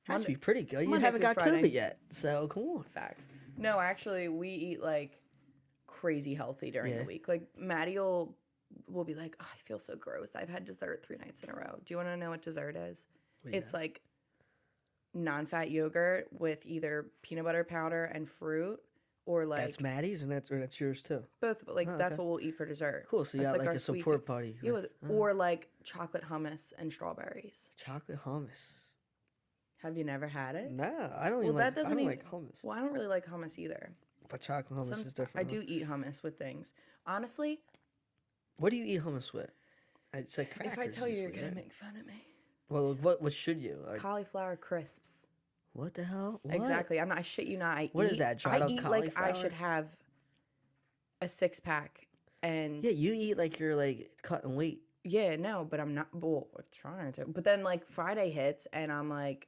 Has to be pretty good. You Monday haven't through got Friday. COVID yet, so come on. Facts. No, actually, we eat like crazy healthy during the week. Like Maddie will be like, oh, I feel so gross. I've had dessert 3 nights in a row. Do you want to know what dessert is? It's like non-fat yogurt with either peanut butter powder and fruit, or like That's Maddie's, and that's yours too. both. But like that's okay. what we'll eat for dessert. Cool. So you That's got like our a sweet support buddy. It was, or like chocolate hummus and strawberries. Chocolate hummus. Have you never had it? No, I don't Well, even that like. doesn't I don't even like hummus. Well, I don't really like hummus either. But chocolate hummus is different. I huh? do eat hummus with things. Honestly, What do you eat hummus with? It's like crackers. if I tell you, you're usually, gonna right? make fun of me. Well, what should you? Like, Cauliflower crisps. what the hell? What? Exactly. I'm not. I shit you not. What is that, dried I up eat like I cauliflower? should have a 6-pack. And Yeah, you eat like you're like cutting weight. yeah, no, but I'm not. Well, I'm trying to. But then like Friday hits, and I'm like,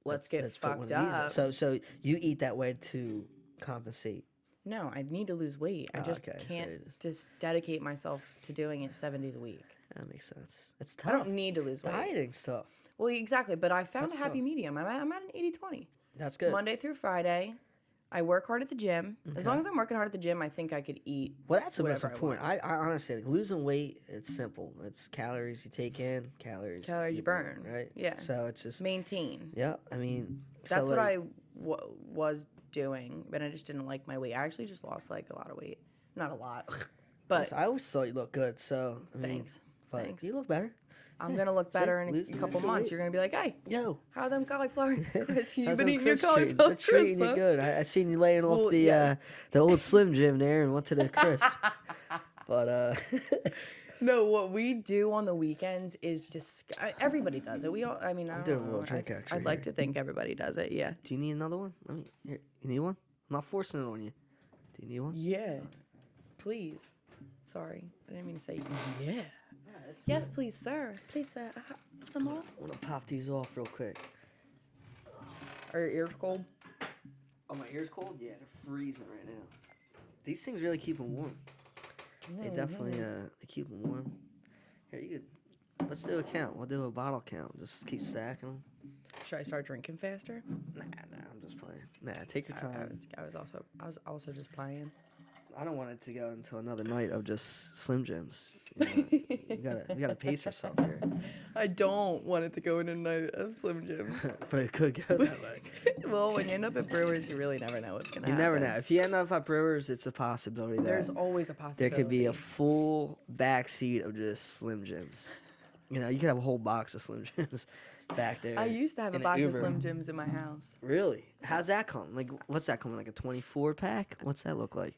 let's get Let's put one fucked of these in. up. So you eat that way to compensate. No, I need to lose weight. I Oh, just okay, so can't you just- just dedicate myself to doing it 7 days a week. That makes sense. It's I tough. don't need to lose weight. Dieting stuff. Well, exactly. But I found That's a happy tough. medium. I'm at an 80-20. That's good. Monday through Friday, I work hard at the gym. As long as I'm working hard at the gym, I think I could eat. Well, that's the most whatever I important. I honestly, like, losing weight, it's simple. It's calories you take in, calories Calories you burn. right? Yeah. So it's just, Maintain. yeah, I mean, That's so, what like, I was doing, but I just didn't like my weight. I actually just lost like a lot of weight. Not a lot, but I always thought you looked good, so, I mean, thanks. but Thanks. you look better. I'm going to look See? better in Lose- a couple lose the months. weight. You're going to be like, hey, Yo. how are them cauliflower crisps? You've how's been them eating your crisps treating- cauliflower they're treating crisps, you huh? good. I seen you laying off Well, the yeah. the old Slim Jim there and went to the crisp. But No, what we do on the weekends is everybody does it. We all, I mean, I don't doing a know. little drink, actually, I'd like to think everybody does it. Yeah. do you need another one? I mean, here, you need one? I'm not forcing it on you. Do you need one? Yeah. Please. Sorry. I didn't mean to say yeah. Yes, please, sir. Please, sir. Some more? I'm gonna pop these off real quick. Are your ears cold? Oh, my ears cold? Yeah, they're freezing right now. These things really keep them warm. They definitely they keep them warm. Here, you could. Let's do a count. We'll do a bottle count. Just keep stacking them. Should I start drinking faster? Nah, I'm just playing. Nah, take your time. I was also just playing. I don't want it to go into another night of just Slim Jims. You gotta pace yourself here. I don't want it to go in a night of Slim Jims. But it could go that way. Well, when you end up at Brewers, you really never know what's gonna You happen. never know. If you end up at Brewers, it's a possibility that There's always a there possibility. could be a full backseat of just Slim Jims. You know, you could have a whole box of Slim Jims back there. I used to have a in box of Uber. Slim Jims in my house. Really? How's that come? Like, what's that coming? Like a 24 pack? What's that look like?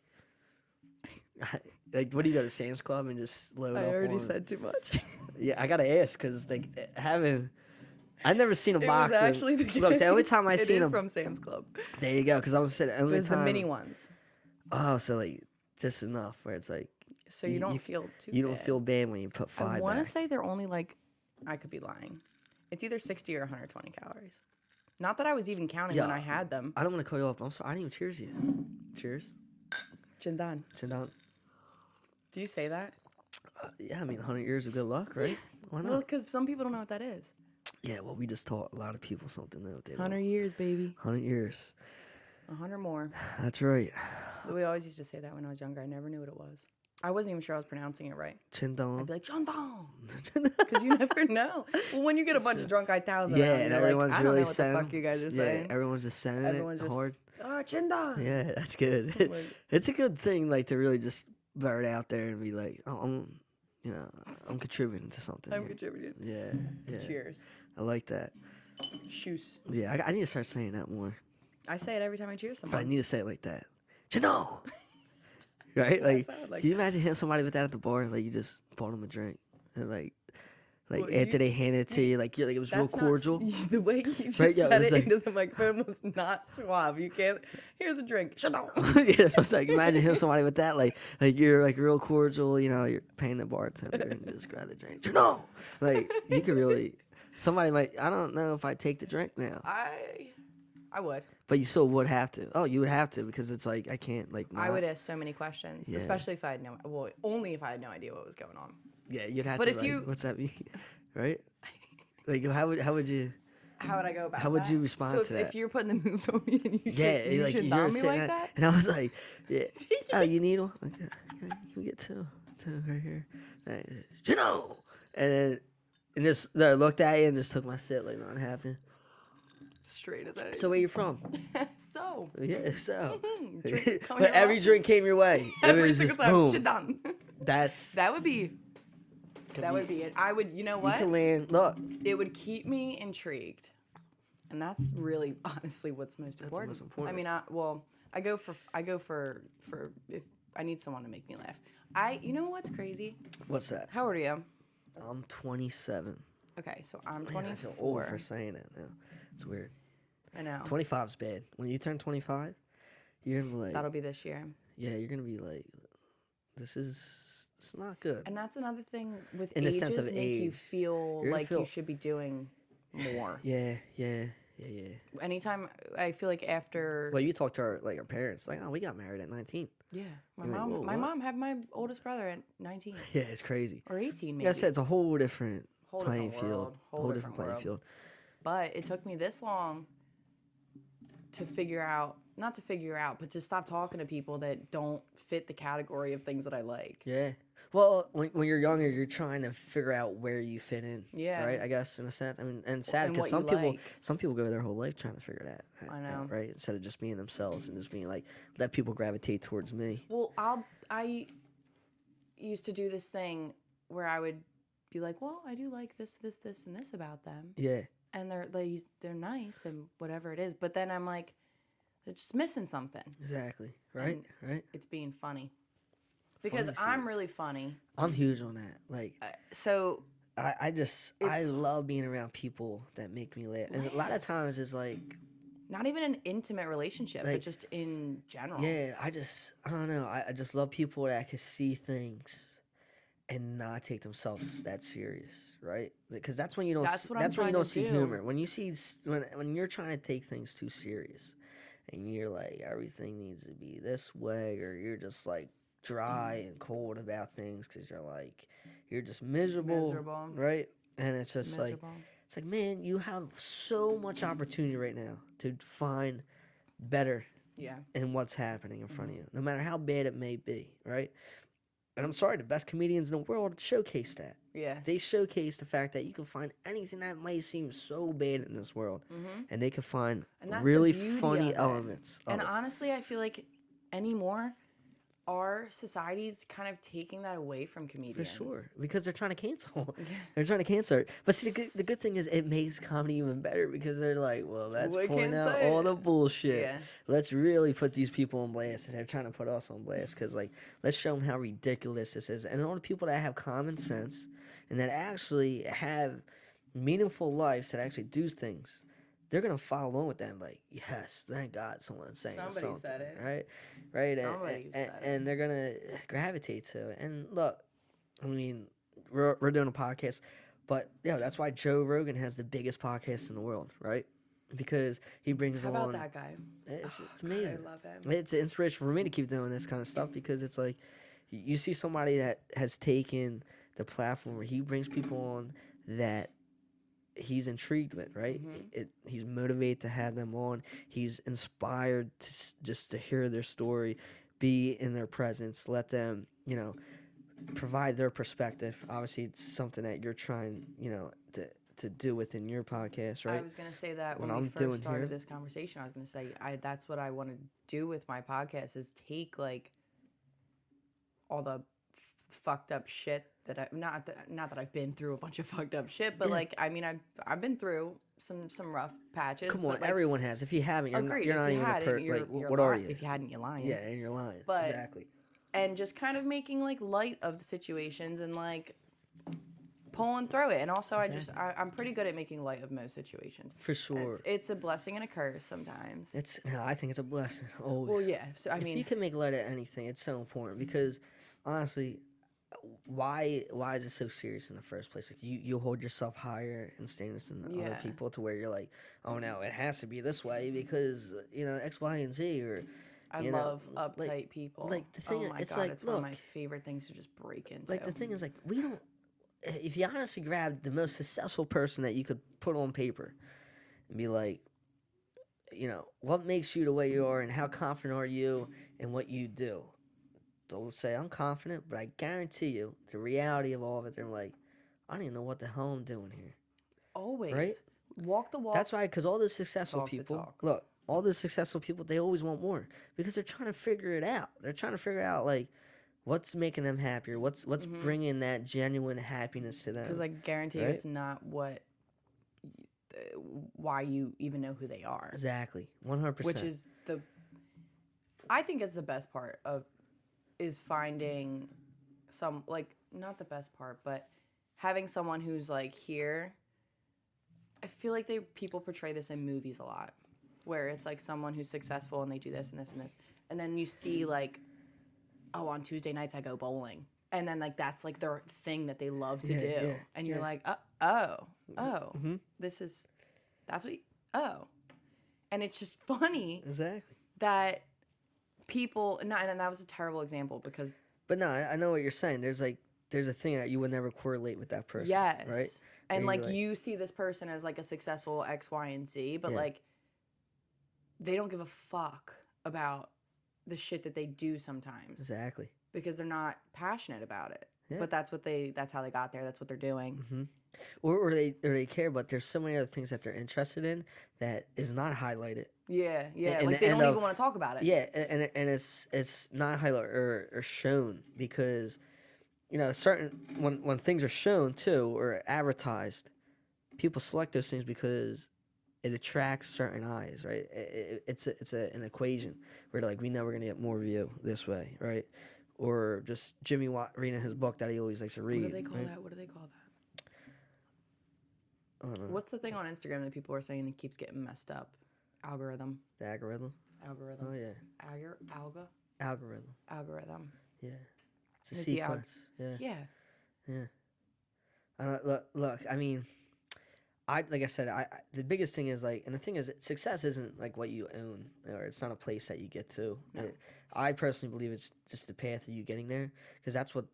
Like, what do you go to Sam's Club and just load I up already on? said too much. Yeah, I gotta ask because like I've never seen a It box. was of- actually look, the only time I it seen is them. from Sam's Club. There you go. Because I was saying the It only was the time. mini ones, Oh, so like just enough where it's like so you don't feel too. you don't bad. feel bad when you put I five. want to back. say they're only like, I could be lying. It's either 60 or 120 calories. Not that I was even counting when Yeah. I had them. I don't want to call you up. I'm sorry. I didn't even cheers you. Cheers. Chindan. Chin down. Do you say that? Yeah, I mean 100 years of good luck, right? Why not? Well, because some people don't know what that is. Yeah, well, we just taught a lot of people something that they 100 years, baby. 100 years. 100 more. That's right. We always used to say that when I was younger. I never knew what it was. I wasn't even sure I was pronouncing it right. Chin down. I'd be like, Chindan. Because you never know. Well, when you get a bunch of drunk eyed thousand, Yeah, and everyone's like, I really don't know what saying. the fuck you guys are saying. everyone's just sending Everyone's it just, hard. oh, Chindan. Yeah, that's good. Like- It's a good thing, like to really just blurt out there and be like, "Oh, I'm contributing to something." I'm here." contributing. Yeah. Cheers. I like that. Shoes. Yeah, I need to start saying that more. I say it every time I cheers But I someone. need to say it like that. You know, right? Like, sounded like can you imagine hitting somebody with that at the bar? Like, you just bought them a drink, and like Well, after you- they handed it to you, like it was real That's not cordial. the way you just Right, yeah, said it was it like- into the microphone was not suave. You can't. Here's a drink. Shut up. Yeah, so it's like imagine hitting somebody with that, like you're like real cordial, you know, you're paying the bartender and just grab the drink. You know, like you could really. Somebody might. I don't know if I take the drink now, I would. but you still would have to. Oh, you would have to because it's like I can't like. I not- would ask so many questions, Yeah. especially if I had only if I had no idea what was going on. Yeah, you'd have But to. if like, you- what's that mean? Right? Like how would you? How would I go about How would that? you respond so to that? if you're putting the moves on me and you Yeah, should, you like shouldn't you're on me sitting like at, that? and I was like, yeah. Oh, you need one? Okay, okay, you get two right here. You know, and then and just I looked at you and just took my sip like not happy. Straight as that. So where you from? So. Yeah, so. Drink, come But here every often. drink came your way. It Every was single just time. boom. Shit done. That would be it. I would, you know you what? can land. Look, It would keep me intrigued. And that's really honestly what's most important. most important. I mean, I go for if I need someone to make me laugh. You know what's crazy? what's that? How old are you? I'm 27. Okay, so I'm Man, 24. I feel old for saying it now. It's weird. I know. 25's bad. When you turn 25, you're gonna be like, That'll be this year. yeah, you're gonna be like, it's not good. And that's another thing with In the ages sense of make you age. feel You're gonna like you feel- should be doing more. Yeah. Anytime I feel like after Well, you talk to our parents, like, oh, we got married at 19. yeah, my You're like, mom "Whoa, my what?" mom had my oldest brother at 19 Yeah, it's crazy. or 18 maybe. Like I said, it's a whole different Whole playing different field. world. Whole different playing world. field. But it took me this long to figure out, not to figure out, but to stop talking to people that don't fit the category of things that I like. Yeah. Well, when you're younger, you're trying to figure out where you fit in. Yeah. Right. I guess in a sense. I mean, and sad And because what you like. some people go their whole life trying to figure that. I know. out, right. Instead of just being themselves and just being like, let people gravitate towards me. Well, I used to do this thing where I would be like, well, I do like this, and this about them. Yeah. And they're nice and whatever it is. But then I'm like, they're just missing something. Exactly. Right. And Right. It's being funny. Because Funny I'm shit. really funny. I'm huge on that. Like, So I It's- love being around people that make me laugh. And a lot of times it's like, not even an intimate relationship, but Like, just in general. yeah, I don't know. I just love people that can see things and not take themselves that serious, right? Because that's when you don't. That's what I'm that's when you trying don't to see do. humor. When you see when you're trying to take things too serious, and you're like everything needs to be this way, or you're just like dry and cold about things because you're just miserable, right? And it's just Miserable. it's like, man, you have so much opportunity right now to find better Yeah. in what's happening in front of you, no matter how bad it may be, right? And I'm sorry, the best comedians in the world showcase that. Yeah. They showcase the fact that you can find anything that might seem so bad in this world, and they can find And that's really the beauty funny of it. elements. Of And it. honestly, I feel like anymore, our society's kind of taking that away from For comedians. sure, because they're trying to cancel. They're trying to cancel it. But see, the good thing is it makes comedy even better because they're like, well, let's We point can't out say all it. the bullshit. Yeah. Let's really put these people on blast. And they're trying to put us on blast because, like, let's show them how ridiculous this is. And all the people that have common sense and that actually have meaningful lives that actually do things, they're gonna follow on with them. Like, yes, thank God someone's saying Somebody something, said it. right? Right, Somebody said it. and they're gonna gravitate to it. And look, I mean, we're doing a podcast, but yeah, that's why Joe Rogan has the biggest podcast in the world, right? Because he brings How on. about that guy? It's God, amazing. I love him. It's an inspiration for me to keep doing this kind of stuff because it's like you see somebody that has taken the platform where he brings people on that he's intrigued with, right? He's motivated to have them on. He's inspired to just to hear their story, be in their presence, let them, provide their perspective. Obviously, it's something that you're trying, to do within your podcast, right? I was going to say that When when I'm we doing first started here- this conversation. I was going to say that's what I want to do with my podcast is take like all the fucked up shit that I not that I've been through a bunch of fucked up shit, but Yeah. like I mean I've been through some rough patches. Come but, on, like, everyone has. If you haven't, agreed. you're If not you even a hadn't, you're- like, you're what are li- you? If you hadn't, you're lying. Yeah, and you're lying. But- Exactly. And just kind of making like light of the situations and like pulling through it. And also I'm pretty good at making light of most situations. For sure. It's a blessing and a curse sometimes. I think it's a blessing. Always. Well, yeah. So I If mean, you can make light of anything, it's so important because honestly, why is it so serious in the first place? Like you hold yourself higher in standards than other Yeah. people to where you're like, oh no, it has to be this way because X, Y, and Z or I you know, love uptight like- people. like, the thing oh my it's god, like, it's one of my look, favorite things to just break into. like the thing is like we don't. If you honestly grab the most successful person that you could put on paper, and be like, what makes you the way you are and how confident are you in what you do? They'll say, I'm confident, but I guarantee you the reality of all of it, they're like, I don't even know what the hell I'm doing here. Right? Always. Walk the walk. That's why, because all the successful Talk the people, talk. look, all the successful people, they always want more because they're trying to figure it out. They're trying to figure out, like, what's making them happier, what's bringing that genuine happiness to them. Because I guarantee you it's not why you even know who they are. Exactly. 100%. Which is I think it's the best part is finding some, like, not the best part, but having someone who's like here. I feel like people portray this in movies a lot, where it's like someone who's successful and they do this and this and this, and then you see like, oh, on Tuesday nights I go bowling, and then like that's like their thing that they love to do, and you're like, that's what, and it's just funny exactly that people, and that was a terrible example because. But no, I know what you're saying. There's a thing that you would never correlate with that person. Yes. Right? And like you see this person as like a successful X, Y, and Z, but like they don't give a fuck about the shit that they do sometimes. Exactly. Because they're not passionate about it. Yeah. But that's how they got there. That's what they're doing. Mm-hmm. Or they care, but there's so many other things that they're interested in that is not highlighted. Yeah. And like they don't even want to talk about it. Yeah, and it's not highlighted or shown because, certain when things are shown too or advertised, people select those things because it attracts certain eyes, right? It's an equation where like we know we're gonna get more view this way, right? Or just Jimmy Watt reading his book that he always likes to read. What do they call that? What do they call that? I don't know. What's the thing on Instagram that people are saying it keeps getting messed up? Algorithm. The algorithm. Algorithm. Oh yeah. Algorithm. Algorithm. Yeah. It's a Like sequence. Yeah. Look. I mean, like I said, the biggest thing is like, and the thing is, success isn't like what you own, or it's not a place that you get to. No. I personally believe it's just the path of you getting there, because that's what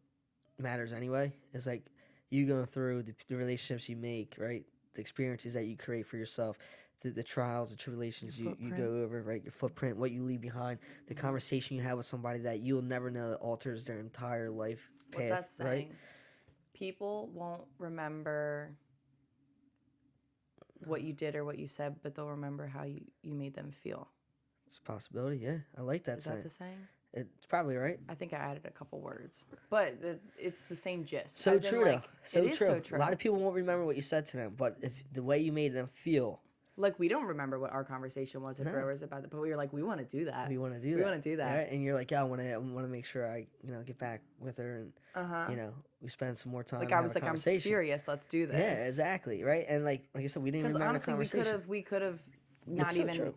matters anyway. It's like you going through the relationships you make, right? The experiences that you create for yourself, the trials, the tribulations you go over, right? Your footprint, what you leave behind, the conversation you have with somebody that you'll never know that alters their entire life path. What's that saying? Right? People won't remember what you did or what you said, but they'll remember how you made them feel. It's a possibility, yeah. I like that saying. Is that the saying? It's probably right. I think I added a couple words, but it's the same gist. So true, though. So true. A lot of people won't remember what you said to them, but if the way you made them feel. Like, we don't remember what our conversation was at Brewers about it, but we were like, we want to do that. We want to do that. Right? And you're like, yeah, I want to make sure I, get back with her and, we spend some more time. Like, I was like, I'm serious. Let's do this. Yeah, exactly. Right. And like I said, we didn't remember honestly, the conversation. we could have not even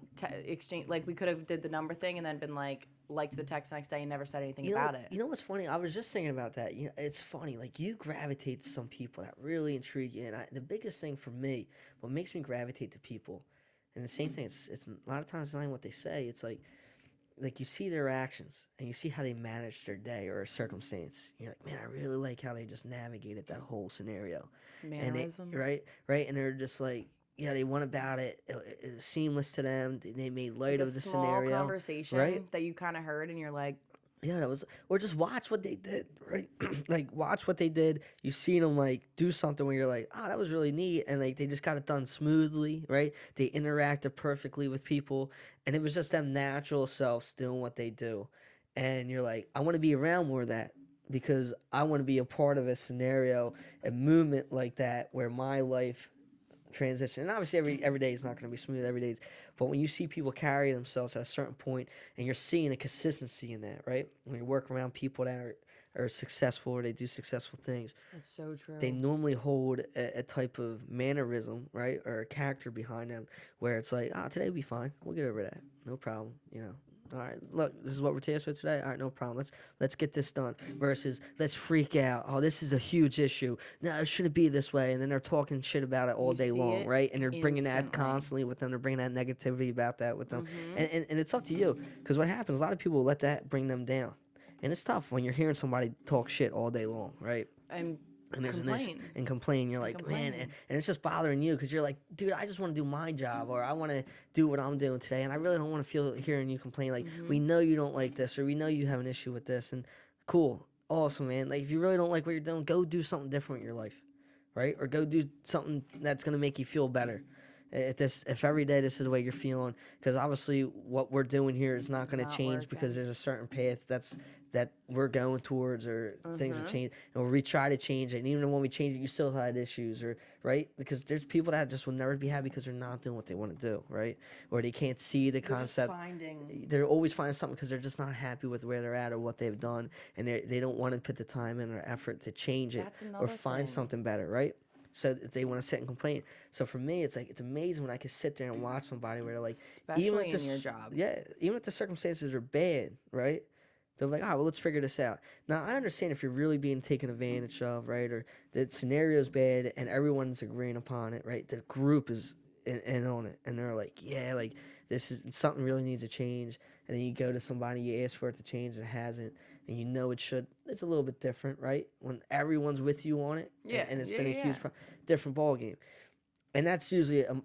exchange. Like, we could have did the number thing and then been like, liked the text next day and never said anything about it. You know what's funny? I was just thinking about that. It's funny. Like, you gravitate to some people that really intrigue you. And the biggest thing for me, what makes me gravitate to people, and the same thing, it's a lot of times it's not even what they say. It's like you see their actions and you see how they manage their day or a circumstance. You're like, man, I really like how they just navigated that whole scenario. Mannerisms. Right. And they're just like, yeah, they went about it. It was seamless to them. They made light of the scenario. Small conversation that you kind of heard, and you're like, yeah, that was. Or just watch what they did, right? Like, watch what they did. You see them like do something where you're like, oh, that was really neat, and like they just got it done smoothly, right? They interacted perfectly with people, and it was just them natural selves doing what they do, and you're like, I want to be around more of that. Because I want to be a part of a scenario, a movement like that, where my life transition. And obviously every day is not going to be smooth every day, but when you see people carry themselves at a certain point and you're seeing a consistency in that, right? When you work around people that are successful or they do successful things, that's so true. They normally hold a type of mannerism, right? Or a character behind them where it's like, today will be fine. We'll get over that. No problem, All right, look, this is what we're tasked with today. All right, no problem. Let's get this done. Versus, let's freak out. Oh, this is a huge issue. No, it shouldn't be this way. And then they're talking shit about it all day long, right? And they're bringing that constantly with them. They're bringing that negativity about that with them. And it's up to you. Because what happens, a lot of people let that bring them down. And it's tough when you're hearing somebody talk shit all day long, right? And and there's an issue Complain. and complain. You're And like, man, complain. and it's just bothering you because you're like, dude, I just want to do my job, or I want to do what I'm doing today, and I really don't want to feel hearing you complain. Like, we know you don't like this, or we know you have an issue with this, and cool, awesome, man. Like, if you really don't like what you're doing, go do something different with your life, right? Or go do something that's gonna make you feel better. If every day this is the way you're feeling, because obviously what we're doing here is not going to Not change because working. there's a certain path that we're going towards, or things are changing, and we try to change it, and even when we change it, you still had issues, or right, because there's people that just will never be happy because they're not doing what they want to do, right, or they can't see the concept. They're always finding something because they're just not happy with where they're at or what they've done, and they don't want to put the time in or effort to change it That's or another find thing. something better, right? So they want to sit and complain. So for me, it's like, it's amazing when I can sit there and watch somebody where they're like, Especially in your job. yeah, even if the circumstances are bad, right? They're like, all right, well, let's figure this out. Now, I understand if you're really being taken advantage of, right, or the scenario's bad and everyone's agreeing upon it, right? The group is in on it, and they're like, yeah, like, this is something really needs to change. And then you go to somebody, you ask for it to change, and it hasn't, and you know it should. It's a little bit different, right? When everyone's with you on it, Yeah, and it's yeah, been a yeah. huge different ball game. And that's usually a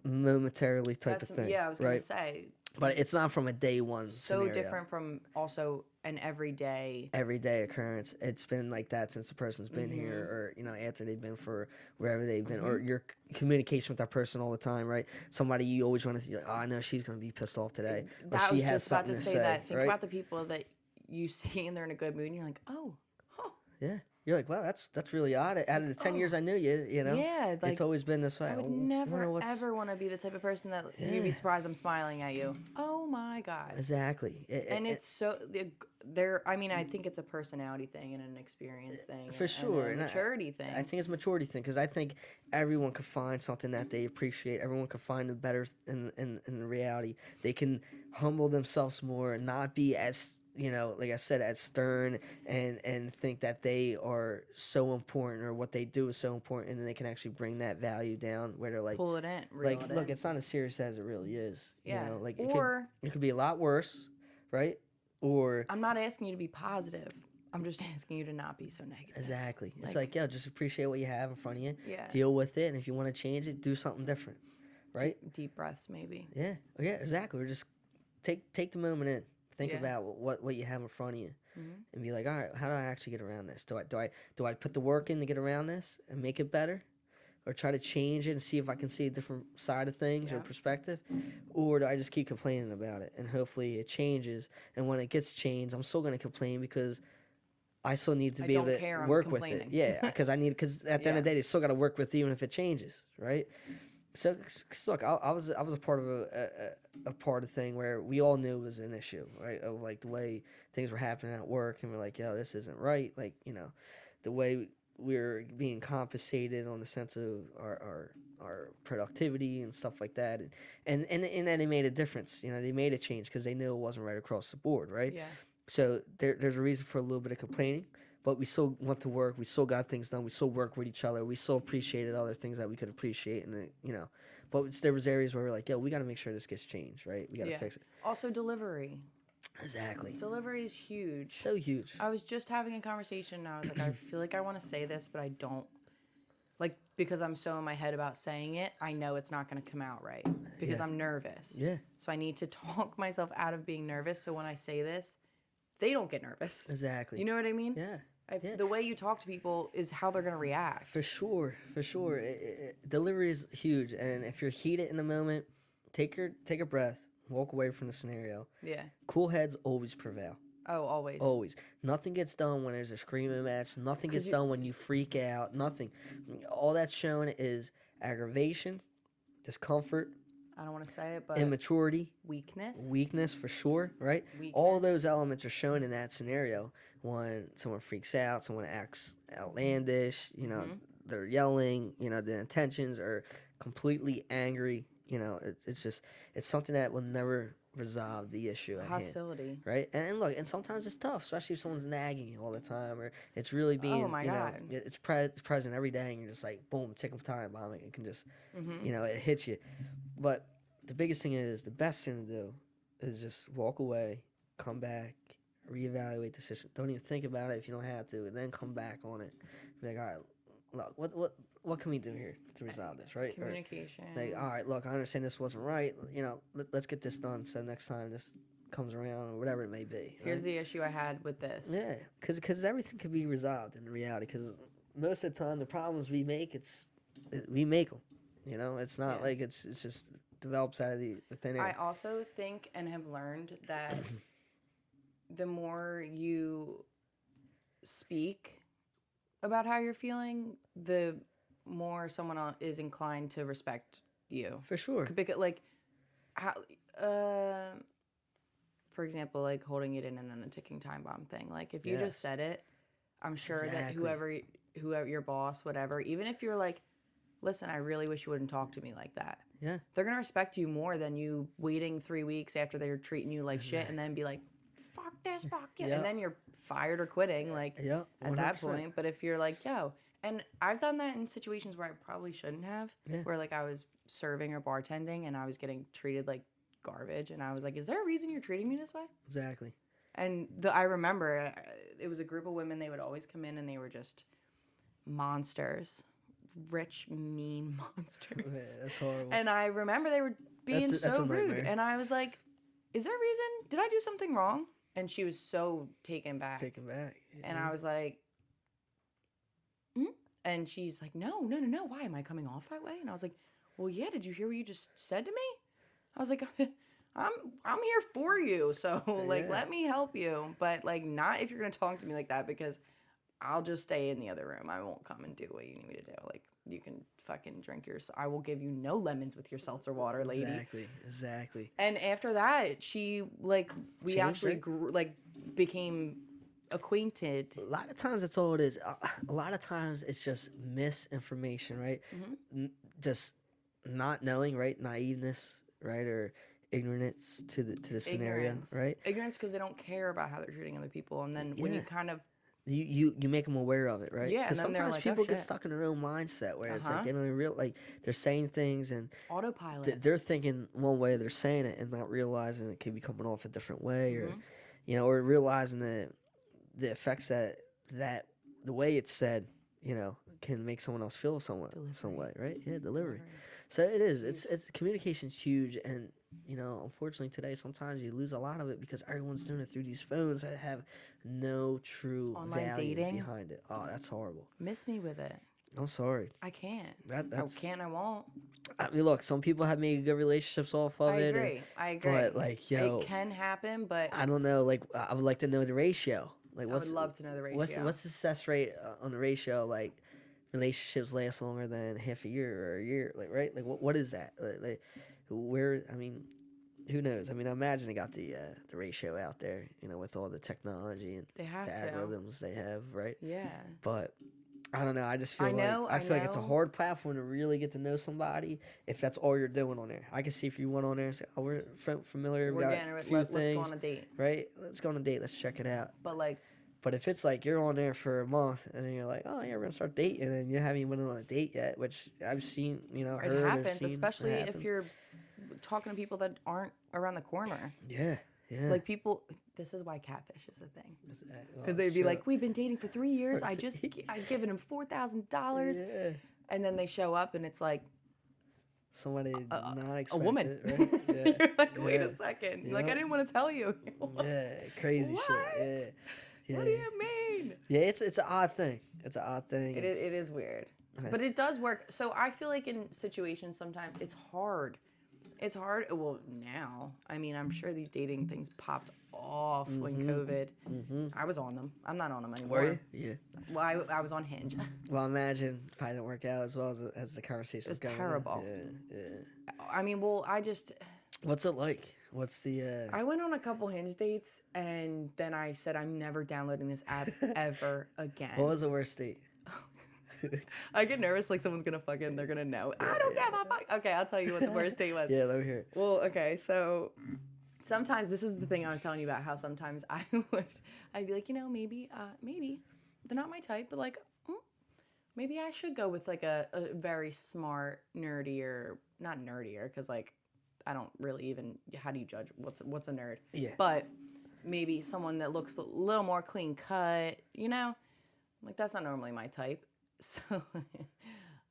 momentarily type of thing, Yeah, I was gonna right? say. But it's not from a day one So scenario. different from also an everyday. Everyday occurrence. It's been like that since the person's been here, or after they've been for wherever they've been, or your communication with that person all the time, right? Somebody you always want to, like, oh, I know she's gonna be pissed off today, or That she was has just about something to to say say, that. Think right? about the people that you see and they're in a good mood, and you're like, oh, huh. Yeah, you're like, wow, that's really odd. Out of the 10 years I knew you, Yeah, like, it's always been this way. I would Oh, never what's- ever want to be the type of person that you'd be surprised I'm smiling at you. Oh my god. Exactly. And it's so there. I mean, I think it's a personality thing and an experience thing, For and sure, a and maturity thing. I think it's a maturity thing, because I think everyone could find something that they appreciate. Everyone could find the better in reality. They can humble themselves more and not be as, like I said, as stern, and think that they are so important, or what they do is so important, and then they can actually bring that value down where they're like, Pull it in, reel like, it look, in. it's not as serious as it really is. Yeah. Like, Or it could be a lot worse, right? Or I'm not asking you to be positive. I'm just asking you to not be so negative. exactly. It's like, yeah, just appreciate what you have in front of you. Yeah. Deal with it, and if you want to change it, do something different, right? Deep breaths, maybe. Yeah, exactly. Or just take the moment in. Think Yeah. about what you have in front of you, and be like, all right, how do I actually get around this? Do I put the work in to get around this and make it better, or try to change it and see if I can see a different side of things or Yeah. perspective, or do I just keep complaining about it and hopefully it changes? And when it gets changed, I'm still going to complain because I still need to I be able don't to care, I'm work with it. complaining. Yeah, because at the end of the day, they still got to work with it even if it changes, right? So look, I was a part of a part of thing where we all knew it was an issue, right? Of like the way things were happening at work, and we're like, yo, this isn't right. Like, the way we're being compensated on the sense of our productivity and stuff like that, and then they made a difference. They made a change because they knew it wasn't right across the board, right? Yeah. So there's a reason for a little bit of complaining, but we still went to work. We still got things done. We still worked with each other. We still appreciated other things that we could appreciate, and but there was areas where we're like, yo, we got to make sure this gets changed, right? We got to fix it. Also, delivery. Exactly. Delivery is huge. So huge. I was just having a conversation, and I was like, I feel like I want to say this, but I don't. Like, because I'm so in my head about saying it, I know it's not going to come out right because I'm nervous. Yeah. So I need to talk myself out of being nervous. So when I say this, they don't get nervous. Exactly. You know what I mean? Yeah. The way you talk to people is how they're going to react. For sure. Delivery is huge, and if you're heated in the moment, take a breath, walk away from the scenario. Yeah. Cool heads always prevail. Oh, always. Always. Nothing gets done when there's a screaming match. Nothing gets done when you freak out. Nothing. All that's shown is aggravation, discomfort, I don't want to say it, but immaturity, weakness for sure, right? All those elements are shown in that scenario when someone freaks out, someone acts outlandish, they're yelling, the intentions are completely angry, it's something that will never resolve the issue at hostility. hand, right? And look, and sometimes it's tough, especially if someone's nagging you all the time, or it's really being, Oh my God. it's present every day, and you're just like, boom, tick of time bombing. It can just, it hits you. But the biggest thing is, the best thing to do is just walk away, come back, reevaluate the situation. Don't even think about it if you don't have to, and then come back on it. Be like, all right, look, what can we do here to resolve this, right? Communication. Or, like, all right, look, I understand this wasn't right. You know, let's get this done. So next time this comes around, or whatever it may be. Here's right? the issue I had with this. Yeah, because everything can be resolved in reality. Because most of the time, the problems we make, we make them. You know, it's not like it's just develops out of the thin air. I also think and have learned that the more you speak about how you're feeling, the more someone is inclined to respect you. For sure. Because, like, how, for example, like holding it in and then the ticking time bomb thing. Like, if you just said it, I'm sure that whoever your boss, whatever, even if you're like, listen, I really wish you wouldn't talk to me like that. Yeah. They're going to respect you more than you waiting 3 weeks after they're treating you like shit and then be like, fuck this, fuck you. And then you're fired or quitting, like, at that point. But if you're like, yo, and I've done that in situations where I probably shouldn't have, where, like, I was serving or bartending and I was getting treated like garbage. And I was like, is there a reason you're treating me this way? Exactly. And I remember it was a group of women. They would always come in and they were just monsters. Rich, mean monsters. Yeah, that's horrible. And I remember they were being so rude. Nightmare. And I was like, is there a reason? Did I do something wrong? And she was so taken back. Yeah. And I was like, And she's like, no. Why am I coming off that way? And I was like, well, yeah. Did you hear what you just said to me? I was like, I'm here for you. So like, let me help you. But like, not if you're going to talk to me like that, because I'll just stay in the other room. I won't come and do what you need me to do. Like, you can fucking drink I will give you no lemons with your seltzer water, lady. Exactly. And after that, she, like, we actually became acquainted. A lot of times that's all it is. A lot of times it's just misinformation, right? Just not knowing, right? Naiveness, right? Or ignorance to the scenario, right? Ignorance because they don't care about how they're treating other people. And then when you kind of you make them aware of it, right? Yeah, because and then sometimes like, people get stuck in their own mindset where it's like they don't even real like they're saying things and autopilot. They're thinking one way, they're saying it, and not realizing it could be coming off a different way, or or realizing the effects that the way it's said, can make someone else feel some way, right? Yeah, delivery. So it is. It's communication's huge, and unfortunately today sometimes you lose a lot of it because everyone's doing it through these phones that have no true online value dating behind it. Oh, that's horrible. Miss me with it. I'm sorry. I can't. That's, I can't. I won't. I mean, look, some people have made good relationships off of it. I agree. But like, it can happen. But I don't know. Like, I would like to know the ratio. Like, I would love to know the ratio. What's the success rate on the ratio? Like, relationships last longer than half a year or a year. Like, right? Like, what is that? Like, where? I mean, who knows? I mean, I imagine they got the ratio out there. With all the technology and they have the algorithms they have, right? Yeah. But I don't know. I just feel I feel like it's a hard platform to really get to know somebody if that's all you're doing on there. I can see if you went on there and say, "Oh, we're familiar. Let's go on a date." Right? Let's go on a date. Let's check it out. But if it's like you're on there for a month and then you're like, "Oh yeah, we're gonna start dating," and you haven't even been on a date yet, which I've seen, heard. It happens, especially if you're talking to people that aren't around the corner. Yeah. Like people, this is why catfish is a thing. Because they'd be like, we've been dating for 3 years. I've given him $4,000. Yeah. And then they show up and it's like somebody not expected. A woman. Right? Yeah. You're like, wait a second. You're like, I didn't want to tell you. Yeah, crazy shit. Yeah. What do you mean? Yeah, it's an odd thing. It's an odd thing. It is weird. But it does work. So I feel like in situations sometimes it's hard. It's hard. Well, now, I mean, I'm sure these dating things popped off when COVID. I was on them. I'm not on them anymore. Were you? Yeah. Well, I was on Hinge. Well, imagine if I didn't work out as well as the conversation. It's terrible. Yeah. I mean, I just. What's it like? What's the? I went on a couple Hinge dates, and then I said I'm never downloading this app ever again. What was the worst date? I get nervous like someone's gonna they're gonna know. I don't give a fuck. Okay, I'll tell you what the worst date was. Yeah, let me hear it. Well, okay, so sometimes this is the thing I was telling you about how sometimes I'd be like, maybe they're not my type, but like maybe I should go with like a very smart, nerdier, because like I don't really even, how do you judge what's a nerd? Yeah. But maybe someone that looks a little more clean cut, you know? Like, that's not normally my type. So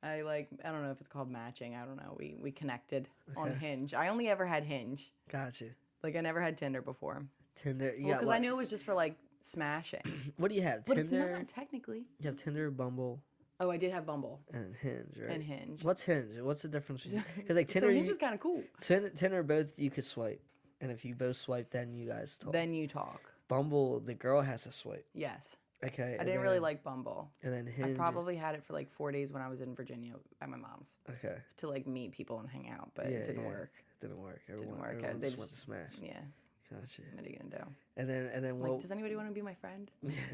I don't know if it's called matching. I don't know. We connected on Hinge. I only ever had Hinge. Gotcha. Like, I never had Tinder before. Tinder. Well, because I knew it was just for, like, smashing. What do you have? But Tinder? it's not, technically. You have Tinder, Bumble, Oh, I did have Bumble. and Hinge, right? And Hinge. What's Hinge? What's the difference? Because like So Tinder, Hinge is kind of cool. Tinder, both you could swipe, and if you both swipe, then you guys talk. Then you talk. Bumble, the girl has to swipe. Yes. Okay. I didn't really like Bumble. And then Hinge. I probably had it for like 4 days when I was in Virginia at my mom's Okay. to like meet people and hang out, but it didn't work. Didn't work. Didn't work. Everyone They just went to smash. Yeah. Gotcha. What are you gonna do? And then Like, does anybody want to be my friend?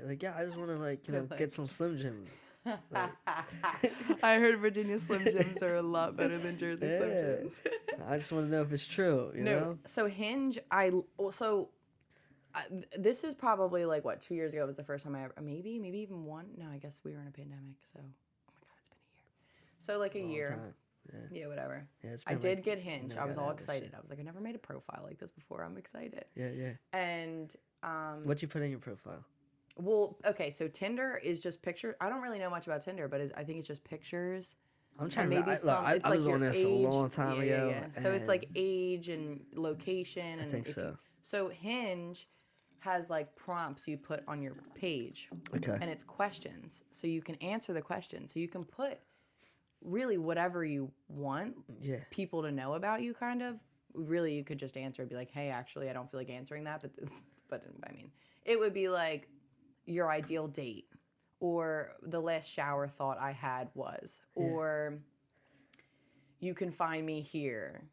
I just want to get some Slim Jims. I heard Virginia Slim Jims are a lot better than Jersey Slim Jims. I just want to know if it's true. You know? So Hinge, this is probably like what 2 years ago was the first time I ever maybe even one. No, I guess we were in a pandemic. So oh my god, it's been a year. So like a year. Time. Yeah, whatever. Yeah, I did get Hinge. I was all excited. I was like, I never made a profile like this before. I'm excited. Yeah. And What'd you put in your profile? well, okay, so Tinder is just picture. I don't really know much about Tinder, but I think it's just pictures. I'm trying And to. I was on this a long time ago. Yeah. So it's like age and location. And I think so. So Hinge has like prompts you put on your page. Okay. And it's questions. So you can answer the questions. So you can put really whatever you want people to know about you, kind of. Really, you could just answer and be like, hey, actually, I don't feel like answering that. But I mean, it would be like your ideal date, or the last shower thought I had was, or you can find me here.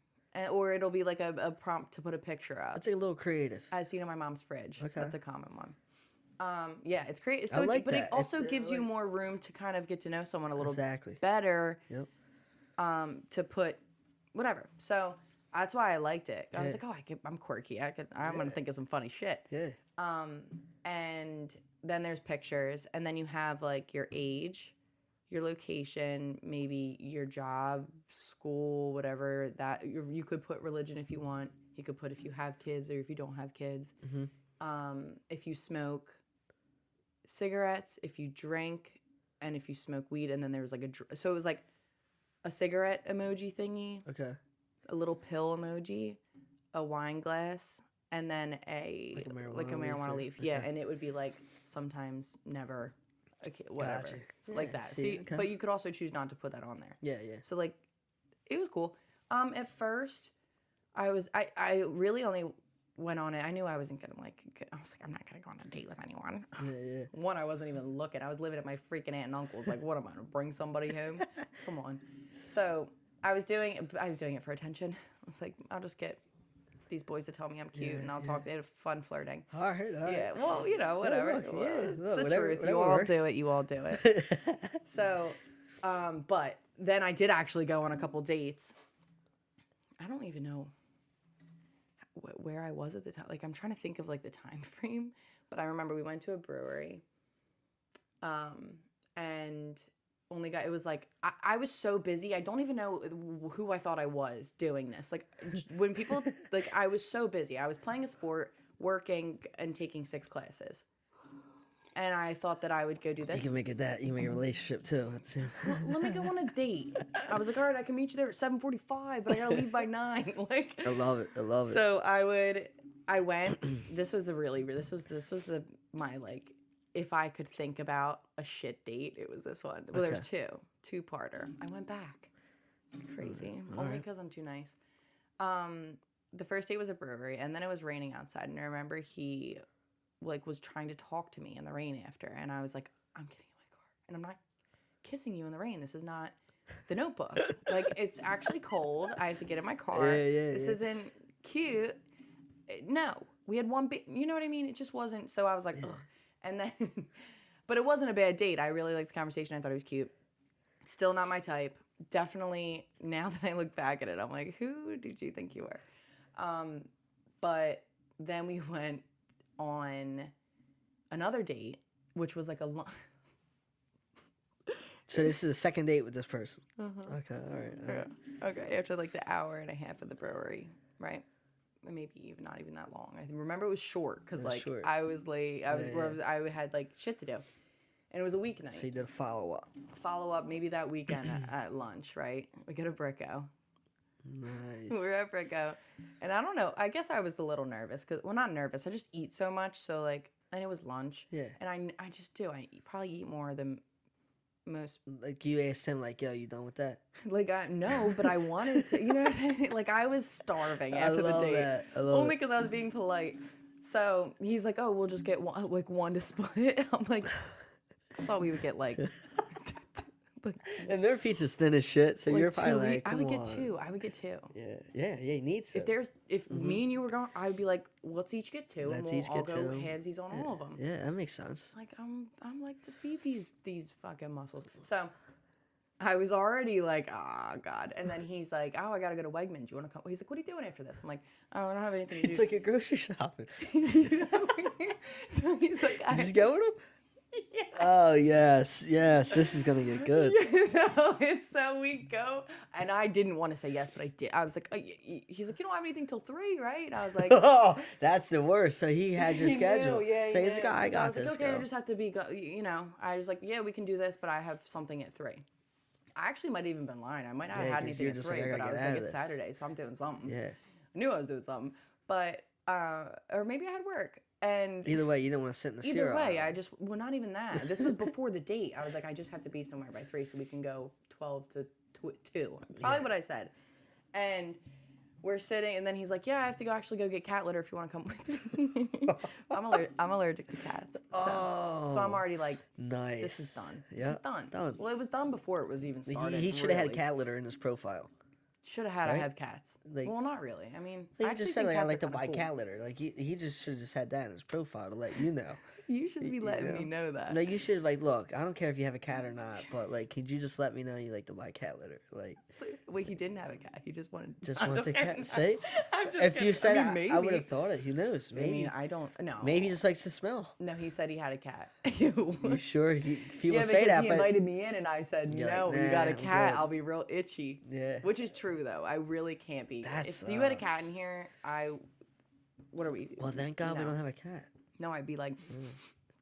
Or it'll be like a prompt to put a picture up. It's a little creative. As seen in my mom's fridge. Okay. That's a common one. Yeah, it's creative. So but it also gives you more room to kind of get to know someone a little better. Yep. To put whatever. So that's why I liked it. I was like, I'm quirky. I'm gonna think of some funny shit. Yeah. And then there's pictures, and then you have like your age, your location, maybe your job, school, whatever that you could put religion if you want. You could put if you have kids or if you don't have kids. Mm-hmm. If you smoke cigarettes, if you drink, and if you smoke weed. And then there was like so it was like a cigarette emoji thingy. Okay. A little pill emoji, a wine glass, and then a marijuana leaf. Yeah, and it would be like sometimes, never, okay, whatever. Gotcha. So like that. So but you could also choose not to put that on there. Yeah. So like, it was cool. At first, I really only went on it. I knew I wasn't gonna I was like, I'm not gonna go on a date with anyone. Yeah. One, I wasn't even looking. I was living at my freaking aunt and uncle's. Like, what am I gonna bring somebody home? Come on. So I was doing it for attention. I was like, I'll just get these boys to tell me I'm cute, and I'll talk. They had fun flirting. All right. Yeah, well, whatever. It's the truth. You all do it. So, but then I did actually go on a couple dates. I don't even know where I was at the time. Like, I'm trying to think of like the time frame, but I remember we went to a brewery, and it was like I was so busy. I don't even know who I thought I was doing this. Like, when people like, I was so busy. I was playing a sport, working, and taking 6 classes. And I thought that I would go do this. You can make it that. You can make a relationship too. Well, let me go on a date. I was like, all right, I can meet you there at 7:45, but I gotta leave by 9. Like, I love it. So I went. This was my like, if I could think about a shit date, it was this one. Well, there's two-parter. I went back. Crazy. Only because I'm too nice. The first date was a brewery, and then it was raining outside, and I remember he like was trying to talk to me in the rain after, and I was like, I'm getting in my car, and I'm not kissing you in the rain. This is not The Notebook. Like, it's actually cold. I have to get in my car. This isn't cute. No, we had one bit. You know what I mean? It just wasn't. So I was like, ugh. And then, but it wasn't a bad date. I really liked the conversation. I thought he was cute. Still not my type. Definitely, now that I look back at it, I'm like, who did you think you were? But then we went on another date, which was like a long. So this is the second date with this person. Okay, all right. Okay, after like the hour and a half of the brewery, right? maybe even not even that long. I remember it was short because It was like short. I was late. I had like shit to do, and it was a weeknight. So you did a follow-up. Follow up maybe that weekend at lunch, right? We go to Bricko. Nice. We're at Bricko, and I don't know. I guess I was a little nervous because, well, not nervous. I just eat so much, so like, and it was lunch. Yeah. And I just do. Probably eat more than most. Like you asked him, like, yo, you done with that? Like no, but I wanted to. You know what I mean? Like I was starving after the date. That. I love Only it. because I was being polite. So he's like, "Oh, we'll just get one to split." I'm like, I thought we would get like. And their pizza's thin as shit, so like you're probably like, I would come get on. two. I would get two. Yeah. You need to. If me and you were going, I would be like, let's each get two, and Let's we'll each all get go two. halvesies on all of them. Yeah, that makes sense. Like I'm like to feed these fucking muscles. So I was already like, oh god. And then he's like, oh, I gotta go to Wegmans. You wanna come? He's like, what are you doing after this? I'm like, oh, I don't have anything to do. It's like you're grocery shopping. So he's like, Did you go with him? yeah. Oh yes. This is gonna get good. It's so we go, and I didn't want to say yes, but I did. I was like, he's like, you don't have anything till 3, right? And I was like, Oh, that's the worst. So he had your he schedule. knew, yeah, So he he's like, knew. oh, I So got was this. like, okay, girl. I just have to be, I was like, yeah, we can do this, but I have something at 3. I actually might have even been lying. I might not have Yeah, had 'cause anything you're at just 3, like, I but gotta I was get out like, of it's this. Saturday, so I'm doing something. Yeah. I knew I was doing something, but or maybe I had work. And Either way, you didn't want to sit in the either cereal way, aisle. well, not even that. This was before the date. I was like, I just have to be somewhere by 3 so we can go 12 to 2. Probably what I said. And we're sitting, and then he's like, yeah, I have to actually go get cat litter if you want to come with me. I'm allergic to cats. So I'm already like, Nice. this is done. This Yeah. is done. Done. Well, it was done before it was even started. He should have had really. cat litter in his profile. Should have had right? I have cats. Like- well, not really. I mean, He I actually just said, think like, I cats like are to kinda buy cool. cat litter. Like, he just should have just had that in his profile to let you know. You should be letting know? me know that. Like, you should, like, look, I don't care if you have a cat or not, but, like, could you just let me know you like to buy cat litter? Like, So, wait, he didn't have a cat. He just wanted. just I'm want the kidding. cat. See? I'm just If kidding. you said I mean, I would have thought it. Who knows? Maybe. I mean, I don't know. Maybe he just likes to smell. No, he said he had a cat. You sure? People yeah, say because that, he but invited me in, and I said, You're no, like, you got a "Nah, I'm cat. good." I'll be real itchy. yeah. Which is true, though. I really can't be. That If you had a cat sucks. in here, what are we? Well, thank God we No. don't have a cat. No, I'd be like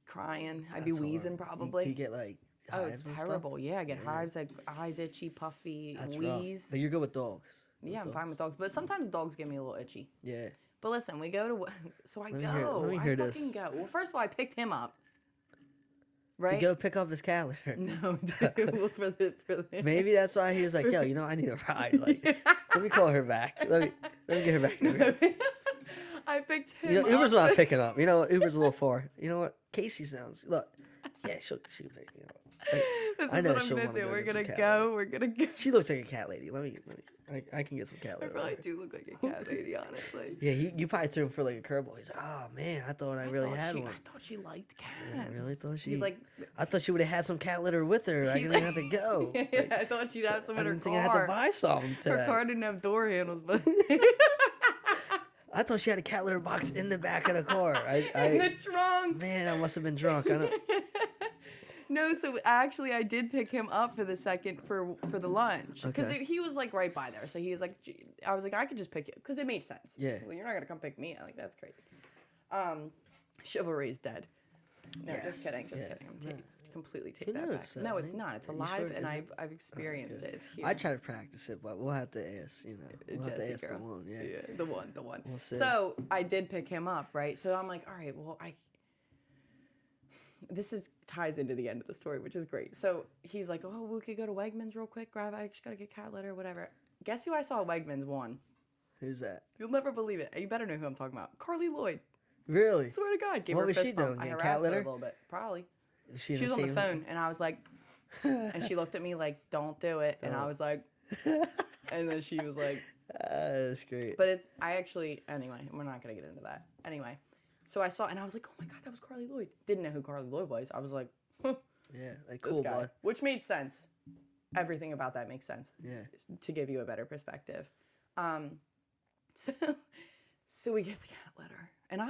crying. I'd That's be wheezing hard. probably. You get like Oh, hives it's and stuff? terrible. Yeah, I get Yeah. hives, like eyes itchy, puffy, That's rough. wheeze. But you're good with dogs. Yeah, I'm fine with dogs, but sometimes dogs get me a little itchy. Yeah. But listen, we go to so I Let me go. hear- let me hear I this. fucking go. Well, first of all, I picked him up. To Right? go pick up his cat litter. No, well, for the Maybe that's why he was like, yo, I need a ride. Like, let me call her back. Let me get her back. Here. I picked him You know, Uber's up. not picking up. You know what? Uber's a little far. You know what? Casey sounds. Look. Yeah, she'll pick you up. Like, This I is know what I'm she'll gonna wanna do. go We're get some gonna cat go. We're gonna go. she looks like a cat lady. I can get some cat I litter. probably for her. do look like a cat lady, honestly. Yeah, you probably threw him for like a curveball. He's like, oh man, I thought I really had one. I thought she liked cats. I really thought she. He's like, I thought she would have had some cat litter with her. I He's didn't like- have to go. Like, I thought she'd have some I in her didn't think car. I had to buy some Her today. car didn't have door handles, but I thought she had a cat litter box in the back of the car. in the trunk. Man, I must have been drunk. I don't. No, so actually, I did pick him up for the second for the lunch because Okay. he was like right by there. So he was like, I was like, I could just pick you because it made sense. Yeah. Well, you're not gonna come pick me. I'm like, that's crazy. Chivalry is dead. No, Yes. just kidding. Just Yeah. kidding. No. Completely take Who that knows, back. No, it's right? not. It's Are you alive, sure? and Is it? I've experienced it. It's here. I try to practice it, but we'll have to ask. We'll have to Jesse ask the girl. one. Yeah. the one. We'll see. So I did pick him up, right? So I'm like, all right, well, this ties into the end of the story, which is great. So he's like, oh, we could go to Wegmans real quick, I just gotta get cat litter, whatever. Guess who I saw at Wegmans one? Who's that? You'll never believe it. You better know who I'm talking about. Carly Lloyd. Really? Swear to God, gave What her a was she fist bump. doing, I getting cat harassed her litter? a little bit, probably. Is She in was on the same- phone, and I was like, and she looked at me like, "Don't do it," and I Don't. was like, and then she was like, That's great. but anyway, we're not gonna get into that. Anyway, so I saw, and I was like, oh my God, that was Carly Lloyd. Didn't know who Carly Lloyd was. I was like, huh, Yeah, like this cool guy, blood. which made sense. Everything about that makes sense Yeah. to give you a better perspective. So we get the cat litter, and I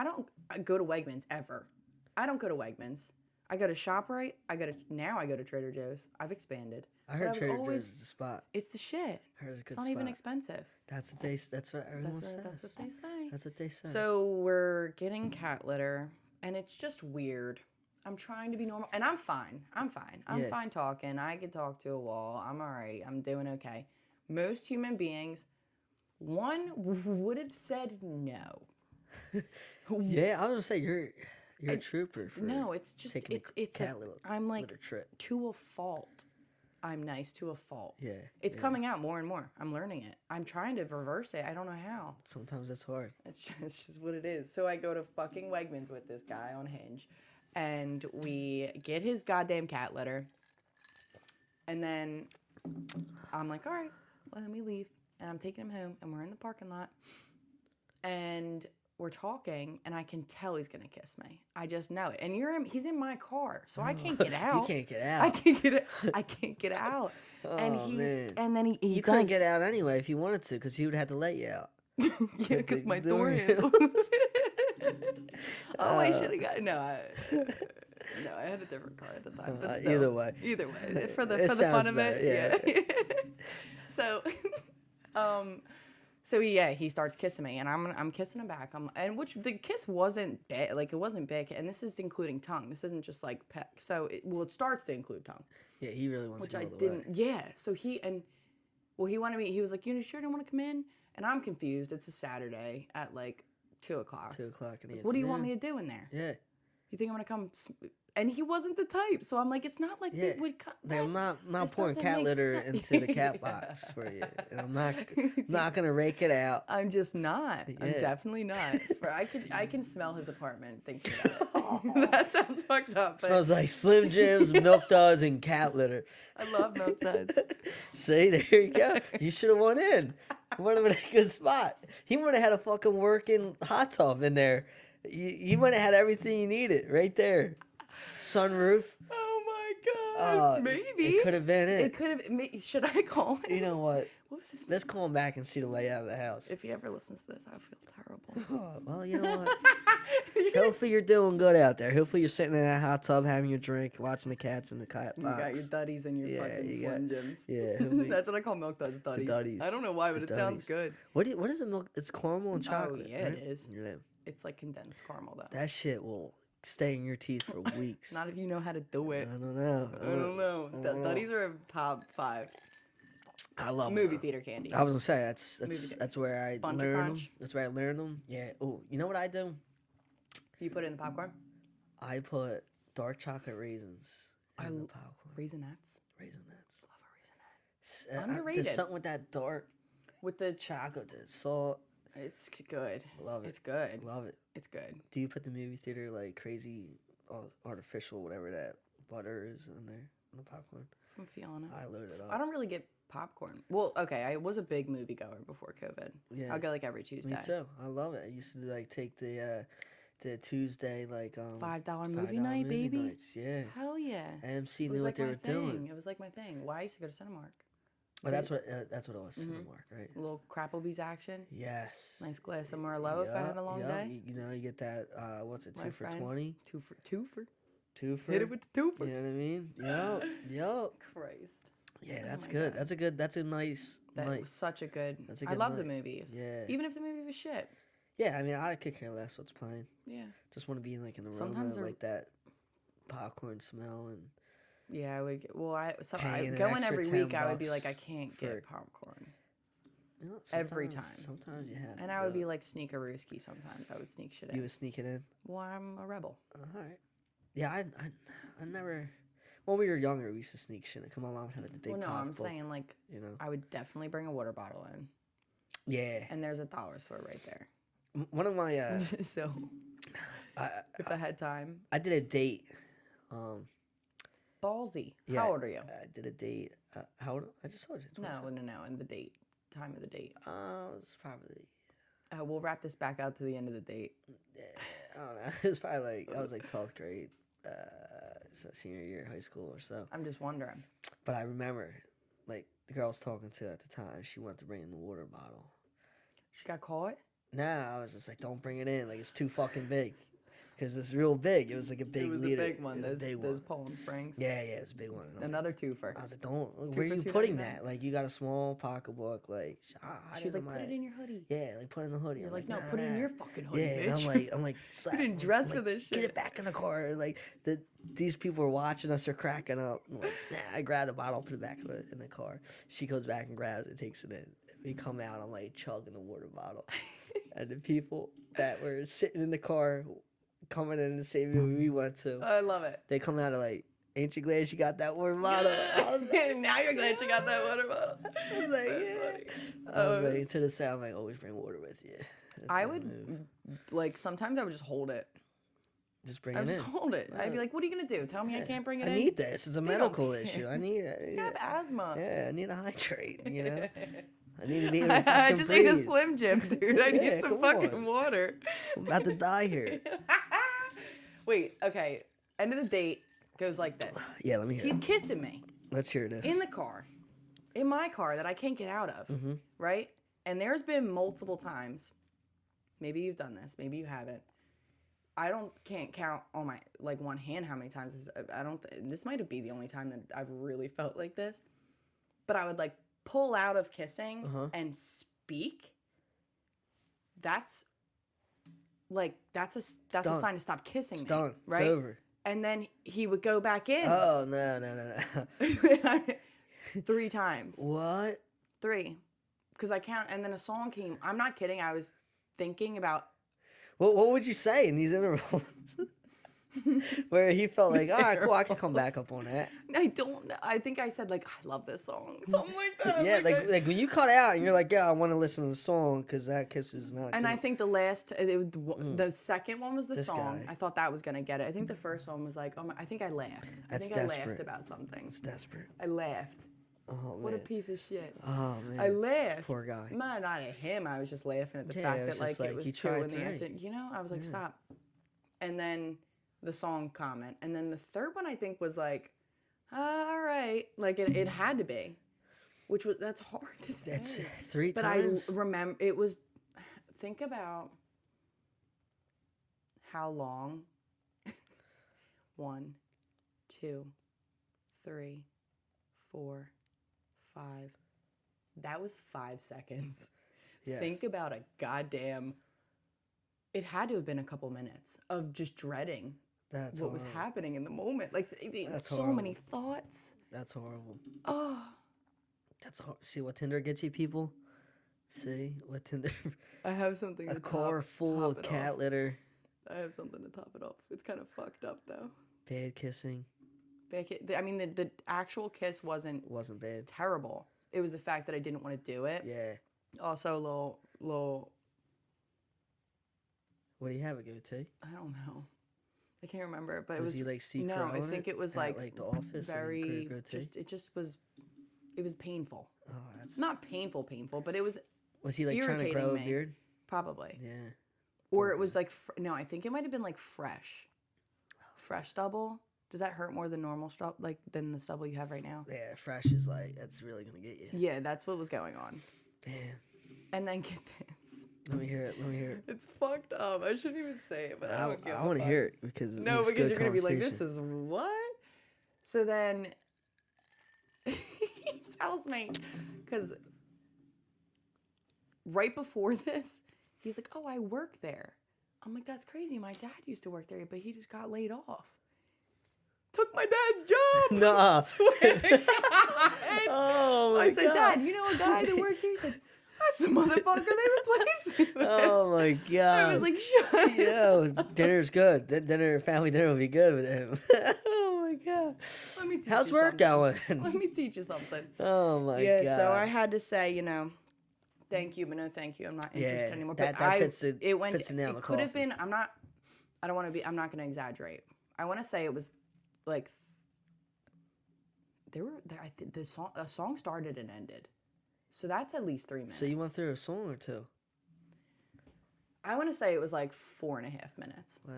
don't go to Wegmans ever. I don't go to Wegmans. I go to ShopRite. Now I go to Trader Joe's. I've expanded. I But heard was Trader always- Joe's is the spot. It's the shit. I heard it's a good It's not spot. even expensive. That's what everyone says. That's what they say. That's what they say. So we're getting cat litter, and it's just weird. I'm trying to be normal, and I'm fine. I'm Yeah. fine talking. I can talk to a wall. I'm all right. I'm doing okay. Most human beings, one would have said no. Yeah, I was gonna say you're a trooper. For No, it's just taking it's cat I'm like litter trip. to a fault. I'm nice to a fault. Yeah, It's yeah. coming out more and more. I'm learning it. I'm trying to reverse it. I don't know how. Sometimes it's hard. It's just what it is. So I go to fucking Wegmans with this guy on Hinge, and we get his goddamn cat litter. And then I'm like, all right, let me leave. And I'm taking him home, and we're in the parking lot. And we're talking, and I can tell he's gonna kiss me. I just know it. And he's in my car, so I can't get out. You can't get out. I can't get out. And Oh, he's man. and then he You couldn't get out anyway if you wanted to, because he would have to let you out. Yeah, because my the door door handle. Oh, I should have got no. I had a different car at the time. But still, either way, for the It fun sounds of better, it, yeah. So, he starts kissing me, and I'm kissing him back. And which the kiss wasn't big, like it wasn't big, and this is including tongue. This isn't just like peck. So it starts to include tongue. Yeah, he really wants Which to go I all the didn't. way. Yeah. So he wanted me. He was like, "You sure don't want to come in?" And I'm confused. It's a Saturday at like 2:00. 2:00 in the What do you want afternoon. me to do in there? Yeah, You think I'm gonna come? And he wasn't the type. So I'm like, it's not like Yeah. we would come. like, I'm not This pouring doesn't cat make litter sense. into the cat box for you, and I'm not gonna rake it out. I'm just not. I'm Yeah. definitely not. I can smell his apartment thinking about it. That sounds fucked up. But Smells like Slim Jims, Milk Duds, and cat litter. I love milk duds. See, there you go. You should have went in. You would have been a good spot. He would have had a fucking working hot tub in there. You would have had everything you needed right there. Sunroof. Oh my god. Maybe It could have been It it. could have. Should I call him? You know what? What was his name? Let's call him back and see the layout of the house. If he ever listens to this, I feel terrible. Oh, well, you know what? Hopefully you're doing good out there. Hopefully you're sitting in that hot tub having your drink, watching the cats in the cat You box. got your duddies and your Yeah, fucking you got- Slim Jims. yeah, hopefully- That's what I call milk duds. Duddies. duddies. I don't know why, but The it sounds duddies. good. What is it? Milk? It's caramel and chocolate. yeah, it right? is. Yeah. It's like condensed caramel though. That shit will stay in your teeth for weeks. Not if you know how to do I it. don't know. I don't know. I don't know. Duddies are a top 5 I love movie them. theater candy. I was gonna say Movie that's where I Bunty learned them. Crunch. That's where I learned them. Yeah. Oh, you know what I do? You put it in the popcorn. I put dark chocolate raisins in I the l- popcorn. Raisinets. Raisinets. Love a raisinette. There's Underrated. something with that dark With the chocolate, the salt. It's good. Love it. It's good. Love it. It's good. Do you put the movie theater like crazy, artificial, whatever that butter is in there in the popcorn? From Fiona. I load it up. I don't really get popcorn. Well, okay, I was a big moviegoer before COVID. Yeah. I'll go like every Tuesday. Me too. I love it. I used to like take the Tuesday like $5 movie $5 night, baby. nights. Yeah. Hell yeah. AMC It was knew like what they my were thing. doing. It was like my thing. Why I used to go to Cinemark. But that's what it was. Mm-hmm. Cinemark, right? A little Crapplebee's action. Yes. Nice glass of Merlot if I had a long Yup, day. You know, you get that. What's it? My 2 for friend. 20. Two for. Two for. Hit it with the twofer. You know what I mean? Yup. Christ. Yeah, Oh that's my good. God. That's a good. That's a nice. That was nice. such a good. That's a I good love the night. movies. Yeah. Even if the movie was shit. Yeah, I mean, I could care less what's playing. Yeah. Just want to be in like an aroma, Sometimes they're- like that popcorn smell, and Yeah, I would. Well, Paying an going extra every 10 week, I would be like, I bucks can't for- get popcorn. you know, Every sometimes- time. Sometimes you have. And to I would do be it. like sneakerooski sometimes. I would sneak shit in. You would sneak it in. Well, I'm a rebel. All right. Yeah, I never. When we were younger, we used to sneak shit. Cause my mom had the big. Well, no, I'm pocketbook, saying like You know. I would definitely bring a water bottle in, Yeah. and there's a dollar store right there. One of my. So I if I had time, I did a date. ballsy. Yeah, How old are you? I did a date. How old? I just told you. No, 27. no, and the date, time of the date. It was probably. We'll wrap this back out to the end of the date. Yeah, I don't know. It was probably like I was like 12th grade, so senior year of high school or so. I'm just wondering. But I remember, like the girl I was talking to at the time, she wanted to bring in the water bottle. She got caught. Nah, I was just like, don't bring it in. Like it's too fucking big. because it's real big. It was like a big It was leader. the big one. It was a big Those one. Poland Springs. Yeah, it was a big one. And Another twofer. I was like, don't. Two Where are for you putting $2.99. that? Like, you got a small pocketbook. Like, She was like, put it in your hoodie. Yeah, like put it in the hoodie. You're I'm like, no, nah, put it in nah. your fucking hoodie, Yeah, bitch. and I'm like, You didn't dress I'm for this shit. Get it back in the car. Like, these people are watching us. Are cracking up. I'm like, nah. I grab the bottle, put it back in the car. She goes back and grabs it, takes it in. We come out. I'm like chugging the water bottle, and the people that were sitting in the car, coming in the same movie we went to, I love it. they come out of like, ain't you glad you got that water bottle? I was like, Now you're glad you got that water bottle. I was like, That's yeah. funny. I was like, to the side, I'm like, always bring water with you. That's I the would, move. like, sometimes I would just hold it. Just bring I it would in. just hold it. I'd be like, what are you going to do? Tell me I can't bring it I in? need this. It's a They don't medical care. issue. I need it. I have asthma. Yeah, I need to hydrate, you know? I need to be able to I fucking just breathe. ate a Slim Jim, dude. I Yeah, need some come fucking on. water. I'm about to die here. Wait, okay. End of the date goes like this. Yeah, let me hear He's it. kissing me Let's hear this. in the car, in my car that I can't get out of, Mm-hmm. right? And there's been multiple times. Maybe you've done this. Maybe you haven't. Can't count on my like one hand how many times this might be the only time that I've really felt like this. But I would like pull out of kissing and speak. That's a done. sign to stop kissing It's me, done. right? It's over. And then he would go back in. Oh, no. 3 times. What? 3. Because I count, and then a song came. I'm not kidding. I was thinking about. What would you say in these intervals? Where he felt like, all right, cool, I can come back up on that. I don't know. I think I said, like, I love this song. Something like that. Yeah, like when you cut out and you're like, yeah, I want to listen to the song because that kiss is not And good. I think the second one was the This song. guy. I thought that was going to get it. I think the first one was like, I think I laughed. That's I laughed desperate. about something. It's desperate. I laughed. Oh, man. What a piece of shit. Oh, man. I laughed. Poor guy. Not at him. I was just laughing at the Yeah, fact it that was like just it like, was you 2 tried in the three. afternoon. You know, I was like, stop. And then the song comment, and then the third one I think was like, all right, like it had to be, that's hard to say. That's 3 but times. I remember it was. Think about how long. 1, 2, 3, 4, 5. That was 5 seconds. Yes. Think about a goddamn. It had to have been a couple minutes of just dreading That's what was horrible. happening in the moment. Like That's so many thoughts. That's horrible. Oh, That's see what Tinder gets you, people. See what Tinder. I have something. A car full of cat litter. I have something to top it off. It's kind of fucked up though. Bad kissing. I mean, the actual kiss wasn't bad. terrible. It was the fact that I didn't want to do it. Yeah. Also, a little. What do you have a goatee? I don't know. I can't remember, but it Was was he like C no. Crow I in think it was at, like the office. very it was painful. Oh, that's Not painful, but it was Was he like trying to irritating grow a me. beard? Probably. Yeah. Or it was like no, I think it might have been like fresh stubble. Does that hurt more than normal than the stubble you have right now? Yeah, fresh is like that's really gonna get you. Yeah, that's what was going on. Damn. And then get this. Let me hear it. It's fucked up. I shouldn't even say it, but I don't give a I want to fuck. hear it because it No, makes because good you're gonna be like, conversation. this is what? So then he tells me, because right before this, he's like, oh, I work there. I'm like, that's crazy. My dad used to work there, but he just got laid off. Took my dad's job. Nah. Swear to God. Oh my I said, god. Dad, you know a guy that works here? He said, that's the motherfucker they replaced me with. Oh my god. I was like, shut Yo, dinner's good. Family dinner will be good with him. Oh my god. Let me teach How's you work something. going? Let me teach you something. Oh my Yeah, god. so I had to say, thank you, but no thank you. I'm not interested Yeah, anymore. that But puts it- it went. puts the nail in It the could have coffin. been. I'm not going to exaggerate. I want to say it was like I think the song started and ended. So that's at least 3 minutes. So you went through a song or two? I want to say it was like 4.5 minutes. Wow.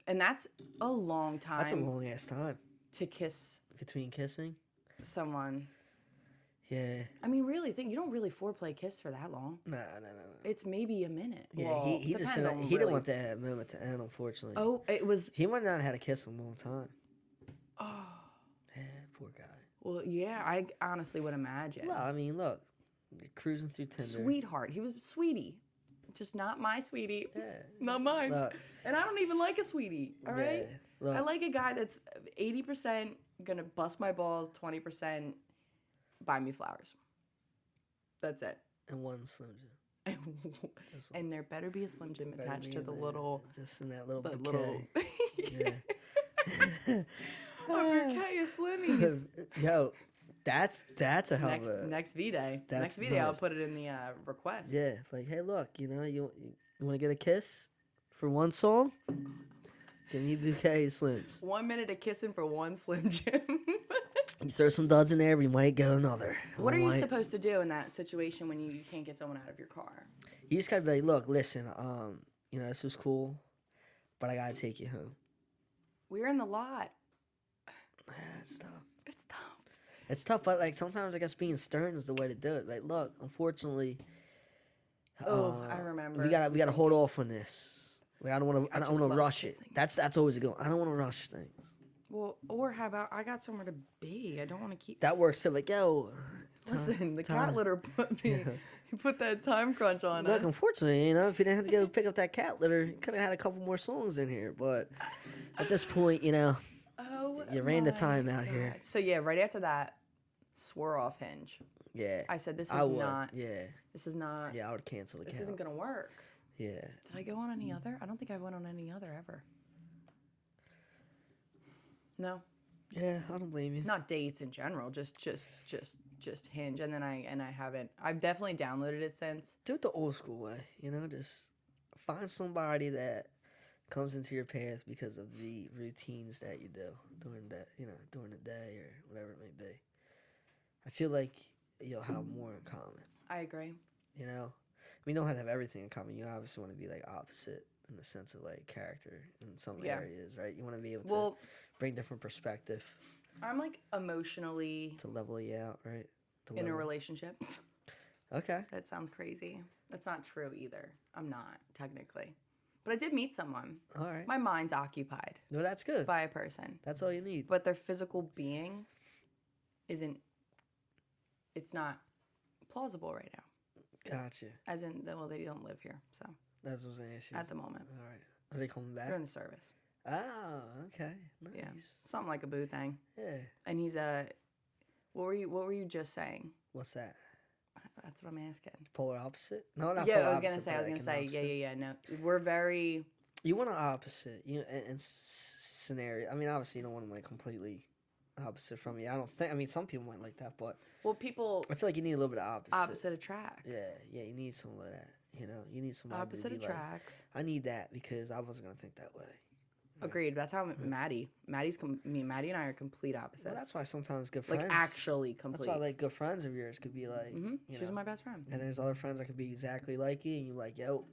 And that's a long time That's a long ass time to kiss between kissing. someone. Yeah. I mean, really, think you don't really foreplay kiss for that long. No. It's maybe a minute. Yeah, Well, he just depends on he didn't really. want that moment to end, unfortunately. Oh, it was. He might not have had a kiss in a long time. Oh, Yeah, poor guy. well, yeah. I honestly would imagine. Well, I mean, look, you're cruising through Tinder. Sweetheart. He was a sweetie. Just not my sweetie. Yeah. Not mine. Look, And I don't even like a sweetie. All right. Yeah, look, I like a guy that's 80% gonna bust my balls, 20% buy me flowers. That's it. and one Slim Jim. Just one. And there better be a Slim Jim Better attached be to in the there, little, just in that little the bouquet. little. Yeah. A bouquet of Slimmies. Yo, that's a hell of a Next V-Day. that's Next V-Day, I'll nice. put it in the request. Yeah. Like, hey, look, you want to get a kiss for one song? Give me a bouquet of Slims. 1 minute of kissing for one Slim Jim. You throw some duds in there, we might get another. What are you Might- supposed to do in that situation when you can't get someone out of your car? You just gotta be like, look, listen, this was cool, but I gotta take you home. We're in the lot. It's tough. It's tough. It's tough, but like sometimes I guess being stern is the way to do it. Like, look, unfortunately, I remember. we gotta hold off on this. Like, I don't want to. I just don't want to love rush kissing. it. That's always a good one. I don't want to rush things. Well, or how about I got somewhere to be? I don't want to keep. That works too. Like, yo, Listen, the time. cat litter put me. He put that time crunch on look, us. unfortunately, if you didn't have to go pick up that cat litter, you could have had a couple more songs in here. But at this point, Oh, you ran the my time out here. God. So yeah, right after that, swore off Hinge. Yeah, I said this I is would. not. Yeah, This is not. yeah, I would cancel the This account. isn't gonna work. Yeah, Did I go on any other? I don't think I went on any other ever. No, yeah, I don't blame you. not dates in general. Just Hinge, and then I haven't. I've definitely downloaded it since. Do it the old school way. Just find somebody that comes into your path because of the routines that you do during that, during the day or whatever it may be. I feel like you'll have more in common. I agree. You don't have to have everything in common. You obviously want to be like opposite in the sense of like character in some Yeah. areas, right? You want to be able to Well, bring different perspective I'm like emotionally to level you out, right? To in a level- relationship. Okay. That sounds crazy. That's not true either. I'm not, technically. But I did meet someone. All right. My mind's occupied No, that's good. by a person. That's all you need. But their physical being it's not plausible right now. Gotcha. As in, well, they don't live here, so That's what's an issue. at the moment. All right. Are they coming back? They're in the service. Oh, okay. Nice. Yeah. Something like a boo thing. Yeah. And he's what were you just saying? What's that? That's what I'm asking. Polar opposite? No, not Yeah, polar I was opposite. gonna say, but like an yeah. opposite. No, we're very. You want an opposite, in scenario. I mean, obviously, you don't want them like completely opposite from you. I don't think. I mean, some people might like that, but Well, people I feel like you need a little bit of opposite attracts. Yeah, you need some of that. You need somebody Opposite to be attracts. like, I need that because I wasn't gonna think that way. Agreed. That's how Maddie and I are complete opposites. So that's why sometimes good friends, like actually complete. That's why like good friends of yours could be like, She's my best friend. and there's other friends that could be exactly like you, and you're like, yo,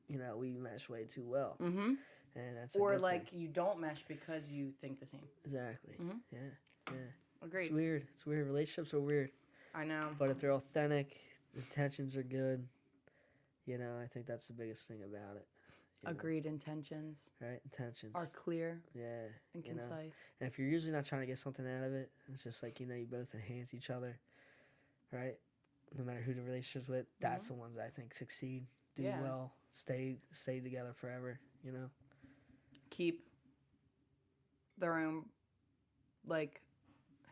we mesh way too well. Mm-hmm. And that's a Or good like thing. you don't mesh because you think the same. Exactly. Mhm. Yeah. Agreed. It's weird. It's weird. Relationships are weird. I know. But if they're authentic, intentions are good. I think that's the biggest thing about it. Agreed. Intentions Right? Intentions. are clear Yeah. and concise. And if you're usually not trying to get something out of it, it's just like, you both enhance each other. Right? No matter who the relationship's with, that's the ones I think succeed, do Yeah. well, stay together forever, Keep their own like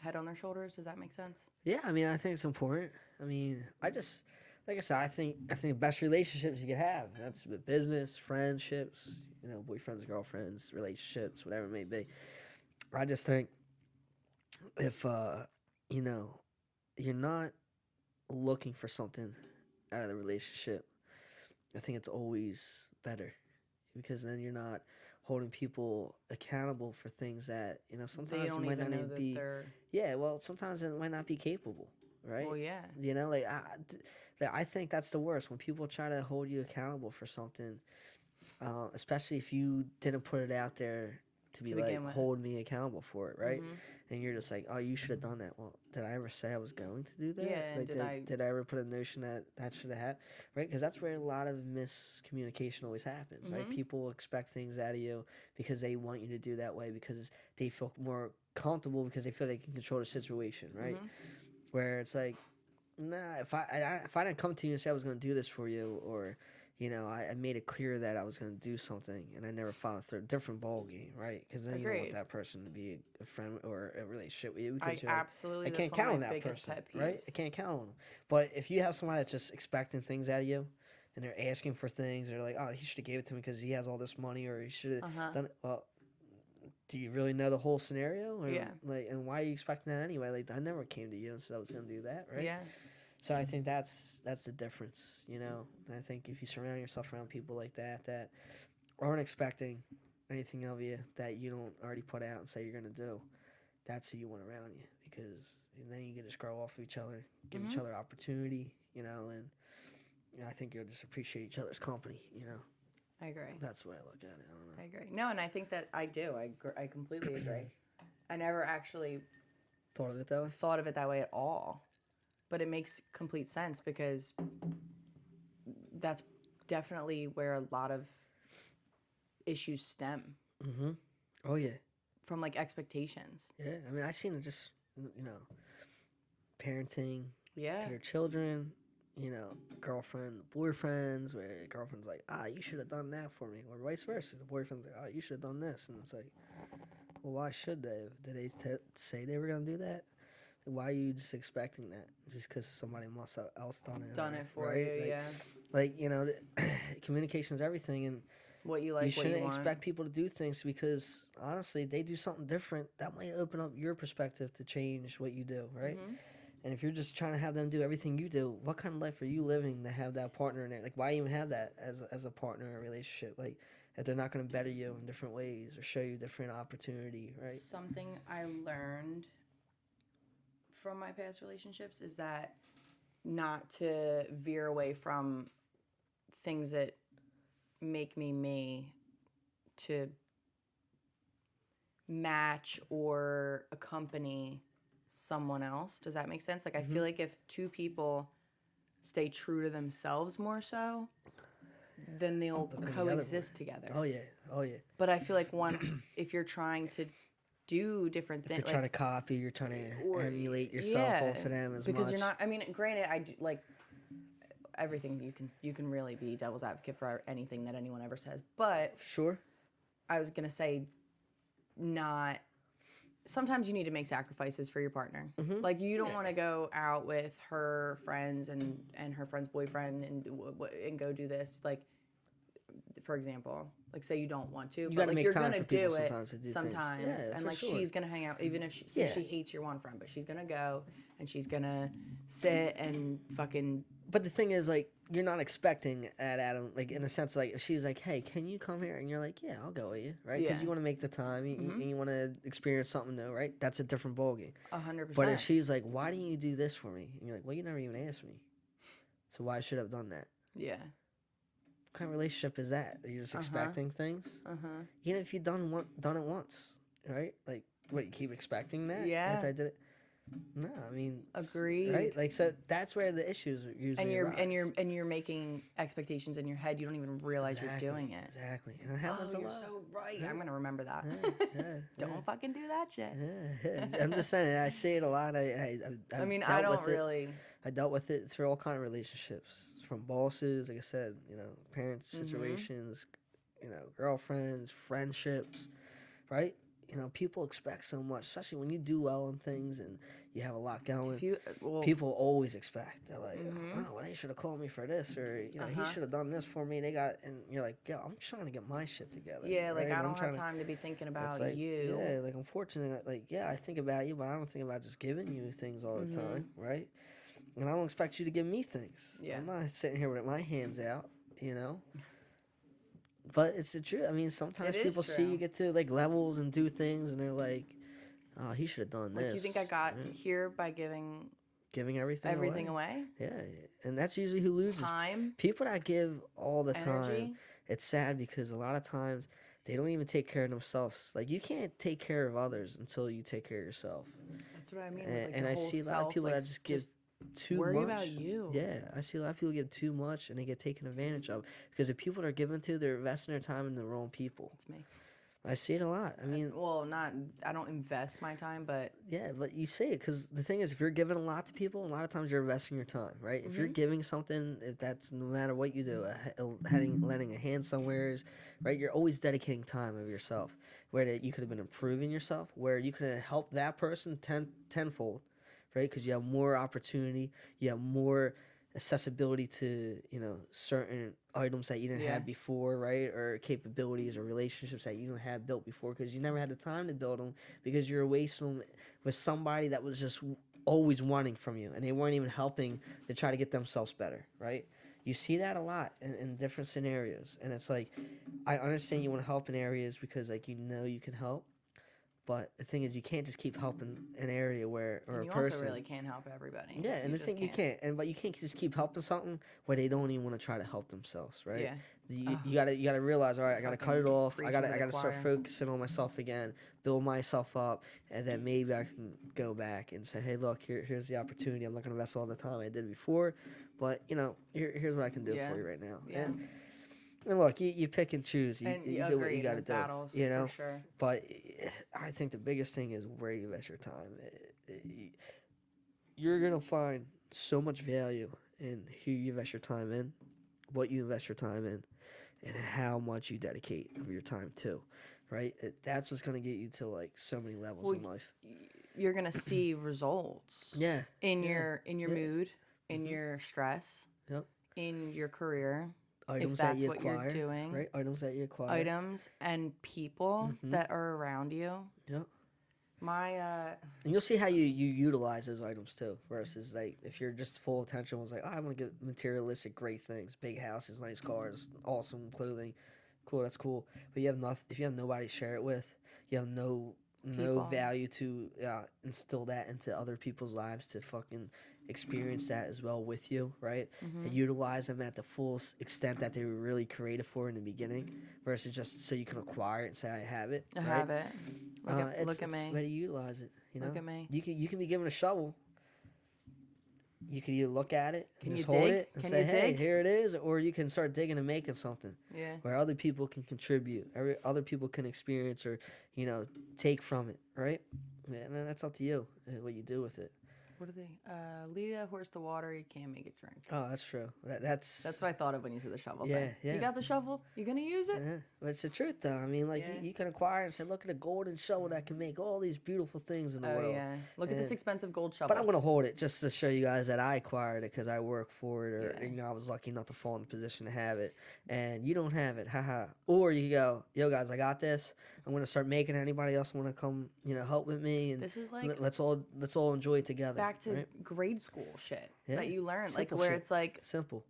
head on their shoulders. Does that make sense? Yeah, I mean, I think it's important. I mean, like I said, I think the best relationships you could have. That's with business, friendships, boyfriends, girlfriends, relationships, whatever it may be. I just think if you're not looking for something out of the relationship, I think it's always better because then you're not holding people accountable for things that sometimes They don't it might even not know even that be. they're. Yeah, well, sometimes it might not be capable, right? Well, yeah. I think that's the worst when people try to hold you accountable for something, especially if you didn't put it out there to be To begin like, with. hold me accountable for it, right? Mhm. and you're just like, oh, you should have done that. Well, did I ever say I was going to do that? Yeah, Like, and did I ever put a notion that that should have happened? Right? Because that's where a lot of miscommunication always happens, right? People expect things out of you because they want you to do that way because they feel more comfortable because they feel they can control the situation, right? Where it's like, nah, if I didn't come to you and say I was going to do this for you, or I made it clear that I was going to do something and I never followed through, different ball game, right? Because then you don't want Agreed. that person to be a friend or a relationship with you because I you're like, absolutely. I That's can't one count of on my that biggest person, pet right? I peeves. can't count on them. But if you have somebody that's just expecting things out of you and they're asking for things, they're like, oh, he should have gave it to me because he has all this money, or he should have done it. Well, do you really know the whole scenario? Or, Yeah. Like, and why are you expecting that anyway? Like, I never came to you and said I was going to do that, right? Yeah. So I think that's the difference, And I think if you surround yourself around people like that aren't expecting anything of you that you don't already put out and say you're gonna do, that's who you want around you, because then you can just grow off of each other, give each other opportunity, and I think you'll just appreciate each other's company, I agree. That's the way I look at it. I don't know. I agree. No, and I think that I do. I completely agree. I never actually Thought of it that way? thought of it that way at all. But it makes complete sense because that's definitely where a lot of issues stem Oh yeah. from, like, expectations. Yeah. I mean, I seen it just parenting Yeah. to their children, girlfriend, boyfriends, where the girlfriend's like, you should have done that for me, or vice versa. The boyfriend's like, you should have done this, and it's like, well, why should they? Did they say they were gonna do that? Why are you just expecting that? Just because somebody else done it For right? you, Like, yeah. Like, communication is everything, and What you like, you what you shouldn't want. expect people to do things because honestly, they do something different that might open up your perspective to change what you do, right? And if you're just trying to have them do everything you do, what kind of life are you living to have that partner in there? Like, why even have that as a partner in a relationship? Like, if they're not going to better you in different ways or show you different opportunity, right? Something I learned from my past relationships is that not to veer away from things that make me to match or accompany someone else. Does that make sense? Like, I feel like if two people stay true to themselves more so, then they'll coexist together. Oh yeah. But I feel like if you're trying to do different things, You're trying to copy, you're trying to emulate yourself off of them as because much. you're not. I mean, granted, I do, like, everything you can really be devil's advocate for anything that anyone ever says, but Sure. I was gonna say, not. Sometimes you need to make sacrifices for your partner. Like, you don't want to go out with her friends and her friend's boyfriend and go do this. Like, for example, like, say you don't want to, but gotta like, make you're time gonna for people do it sometimes to do things. sometimes, Yeah, and for like, sure. she's gonna hang out, even if she hates your one friend, but she's gonna go and she's gonna sit and fucking. But the thing is, like, you're not expecting at Adam, like, in a sense, like, if she's like, hey, can you come here? And you're like, yeah, I'll go with you, right? Because Yeah. you want to make the time and you want to experience something new, right? That's a different ballgame. 100%. But if she's like, why didn't you do this for me? And you're like, well, you never even asked me. So why should I have done that? Yeah. What kind of relationship is that? Are you just expecting things? Even if you've done it once, right? Like, what, you keep expecting that? Yeah. After I did it? No, I mean, Agreed. right? Like, so that's where the issues usually arise. And you're making expectations in your head. You don't even realize you're doing it. Exactly. And it happens a You're lot. so right. I'm gonna remember that. Yeah, Don't fucking do that shit. yeah. I'm just saying, I say it a lot. I I dealt don't with it. really. I dealt with it through all kind of relationships, from bosses, like I said, parents, situations, girlfriends, friendships, right? People expect so much, especially when you do well in things and you have a lot going. People always expect. They're like, oh, well, they should have called me for this, or he should have done this for me. And you're like, yo, I'm trying to get my shit together. Yeah, like, right? I don't have time to be thinking about you. Yeah, like, unfortunately, like, yeah, I think about you, but I don't think about just giving you things all the time, right? And I don't expect you to give me things. Yeah. I'm not sitting here with my hands out, But it's the truth. I mean, sometimes people see you get to, like, levels and do things, and they're like, oh, he should have done this. Like, you think I got here by giving everything away? Yeah, and that's usually who loses. Time. People that give all the Energy. time, it's sad because a lot of times they don't even take care of themselves. Like, you can't take care of others until you take care of yourself. That's what I mean. And, With, like, and the I whole see a lot of self, people like, that just give too worry much. about you. Yeah, I see a lot of people give too much and they get taken advantage of because the people they're giving to, they're investing their time in the wrong people. It's me. I see it a lot. I mean, well, I don't invest my time, but yeah, but you see it because the thing is, if you're giving a lot to people, a lot of times you're investing your time, right? If you're giving something, that's no matter what you do, lending a hand somewhere, right? You're always dedicating time of yourself, where that you could have been improving yourself, where you could have helped that person tenfold, right? Because you have more opportunity, you have more accessibility to certain items that you didn't have before, right? Or capabilities or relationships that you didn't have built before because you never had the time to build them because you were wasting them with somebody that was just always wanting from you and they weren't even helping to try to get themselves better, right? You see that a lot in different scenarios, and it's like, I understand you want to help in areas because like you can help. But the thing is, you can't just keep helping an area where or and you a person. also really can't help everybody. Yeah, and the thing you can't, but you can't just keep helping something where they don't even want to try to help themselves, right? Yeah. You gotta realize, all right, I gotta cut it off. I gotta start choir. focusing on myself again, build myself up, and then maybe I can go back and say, hey, look, here's the opportunity. I'm not gonna invest all the time I did before, but here's what I can do for you right now. Yeah. And look, you pick and choose. You do what you got to do. Battles, For sure. But I think the biggest thing is where you invest your time. You're gonna find so much value in who you invest your time in, what you invest your time in, and how much you dedicate of your time to. Right? That's what's gonna get you to like so many levels in life. You're gonna see results. Yeah. In your mood, in your stress. Yep. In your career. Items if that's that you what acquire, you're doing, right? Items that you acquire, items and people that are around you. Yep. And you'll see how you utilize those items too. Versus like if you're just full attention was like, oh, I want to get materialistic, great things, big houses, nice cars, awesome clothing, cool. That's cool. But you have nothing. If you have nobody to share it with, you have no value to instill that into other people's lives to fucking experience that as well with you, right? And utilize them at the full extent that they were really created for in the beginning, versus just so you can acquire it and say I have it. I have it. Look at me. It's ready to utilize it. Look at me. You can be given a shovel. You can either look at it and just hold dig? it and Can say, you hey, dig? here it is, or you can start digging and making something. Yeah. Where other people can contribute, other people can experience or take from it, right? Yeah, and then that's up to you what you do with it. What are they? Lead a horse to water, you can't make it drink. Oh, that's true. That's what I thought of when you said the shovel yeah, thing. yeah. You got the shovel? You gonna use it? Yeah, but it's the truth though. I mean, like you can acquire and say, look at a golden shovel that can make all these beautiful things in the world. Oh yeah. Look at this expensive gold shovel. But I'm gonna hold it just to show you guys that I acquired it because I worked for it, or I was lucky enough to fall in the position to have it, and you don't have it, haha. Or you go, yo guys, I got this. I'm gonna start making anybody else want to come, help with me, and this is like let's all enjoy it together. Back to right? grade school shit that you learn, Simple like where shit. it's like simple.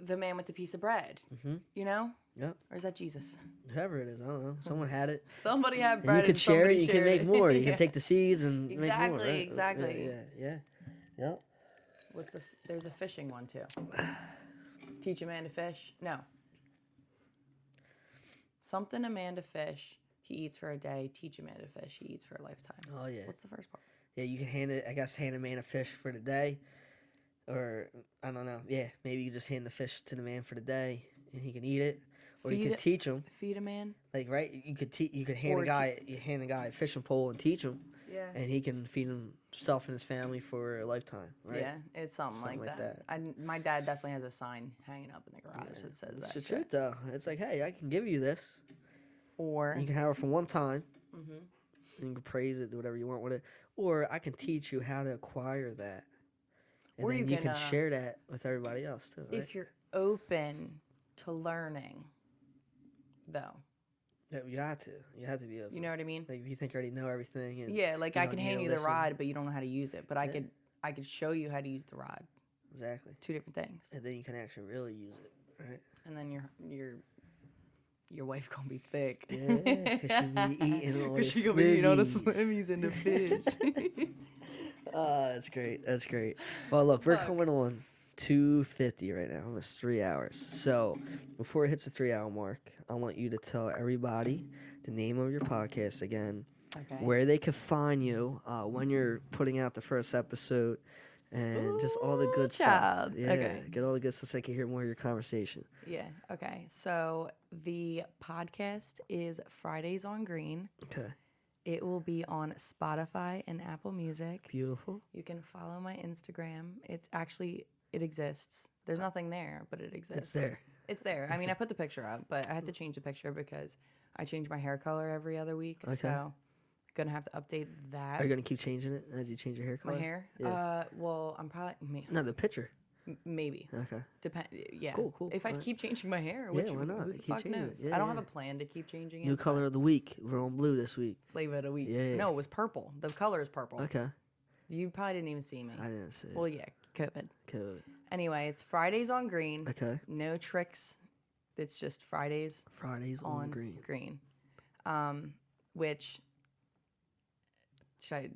The man with the piece of bread, Yep. Or is that Jesus? Whoever it is, I don't know. Someone had it. Somebody had And bread. you could share it. You can make more. You Yeah. can take the seeds and make more. Right? Exactly. Yeah. Yep. There's a fishing one too. Teach a man to fish. No. Something a man to fish. He eats for a day. Teach a man to fish. He eats for a lifetime. Oh yeah. What's the first part? Yeah, you can hand a man a fish for the day, or I don't know. Yeah, maybe you just hand the fish to the man for the day, and he can eat it, or you could teach him. Feed a man. Like right, you could hand a guy a fishing pole and teach him. Yeah. And he can feed himself and his family for a lifetime, right? Yeah, it's something like that. My dad definitely has a sign hanging up in the garage that says It's that. the shit. truth, though. It's like, hey, I can give you this, Or you can have it for one time. And you can praise it, do whatever you want with it. Or I can teach you how to acquire that. And or then you can share that with everybody else too. Right? If you're open to learning, though. Yeah, you have to be open. You know what I mean? Like if you think you already know everything. And yeah, like I can hand you the listen. rod, but you don't know how to use it. But I could show you how to use the rod. Exactly. Two different things. And then you can actually really use it, right? And then your wife gonna be thick. Yeah, because she be eating all the she gonna be eating all the slimmies. slimmies and the fish. That's great. That's great. Well, look, we're coming on 2:50 right now, almost 3 hours. So before it hits the 3 hour mark, I want you to tell everybody the name of your podcast again, Okay. where they could find you, when you're putting out the first episode, and just all the good stuff. Child. Yeah, Okay. get all the good stuff so I can hear more of your conversation. Yeah. Okay. So the podcast is Fridays on Green. Okay, It will be on Spotify and Apple Music. beautiful. You can follow my Instagram. It exists. There's nothing there, but it exists. It's there. It's there. I mean, I put the picture up, but I had to change the picture because I change my hair color every other week. Okay. So gonna have to update that. Are you gonna keep changing it as you change your hair color? My hair? Yeah. Well, I'm probably No, the picture. maybe. Okay. Depend. Yeah. Cool. If I Alright. keep changing my hair, Yeah, which why not? who the Keep fuck changing it. knows? Yeah, I don't yeah. have a plan to keep changing it. New color of the week. We're on blue this week. Flavor of the week. Yeah. No, it was purple. The color is purple. Okay. You probably didn't even see me. I didn't see it. Well, yeah, COVID. Good. Anyway, it's Fridays on Green. Okay. No tricks. It's just Fridays Fridays on green. Which should I?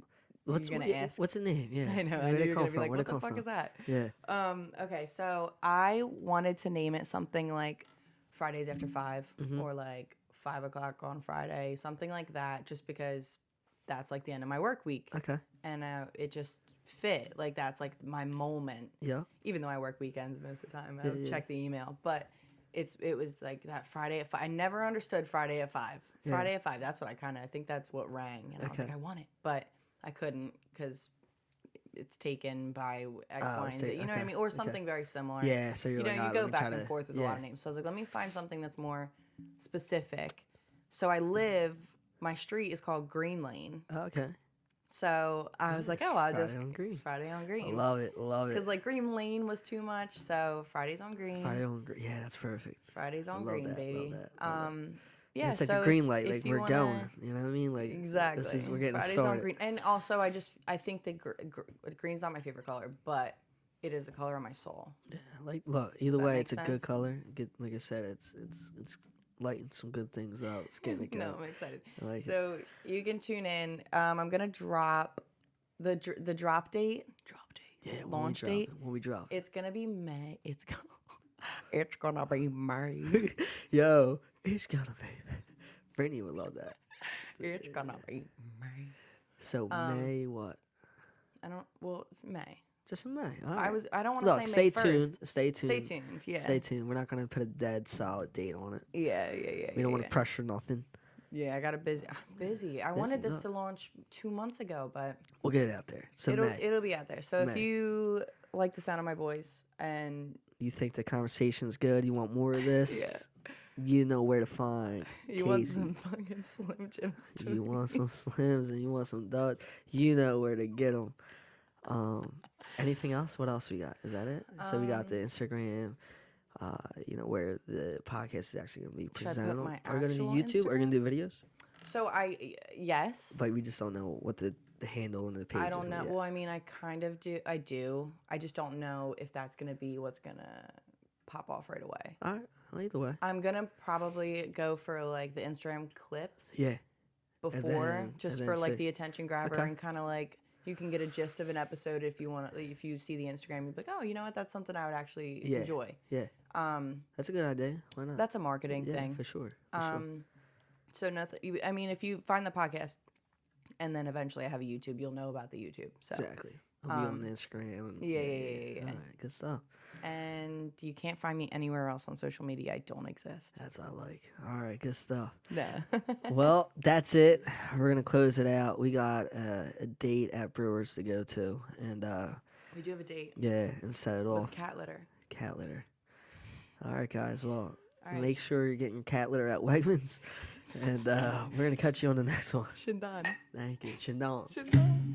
What's you're gonna ask? What's the name? Yeah. I know. Where I did know it you're come gonna be from? like, Where what did it the come fuck is that? Yeah. Okay, so I wanted to name it something like Fridays after 5 Mm-hmm. or like 5 o'clock on Friday, something like that, just because that's like the end of my work week. Okay. And it just fit. Like that's like my moment. Yeah. Even though I work weekends most of the time, Yeah, I'll yeah. check the email. But it was like that Friday at 5. I never understood Friday at 5. Yeah. Friday at 5. That's what I think that's what rang. And I was Okay. like, I want it, but I couldn't because it's taken by X, Oh, Y, it's and Z. taken- You know what I okay, mean? Or okay. something very similar. Yeah. So you're You know, like, you "Ah, let go me back try and to-" forth with a yeah. lot of names. So I was like, let me find something that's more specific. So I live. My street is called Green Lane. Oh, okay. So I was like, oh, I'll Friday just on Green. Friday on Green. Love it. Love it. Because like Green Lane was too much, so Fridays on Green. Friday on green. Yeah, that's perfect. Fridays on Love Green, that, baby. love that, love that. Yeah, It's like so a green if- light. if Like you we're wanna- going. You know what I mean? Like Exactly. we're getting Fridays started. on Green, and also I think that green's not my favorite color, but it is the color of my soul. Yeah, like look. Either that way, make it's a good sense? color. Good, like I said, it's lighting some good things up. It's getting it going. No, I'm excited. I like it. So you can tune in. I'm gonna drop the drop date. Yeah, launch date. When we drop. It's gonna be May. It's gonna be May. Yo, it's gonna be. Brittany would love that. It's gonna be May. So May what? I don't. Well, it's May. Just in May. All right. I don't want Look, to say stay May tuned. 1st. Stay tuned. Stay tuned. Yeah. Stay tuned. We're not gonna put a dead solid date on it. Yeah. We don't want to pressure nothing. Yeah, I got a busy. I'm busy. I wanted this to launch 2 months ago, but We'll get it out there. So May. it'll be out there. So if May. you like the sound of my voice and You think the conversation's good? You want more of this? Yeah. You know where to find. you want Kacie. some fucking Slim Jims, too. You want some Slims and you want some Duds. You know where to get them. Anything else? What else we got? Is that it? So we got the Instagram. Where the podcast is actually going to be Should I put presented on. my Are we going to do actual YouTube? Are we going to do videos? So yes. But we just don't know what the handle and the page I is don't know. yet. Well, I mean, I kind of do. I do. I just don't know if that's gonna be what's gonna pop off right away. All right. Well, either way. I'm gonna probably go for like the Instagram clips Yeah. before, then- just and for then like see. the attention grabber Okay. and kind of like you can get a gist of an episode if you want. If you see the Instagram, you'd be like, oh, you know what? That's something I would actually Yeah. enjoy. Yeah. That's a good idea. Why not? That's a marketing yeah, thing. for sure. For sure. So nothing. I mean, if you find the podcast, and then eventually I have a YouTube, you'll know about the YouTube. So Exactly. I'll be on the Instagram. And, yeah. All right. Good stuff. and you can't find me anywhere else on social media. I don't exist. That's what I like. All right. Good stuff. No. Well, that's it. We're gonna close it out. We got a date at Brewers to go to, and We do have a date yeah, and set it with off. cat litter. Cat litter. All right, guys. Well, All right. make sure you're getting your cat litter at Wegmans, and we're gonna catch you on the next one. Shindan. Thank you. Shandong. Shindan.